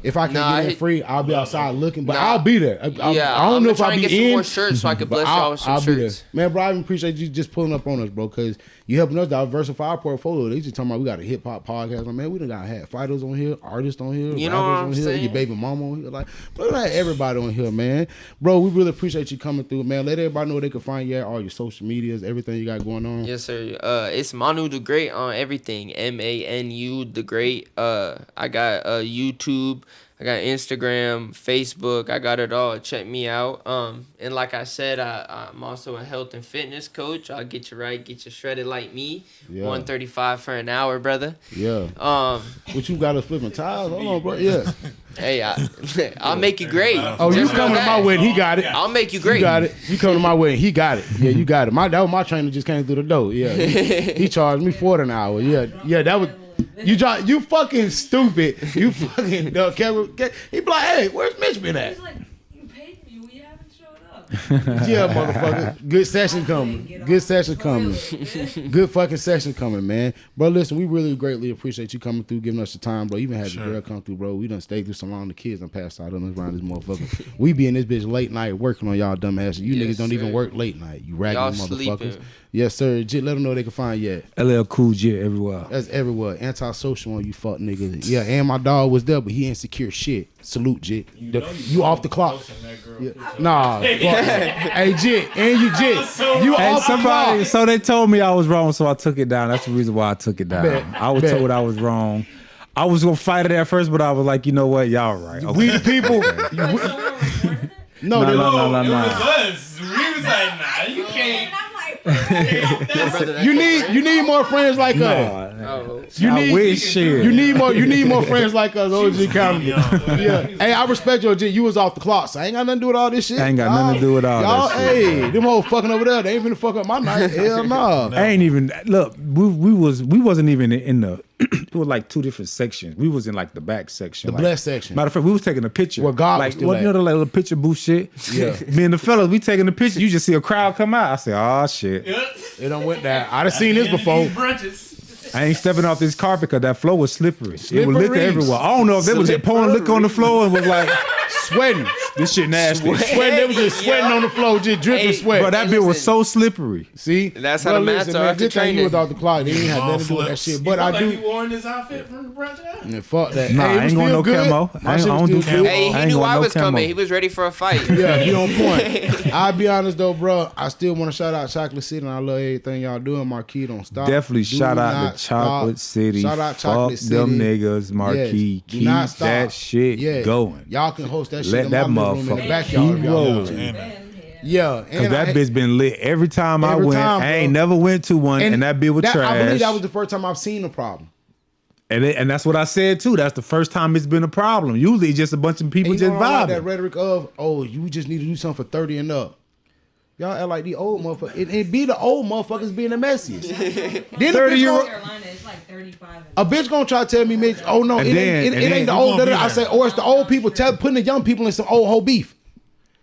If I can get in free, I'll be outside looking, but I'll be there. I don't know if I'll to be get some in. more shirts so I can bless y'all with some I'll be there. shirts. Man, bro, I even appreciate you just pulling up on us, bro, because you helping us diversify our portfolio. They just talking about we got a hip hop podcast. Like, man, we done got had fighters on here, artists on here, You rappers know what on I'm here, saying? your baby mama on here. Like, bro, we got everybody on here, man. Bro, we really appreciate you coming through, man. Let everybody know where they can find you at, all your social medias, everything you got going on. Yes, sir. It's Manu the Great on everything. MANU the Great. I got YouTube. I got Instagram, Facebook. I got it all. Check me out. And like I said, I'm also a health and fitness coach. I'll get you right, get you shredded like me. Yeah. 135 for an hour, brother. Yeah. What you got us flipping tires? Hold on, bro. Yeah. Hey, I'll make you great. Oh, you Just know coming to that. my wedding? He got it. I'll make you great. You got it. You coming to my wedding? He got it. Yeah, you got it. That was my trainer just came through the door. Yeah, he charged me $40 an hour. Yeah, that was. You fucking stupid. You fucking he be like, hey, where's Mitch been at? He's like, you paid me, we haven't showed up. Yeah, motherfucker. Good session coming. Good session coming. Good fucking session coming, man. Bro, listen, we really greatly appreciate you coming through, giving us your time, bro. Even had your girl come through, bro. We done stayed through so long. The kids done passed out on us around this motherfucker. We be in this bitch late night working on y'all dumb asses. You Yes, niggas don't even sir. work late night. You raggedy Y'all motherfuckers. sleeping. Yes, sir. Jit, let them know they can find you at. LL Cool J everywhere. That's everywhere. Antisocial on you fuck niggas. Yeah, and my dog was there, but he ain't secure shit. Salute, Jit. You off the clock. Yeah. Nah. Fuck. Hey, Jit. And you, Jit. You Hey, off the somebody, clock. so they told me I was wrong, so I took it down. That's the reason why I took it down. Bet. I was Bet. told I was wrong. I was gonna fight it at first, but I was like, you know what, y'all right. Okay. We the people. Someone recorded it? No, they No, don't. no, It no. was us. We was like, nah, you can't. And I'm like, You need more friends like us. Oh. You I need wish shit. you need more friends like us. OG County. Yeah. Hey, I respect your G. You was off the clock, so I ain't got nothing to do with all this shit. I ain't got nothing to do with all y'all, that shit. Hey, them hoes fucking over there. They ain't finna fuck up my night. Hell no. I ain't even look. We wasn't even in the. It was like two different sections. We was in like the back section, The like, blessed section. Matter of fact, we was taking a picture. Where God was like still what, at. you know, the little picture booth shit. Yeah. Me and the fellas, we taking the picture. You just see a crowd come out. I said, oh shit. It done went down. I done seen this before. These brunches. I ain't stepping off this carpet because that floor was slippery. It was liquor Slippery. everywhere. I don't know if they was pouring liquor on the floor and was like, Sweating. this shit nasty. Sweating. They was just sweating on the floor, just dripping Hey, sweat. But that Hey, bit was listen. so slippery. See? That's how Bro, the mats listen, are man, after good thing you training. was off the clock. They ain't had nothing to do with that Flips. shit. You But look I like do. you wore this outfit from the brunch out. Yeah, fuck that. Nah, Hey, it I was ain't going still no good. camo. My I shit don't was do still camo. good. Hey, I he ain't knew going I no was camo. coming. He was ready for a fight. Yeah, you on point. I'll be honest though, bro. I still want to shout out Chocolate City, and I love everything y'all doing. Marquis, don't stop. Definitely Do shout out not to Chocolate stop. City. Shout out Fuck Chocolate City. them niggas, Marquis. Yes. Do Keep not stop. that shit going. Y'all can host that shit Let in that my living room in the motherfucker backyard. if keep y'all want rolling. to. Amen. man, Yeah, Cause and that I- bitch been lit every time I Every went. time, I bro. ain't never went to one, and that bitch was trash. I believe that was the first time I've seen a problem. and that's what I said too. That's the first time it's been a problem. Usually, it's just a bunch of people And you just know, I like that vibing. rhetoric of, oh, you just need to do something for 30 and up. Y'all act like the old motherfuckers. It be the old motherfuckers being the messiest. Then 30-year-old. Carolina is like 35. A bitch gonna try to tell me, Mitch, oh no, And it then- ain't the we old. gonna be I there. say, or it's the old people putting the young people in some old hoe beef.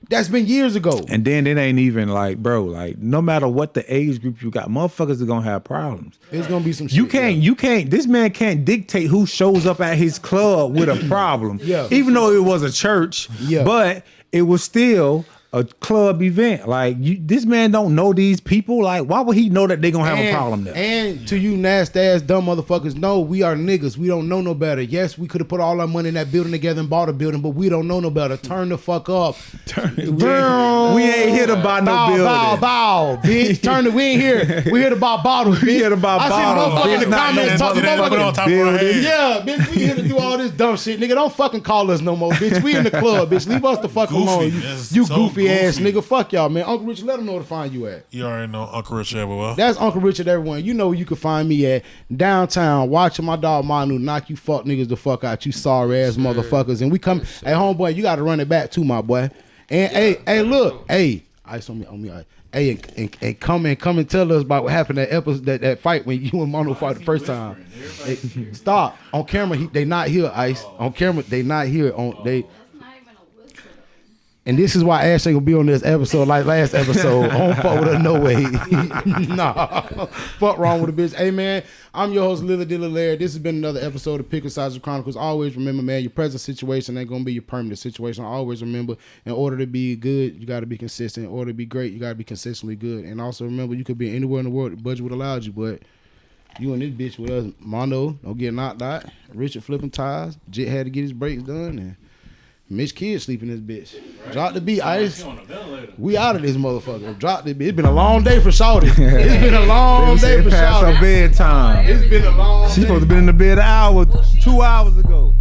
That's been years ago. And then it ain't even like, bro, like no matter what the age group you got, motherfuckers are gonna have problems. It's gonna be some shit. You can't, this man can't dictate who shows up at his club with a problem. Yeah. Even though it was a church, Yeah. but it was still a club event. Like this man don't know these people. Like, why would he know that they gonna have a problem there? And to you nasty ass dumb motherfuckers, no, we are niggas. We don't know no better. Yes, we could have put all our money in that building together and bought a building, but we don't know no better. Turn the fuck up. We ain't here to buy no building. Bow, bitch. Turn it. We ain't here. We here to buy bottles. We here to buy I bottles, see motherfuckers in bitch, the not comments no talking Put it on motherfuckers. top of our head. Yeah, bitch, we here to do all this dumb shit. Nigga, don't fucking call us no more, bitch. We in the club, bitch. Leave us the fuck Goofy. alone. That's You so goofy goofy ass nigga. Fuck y'all, man. Uncle Richard, let them know where to find you at. You already know Uncle Rich everywhere. That's Uncle Richard, everyone. You know where you can find me at downtown, watching my dog Manu knock you fuck niggas the fuck out, you sorry ass motherfuckers. And we come, hey homeboy, you got to run it back too, my boy. And hey, look, hey, ice on me, hey, and come and tell us about what happened that episode, that fight when you and Manu fought the first time. Hey, stop on camera. They not here, Ice. On camera, they not here. And this is why Ash ain't gonna be on this episode like last episode. I don't fuck with her no way. Nah. Fuck wrong with a bitch. Hey man, I'm your host LillyDilly. This has been another episode of Pickled Sausage Chronicles. Always remember, man, your present situation ain't gonna be your permanent situation. Always remember, in order to be good, you gotta be consistent. In order to be great, you gotta be consistently good. And also remember, you could be anywhere in the world the budget would allow you, but you and this bitch with us, Mano, don't get knocked out. Richard flipping tires. Jet had to get his brakes done, and Mitch Kid sleeping this bitch. Drop the beat, Ice. We out of this motherfucker. Drop the beat. It's been a long day for Shawty. It's been a long day for Shawty. Bedtime. It's been a long day. She's supposed to be in the bed an hour, 2 hours ago.